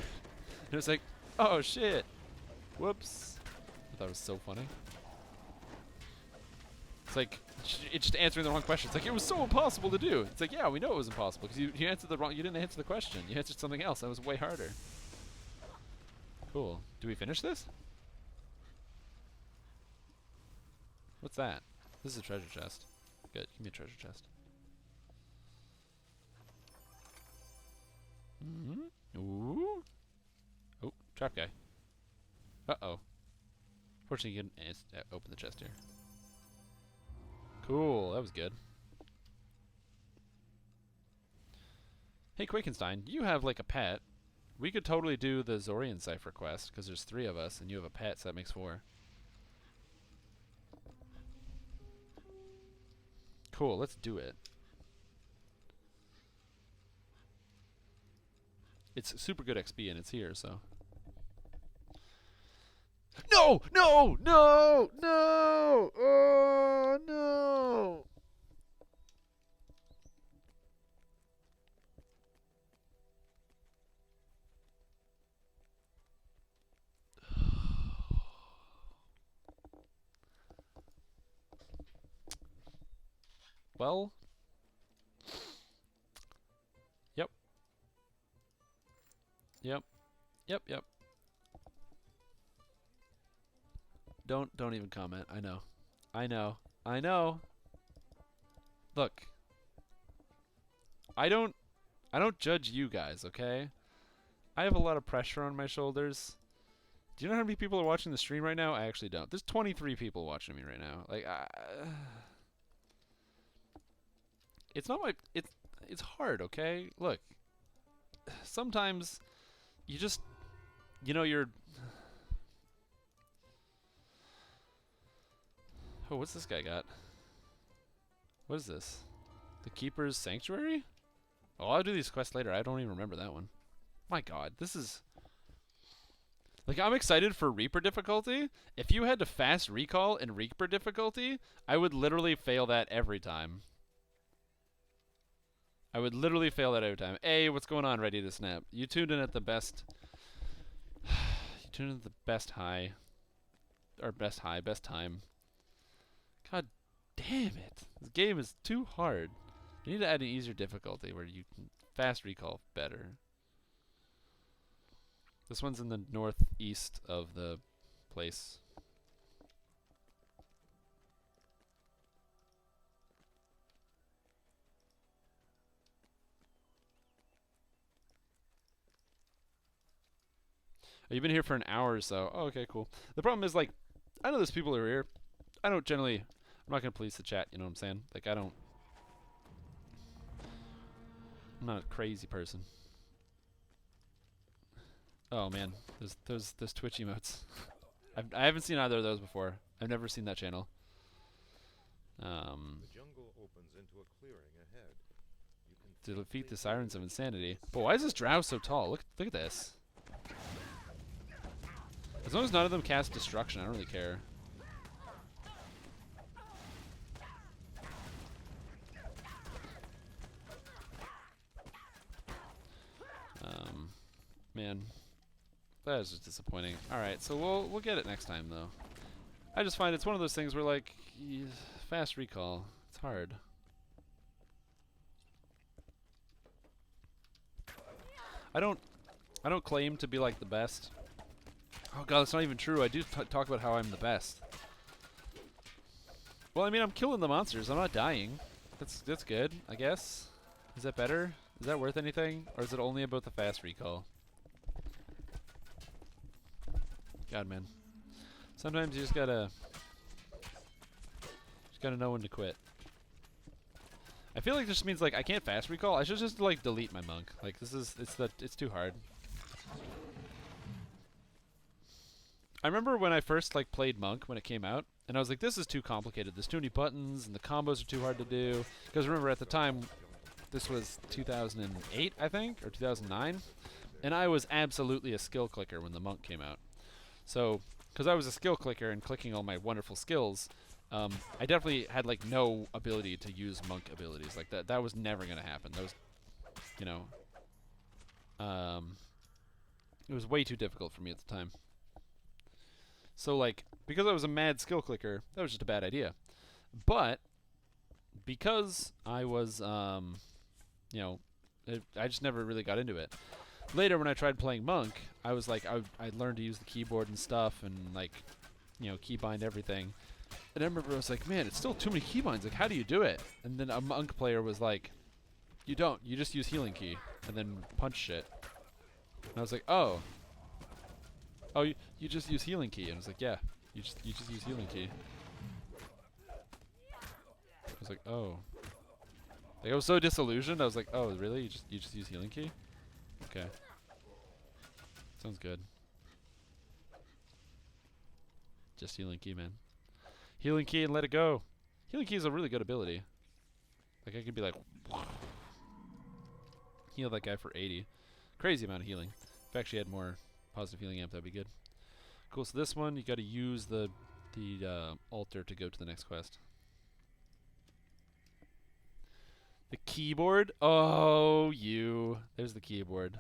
it's like, oh, shit. Whoops. I thought it was so funny. It's like, it's just answering the wrong question. It's like, it was so impossible to do. It's like, yeah, we know it was impossible because you answered the wrong, you didn't answer the question. You answered something else that was way harder. Cool. Do we finish this? What's that? This is a treasure chest. Good. Give me a treasure chest. Mm-hmm. Ooh. Oh, trap guy. Uh-oh. Fortunately, you can open the chest here. Cool. That was good. Hey, Quakenstein, you have like a pet. We could totally do the Zorian Cipher quest because there's 3 of us and you have a pet, so that makes 4. Cool. Let's do it. It's super good XP and it's here, so. No! No! No! No! Oh, no! Well. Yep. Yep. Yep, yep. Don't even comment. I know. I know. I know. Look. I don't judge you guys, okay? I have a lot of pressure on my shoulders. Do you know how many people are watching the stream right now? I actually don't. There's 23 people watching me right now. Like it's not my it's hard, okay? Look. Sometimes you just you're Oh, what's this guy got? What is this? The Keeper's Sanctuary? Oh, I'll do these quests later. I don't even remember that one. My god, this is... Like, I'm excited for Reaper difficulty. If you had to fast recall in Reaper difficulty, I would literally fail that every time. I would literally fail that every time. Hey, what's going on, Ready to Snap? You tuned in at the best... you tuned in at the best high. Or best high, best time. God damn it. This game is too hard. You need to add an easier difficulty where you can fast recall better. This one's in the northeast of the place. Oh, you've been here for an hour or so. Oh, okay, cool. The problem is, like, I know there's people who are here. I don't generally... I'm not going to police the chat, you know what I'm saying? Like, I'm not a crazy person. Oh, man. There's Twitch emotes. I haven't seen either of those before. I've never seen that channel. The jungle opens into a clearing ahead. You To defeat the Sirens of Insanity. But why is this drow so tall? Look at this. As long as none of them cast Destruction, I don't really care. Man, that is just disappointing. All right, so we'll get it next time though. I just find it's one of those things where like fast recall, it's hard. I don't claim to be like the best. Oh god, that's not even true. I do talk about how I'm the best. Well, I mean, I'm killing the monsters. I'm not dying. That's good, I guess. Is that better? Is that worth anything? Or is it only about the fast recall? God, man. Sometimes you just gotta know when to quit. I feel like this means like I can't fast recall. I should just like delete my monk. Like it's too hard. I remember when I first like played monk when it came out, and I was like, this is too complicated. There's too many buttons, and the combos are too hard to do. Because remember at the time, this was 2008, I think, or 2009, and I was absolutely a skill clicker when the monk came out. So, because I was a skill clicker and clicking all my wonderful skills, I definitely had like no ability to use monk abilities like that. That was never gonna happen. That was, you know, it was way too difficult for me at the time. So like, because I was a mad skill clicker, that was just a bad idea. But because I was, you know, I just never really got into it. Later, when I tried playing Monk, I was like, I learned to use the keyboard and stuff, and like, you know, keybind everything. And I remember I was like, man, it's still too many keybinds. Like, how do you do it? And then a Monk player was like, you don't. You just use healing key and then punch shit. And I was like, oh, you just use healing key. And I was like, yeah, you just use healing key. I was like, oh. Like, I was so disillusioned. I was like, oh, really? You just use healing key? Okay. Sounds good. Just healing key, man. Healing key and let it go. Healing key is a really good ability. Like, I could be like, heal that guy for 80. Crazy amount of healing. If I actually had more positive healing amp, that'd be good. Cool, so this one, you gotta use the altar to go to the next quest. The keyboard? Oh, you. There's the keyboard.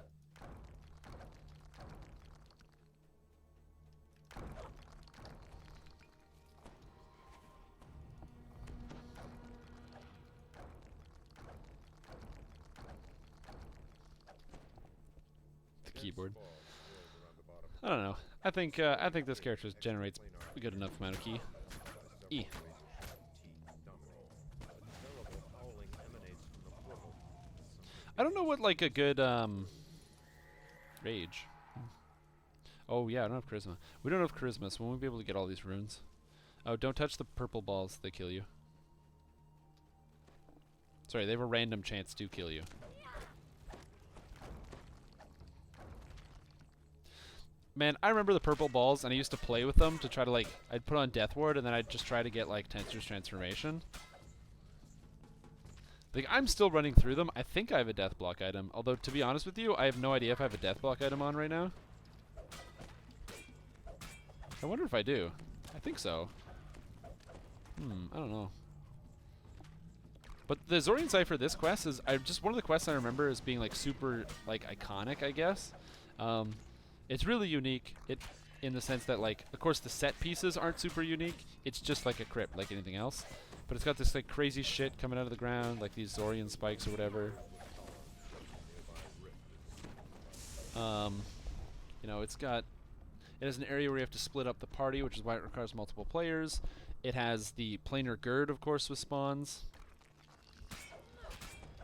The keyboard. I don't know. I think this character generates a good enough amount of key. E. I don't know what like a good rage. Oh yeah, I don't have charisma. We don't have charisma, so we won't be able to get all these runes. Oh, don't touch the purple balls; they kill you. Sorry, they have a random chance to kill you. Man, I remember the purple balls, and I used to play with them to try to like. I'd put on Death Ward, and then I'd just try to get like Tensor's Transformation. Like, I'm still running through them. I think I have a death block item. Although, to be honest with you, I have no idea if I have a death block item on right now. I wonder if I do. I think so. I don't know. But the Zorian Cipher, this quest is just one of the quests I remember as being like super like iconic, I guess. It's really unique. In the sense that like, of course, the set pieces aren't super unique. It's just like a crypt, like anything else. But it's got this like crazy shit coming out of the ground, like these Zorian spikes or whatever. You know, it has an area where you have to split up the party, which is why it requires multiple players. It has the planar gird, of course, with spawns.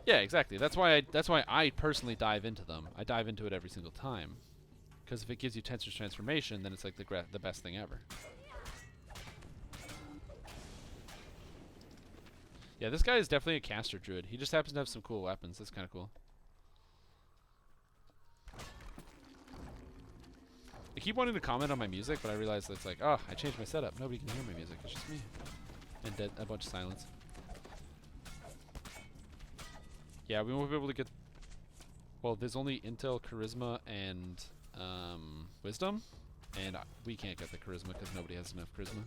Yeah, exactly. That's why I personally dive into them. I dive into it every single time, because if it gives you Tensor's Transformation, then it's like the best thing ever. Yeah, this guy is definitely a caster druid. He just happens to have some cool weapons. That's kind of cool. I keep wanting to comment on my music, but I realize that it's like, oh, I changed my setup. Nobody can hear my music. It's just me. And a bunch of silence. Yeah, we won't be able to get... Well, there's only Intel, Charisma, and Wisdom. And we can't get the Charisma because nobody has enough Charisma.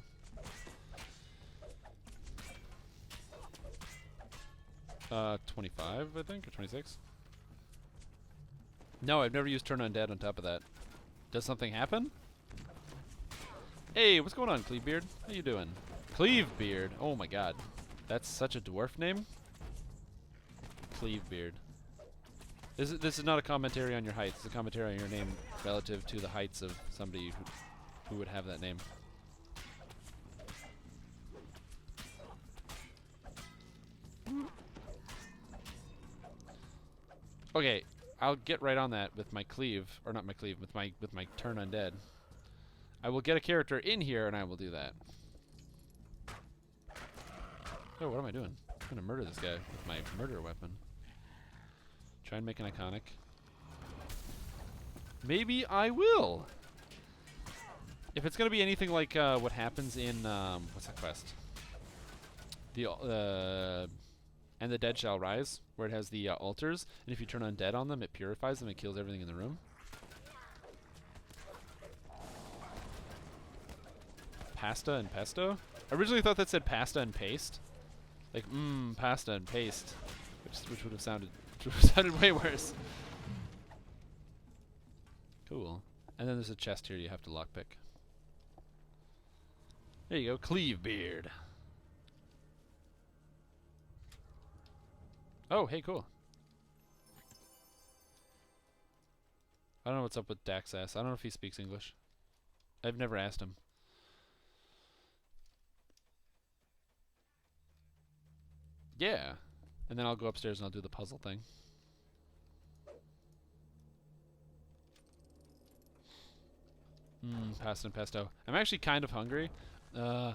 Uh, 25, I think, or 26. No, I've never used Turn Undead on top of that. Does something happen? Hey, what's going on, Cleavebeard? How you doing? Cleavebeard. Oh my god. That's such a dwarf name. Cleavebeard. This is not a commentary on your height. It's a commentary on your name relative to the heights of somebody who would have that name. Okay, I'll get right on that with my cleave, or not my cleave, with my turn undead. I will get a character in here, and I will do that. Oh, what am I doing? I'm gonna murder this guy with my murder weapon. Try and make an iconic. Maybe I will. If it's gonna be anything like what happens in what's that quest? And the Dead Shall Rise, where it has the altars, and if you turn undead on them, it purifies them and kills everything in the room. Pasta and pesto? I originally thought that said pasta and paste. Like, pasta and paste. Which would have sounded way worse. Cool. And then there's a chest here you have to lockpick. There you go, Cleave Beard. Oh, hey, cool. I don't know what's up with Dax ass. I don't know if he speaks English. I've never asked him. Yeah. And then I'll go upstairs and I'll do the puzzle thing. Pasta and pesto. I'm actually kind of hungry. My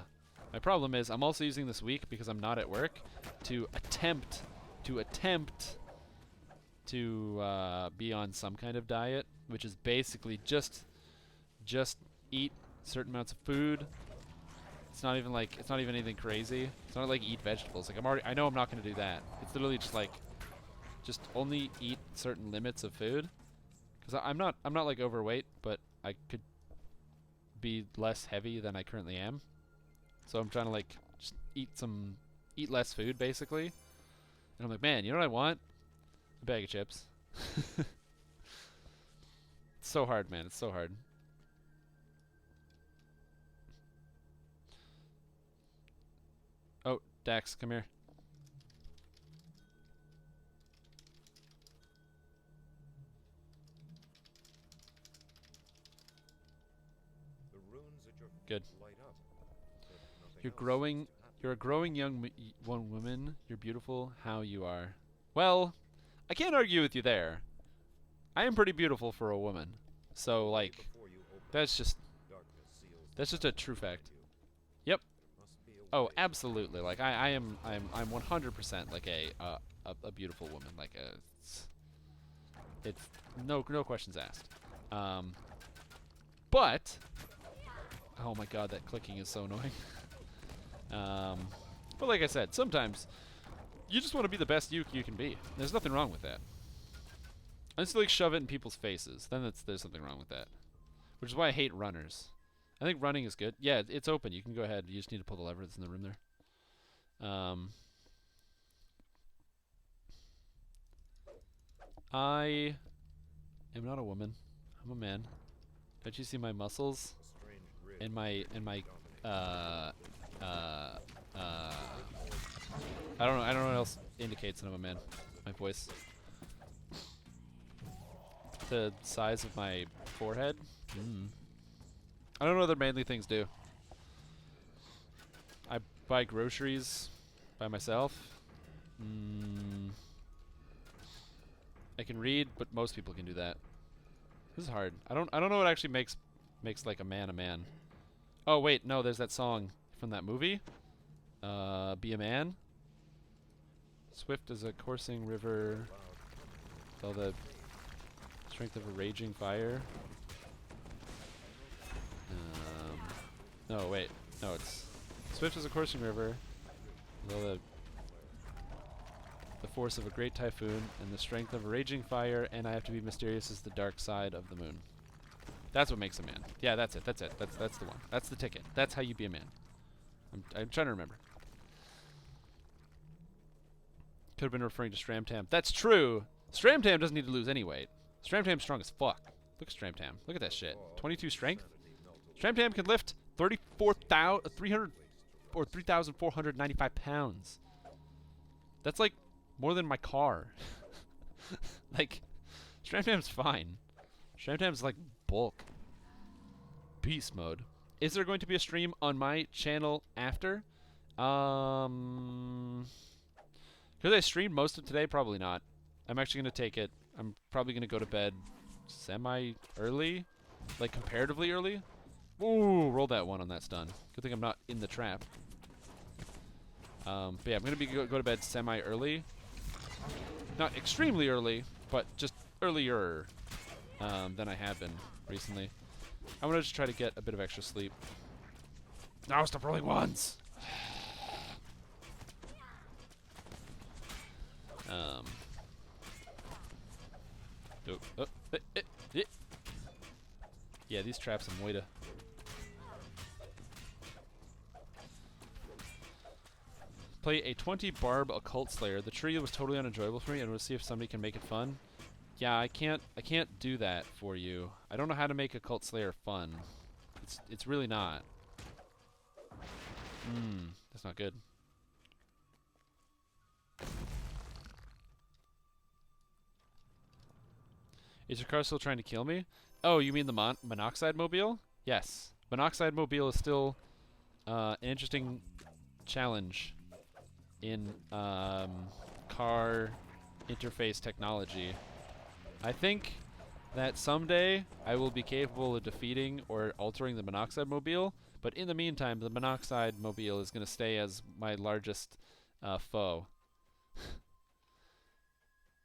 problem is I'm also using this week because I'm not at work to attempt to be on some kind of diet, which is basically just eat certain amounts of food. It's not even anything crazy. It's not like eat vegetables. Like I know I'm not going to do that. It's literally just like just only eat certain limits of food. Cuz I'm not like overweight, but I could be less heavy than I currently am. So I'm trying to like just eat less food basically. And I'm like, man, you know what I want? A bag of chips. It's so hard, man. It's so hard. Oh, Dax, come here. The runes at your Good. feet light up, but nothing You're else growing. seems to happen. You're a growing young one woman. You're beautiful. How you are. Well, I can't argue with you there. I am pretty beautiful for a woman. So like, Before you open that's just darkness seals the that's just a path true behind fact. you. Yep. There must be a Oh, way. absolutely. Like I'm 100% like a beautiful woman. Like it's no questions asked. But oh my god, that clicking is so annoying. But like I said, sometimes you just want to be the best you can be. There's nothing wrong with that. Unless you like shove it in people's faces, then there's something wrong with that. Which is why I hate runners. I think running is good. Yeah, it's open. You can go ahead. You just need to pull the lever that's in the room there. I am not a woman. I'm a man. Don't you see my muscles A strange grid and my dominates. uh I don't know what else indicates that I'm a man. My voice. The size of my forehead. I don't know what other manly things do. I buy groceries by myself. I can read, but most people can do that. This is hard. I don't know what actually makes like a man a man. Oh wait, no, there's that song from that movie. Be a Man. Swift as a coursing river. With all the strength of a raging fire. No, wait. No, it's swift as a coursing river. With all the force of a great typhoon and the strength of a raging fire, and I have to be mysterious as the dark side of the moon. That's what makes a man. Yeah, that's it. That's the one. That's the ticket. That's how you be a man. I'm trying to remember. Could have been referring to Stramtam. That's true. Stramtam doesn't need to lose any weight. Stramtam's strong as fuck. Look at Stramtam. Look at that shit. 22 strength. Stramtam can lift 300 or 3,495 pounds. That's like more than my car. Like, Stramtam's fine. Stramtam's like bulk. Beast mode. Is there going to be a stream on my channel after? Because I streamed most of today, probably not. I'm actually going to take it. I'm probably going to go to bed semi-early. Like, comparatively early. Ooh, roll that one on that stun. Good thing I'm not in the trap. But yeah, I'm going to go to bed semi-early. Not extremely early, but just earlier than I have been recently. I'm going to just try to get a bit of extra sleep. Now stop rolling ones! Yeah, these traps are moida. Play a 20 barb occult slayer. The tree was totally unenjoyable for me, and we'll see if somebody can make it fun. Yeah, I can't do that for you. I don't know how to make occult slayer fun. It's really not. That's not good. Is your car still trying to kill me? Oh, you mean the monoxide mobile? Yes. Monoxide mobile is still an interesting challenge in car interface technology. I think that someday I will be capable of defeating or altering the monoxide mobile, but in the meantime, the monoxide mobile is going to stay as my largest foe.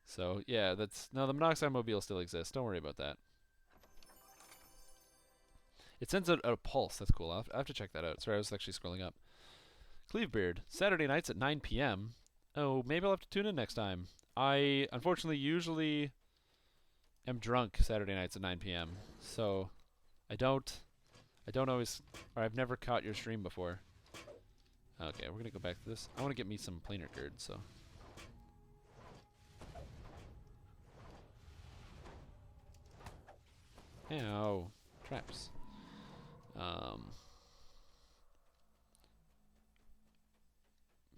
So yeah, no, the monoxide mobile still exists. Don't worry about that. It sends out a pulse. That's cool. I'll have to check that out. Sorry, I was actually scrolling up. Cleavebeard, Saturday nights at 9 p.m. Oh, maybe I'll have to tune in next time. I unfortunately usually am drunk Saturday nights at 9 p.m. So I don't always, or I've never caught your stream before. Okay, we're gonna go back to this. I want to get me some planar girds, so. Ow, traps.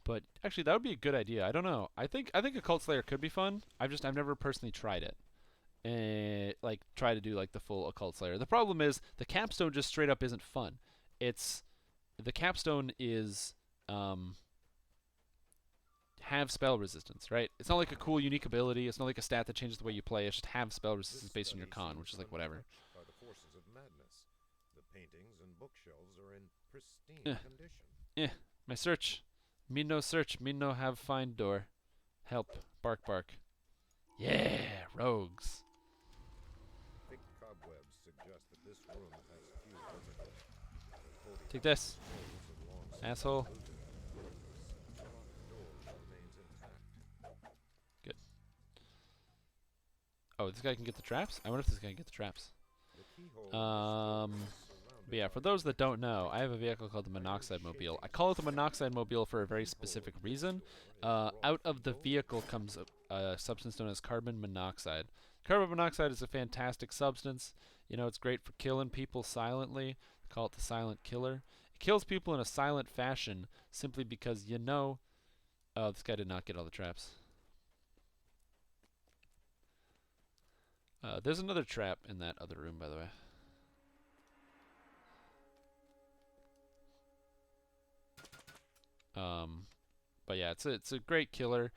But actually, that would be a good idea. I don't know. I think a Cult Slayer could be fun. I've never personally tried it. And like try to do like the full Occult Slayer. The problem is the capstone just straight up isn't fun. It's the capstone is have spell resistance, right? It's not like a cool unique ability. It's not like a stat that changes the way you play. It's just have spell resistance based on your con, which is like whatever. By the forces of madness. The paintings and bookshelves are in pristine condition. My search. Me no search. Me no have find door. Help. Bark bark. Yeah, rogues. Thick cobwebs suggest that this room has few visitors. Take this, asshole. Good. Oh, this guy can get the traps? I wonder if this guy can get the traps. But yeah, for those that don't know, I have a vehicle called the Monoxide Mobile. I call it the Monoxide Mobile for a very specific reason. Out of the vehicle comes a substance known as carbon monoxide. Carbon monoxide is a fantastic substance. You know, it's great for killing people silently. I call it the silent killer. It kills people in a silent fashion simply because you know... Oh, this guy did not get all the traps. There's another trap in that other room, by the way. But yeah, it's a great killer.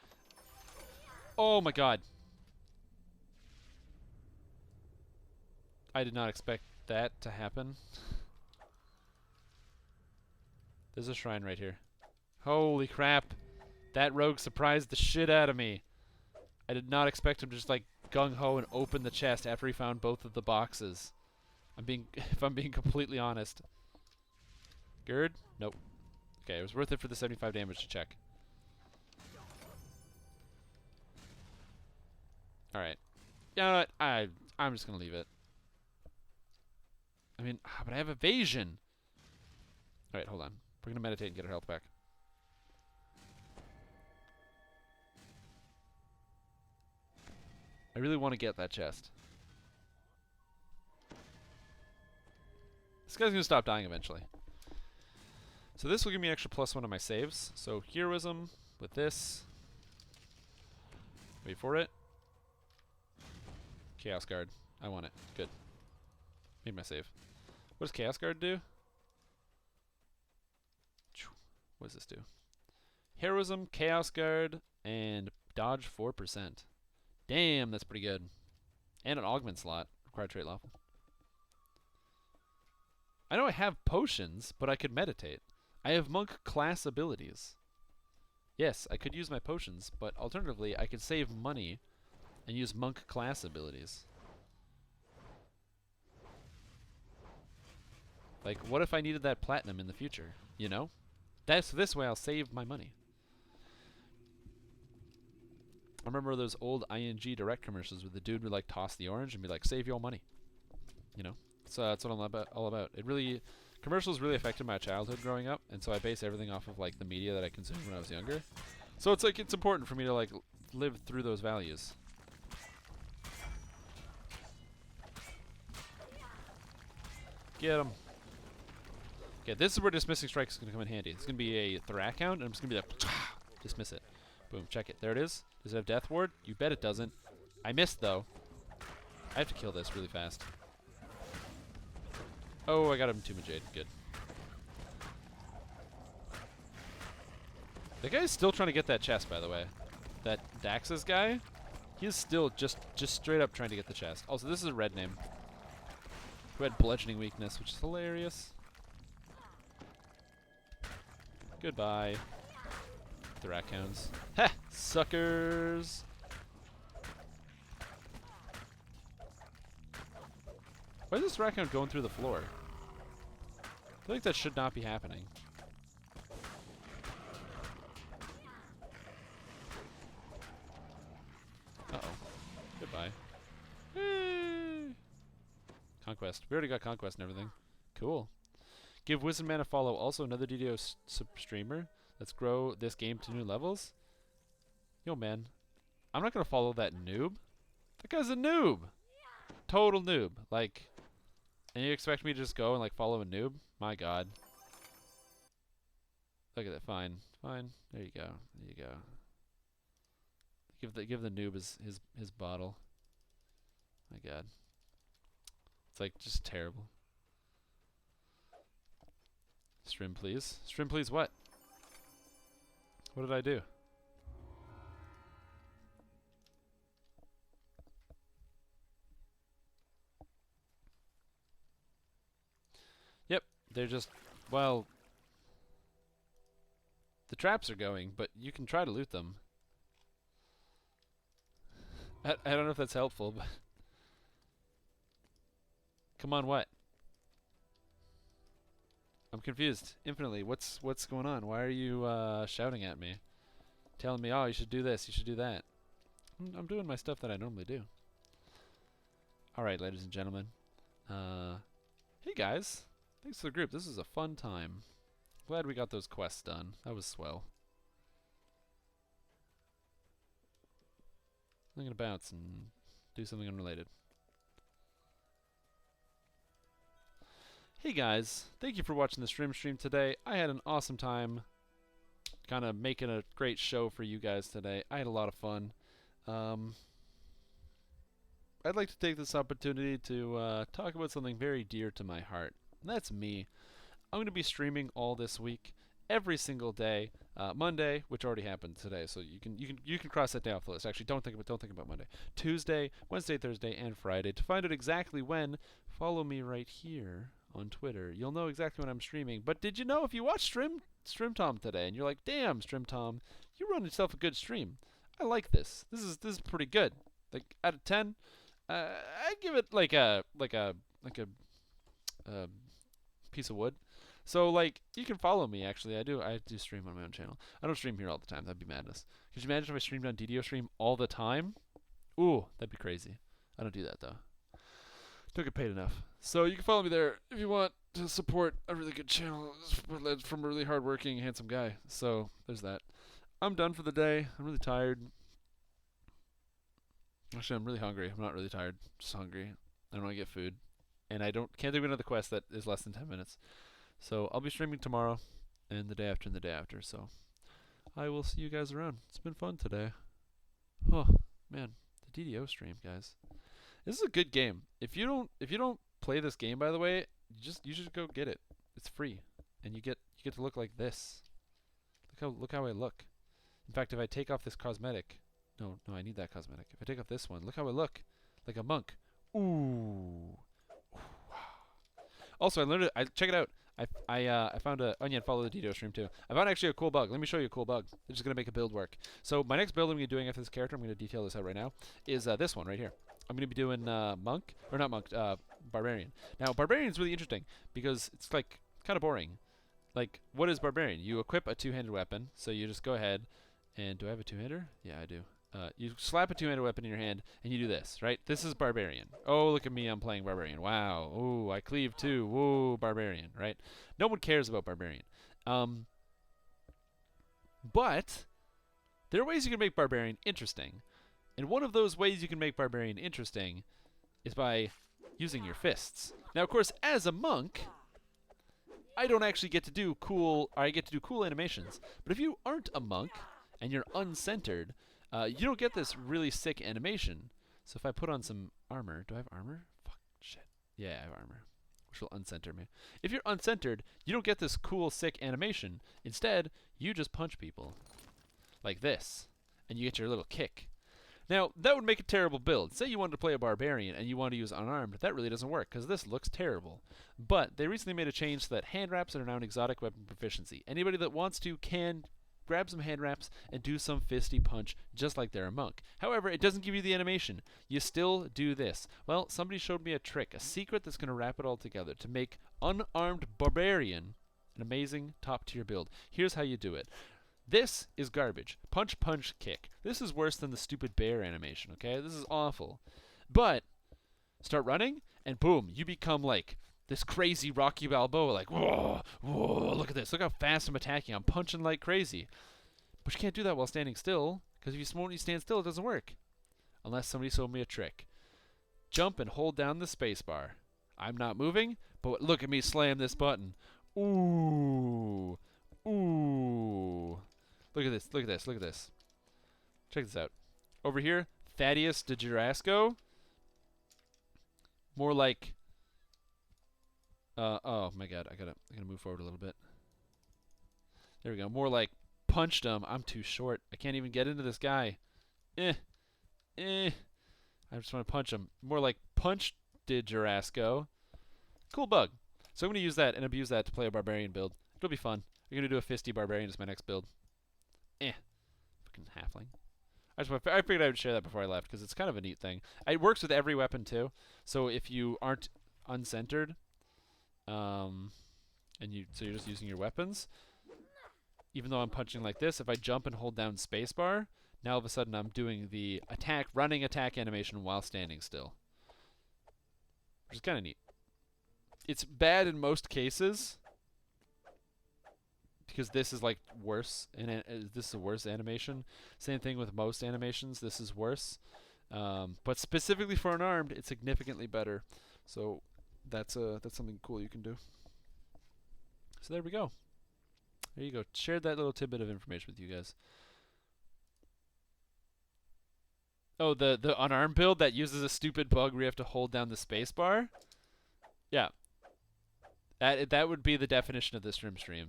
Oh my god. I did not expect that to happen. There's a shrine right here. Holy crap. That rogue surprised the shit out of me. I did not expect him to just like gung-ho and open the chest after he found both of the boxes. If I'm being completely honest. Gird? Nope. Okay, it was worth it for the 75 damage to check. Alright. You know what? I'm just gonna leave it. I mean, but I have evasion! Alright, hold on. We're gonna meditate and get our health back. I really want to get that chest. This guy's gonna stop dying eventually. So this will give me extra +1 on my saves. So heroism with this. Wait for it. Chaos Guard. I want it. Good. Made my save. What does Chaos Guard do? What does this do? Heroism, Chaos Guard, and dodge 4%. Damn, that's pretty good. And an augment slot. Required trait lawful. I know I have potions, but I could meditate. I have monk class abilities. Yes, I could use my potions, but alternatively, I could save money and use monk class abilities. Like, what if I needed that platinum in the future? You know? This way I'll save my money. I remember those old ING Direct commercials where the dude would like toss the orange and be like, "Save your money." You know? So that's what I'm all about. Commercials really affected my childhood growing up, and so I base everything off of like the media that I consumed when I was younger. So it's like it's important for me to like live through those values. Get him. Okay, this is where Dismissing Strike is going to come in handy. It's going to be a Thrackhound, and I'm just going to be like, dismiss it. Boom, check it. There it is. Does it have Death Ward? You bet it doesn't. I missed, though. I have to kill this really fast. Oh, I got him 2 Jade. Good. The guy's still trying to get that chest, by the way. That Dax's guy, he is still just straight up trying to get the chest. Also, this is a red name who had bludgeoning weakness, which is hilarious. Goodbye, the Rackhounds. Ha! Suckers! Why is this Rackhound going through the floor? I feel like that should not be happening. Uh-oh. Goodbye. Hey. Conquest. We already got Conquest and everything. Cool. Give Wisdom Man a follow. Also, another DDO streamer. Let's grow this game to new levels. Yo, man. I'm not going to follow that noob. That guy's a noob. Total noob. Like, and you expect me to just go and, like, follow a noob? My God. Look at that. Fine. Fine. There you go. There you go. Give the noob his bottle. My God. It's like just terrible. Strim please. Strim please what? What did I do? Yep, they're just, well, the traps are going, but you can try to loot them. I don't know if that's helpful, but come on, what? I'm confused infinitely. What's going on? Why are you shouting at me? Telling me, oh, you should do this, you should do that. I'm doing my stuff that I normally do. Alright, ladies and gentlemen. Hey guys. Thanks for the group. This is a fun time. Glad we got those quests done. That was swell. I'm gonna bounce and do something unrelated. Hey guys, thank you for watching the Strimstream today. I had an awesome time kind of making a great show for you guys today. I had a lot of fun. I'd like to take this opportunity to talk about something very dear to my heart. And that's me. I'm going to be streaming all this week, every single day. Monday, which already happened today, so you can cross that day off the list. Actually, don't think about Monday. Tuesday, Wednesday, Thursday, and Friday. To find out exactly when, follow me right here on Twitter. You'll know exactly when I'm streaming. But did you know if you watch Stream Tom today and you're like, damn, Stream Tom, you run yourself a good stream. I like this. This is pretty good. Like out of 10, I give it like a piece of wood. So like you can follow me actually. I do stream on my own channel. I don't stream here all the time. That'd be madness. Could you imagine if I streamed on DDO stream all the time? Ooh, that'd be crazy. I don't do that though. Don't get paid enough. So you can follow me there if you want to support a really good channel led from a really hardworking, handsome guy. So there's that. I'm done for the day. I'm really tired. Actually, I'm really hungry. I'm not really tired. Just hungry. I don't want to get food. And I can't do another quest that is less than 10 minutes. So I'll be streaming tomorrow and the day after and the day after. So I will see you guys around. It's been fun today. Oh, man. The DDO stream, guys. This is a good game. If you don't play this game, by the way, you should go get it. It's free. And you get to look like this. Look how I look. In fact, if I take off this cosmetic, no, I need that cosmetic. If I take off this one, look how I look. Like a monk. Ooh. Also, I learned it. Check it out. I found a onion. Follow the DDO stream too. I found actually a cool bug. Let me show you a cool bug. It's just gonna make a build work. So my next build I'm gonna be doing after this character, I'm gonna detail this out right now, is this one right here. I'm gonna be doing barbarian. Now barbarian is really interesting because it's like kind of boring. Like what is barbarian? You equip a two-handed weapon. So you just go ahead and do I have a two-hander? Yeah, I do. You slap a two-handed weapon in your hand, and you do this, right? This is barbarian. Oh, look at me, I'm playing barbarian. Wow. Ooh, I cleave too. Whoa, barbarian, right? No one cares about barbarian. But there are ways you can make barbarian interesting. And one of those ways you can make barbarian interesting is by using your fists. Now, of course, as a monk, I don't actually get to do cool, or I get to do cool animations. But if you aren't a monk and you're uncentered, you don't get this really sick animation. So if I put on some armor, do I have armor? Fuck, shit. Yeah, I have armor, which will uncenter me. If you're uncentered, you don't get this cool, sick animation. Instead, you just punch people like this, and you get your little kick. Now, that would make a terrible build. Say you wanted to play a barbarian and you want to use unarmed. That really doesn't work, because this looks terrible. But they recently made a change so that hand wraps are now an exotic weapon proficiency. Anybody that wants to can grab some hand wraps and do some fisty punch just like they're a monk. However, it doesn't give you the animation. You still do this. Well, somebody showed me a trick, a secret that's going to wrap it all together to make unarmed barbarian an amazing top-tier build. Here's how you do it. This is garbage. Punch, punch, kick. This is worse than the stupid bear animation, okay? This is awful. But start running, and boom, you become like this crazy Rocky Balboa, like, whoa, whoa, look at this. Look how fast I'm attacking. I'm punching like crazy. But you can't do that while standing still, because if you stand still, it doesn't work. Unless somebody showed me a trick. Jump and hold down the space bar. I'm not moving, but look at me slam this button. Ooh. Ooh. Look at this, look at this, look at this. Check this out. Over here, Thaddeus de Jurasco. More like... oh my god, I gotta move forward a little bit. There we go. More like punched him. I'm too short. I can't even get into this guy. I just want to punch him. More like punch de Jurasco. Cool bug. So I'm going to use that and abuse that to play a barbarian build. It'll be fun. I'm going to do a fisty barbarian as my next build. Fucking halfling. I figured I would share that before I left because it's kind of a neat thing. It works with every weapon too. So if you aren't uncentered, so you're just using your weapons. Even though I'm punching like this, if I jump and hold down spacebar, now all of a sudden I'm doing the running attack animation while standing still, which is kind of neat. It's bad in most cases, because this is like worse, and this is a worse animation. Same thing with most animations. This is worse, but specifically for unarmed, it's significantly better. So that's something cool you can do. So there we go. There you go. Shared that little tidbit of information with you guys. Oh, the unarmed build that uses a stupid bug where you have to hold down the space bar. Yeah, that would be the definition of this Strimstream.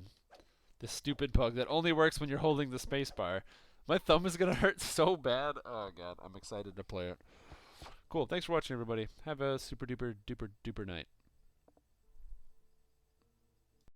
This stupid bug that only works when you're holding the spacebar. My thumb is gonna hurt so bad. Oh god, I'm excited to play it. Cool. Thanks for watching, everybody. Have a super duper duper duper night.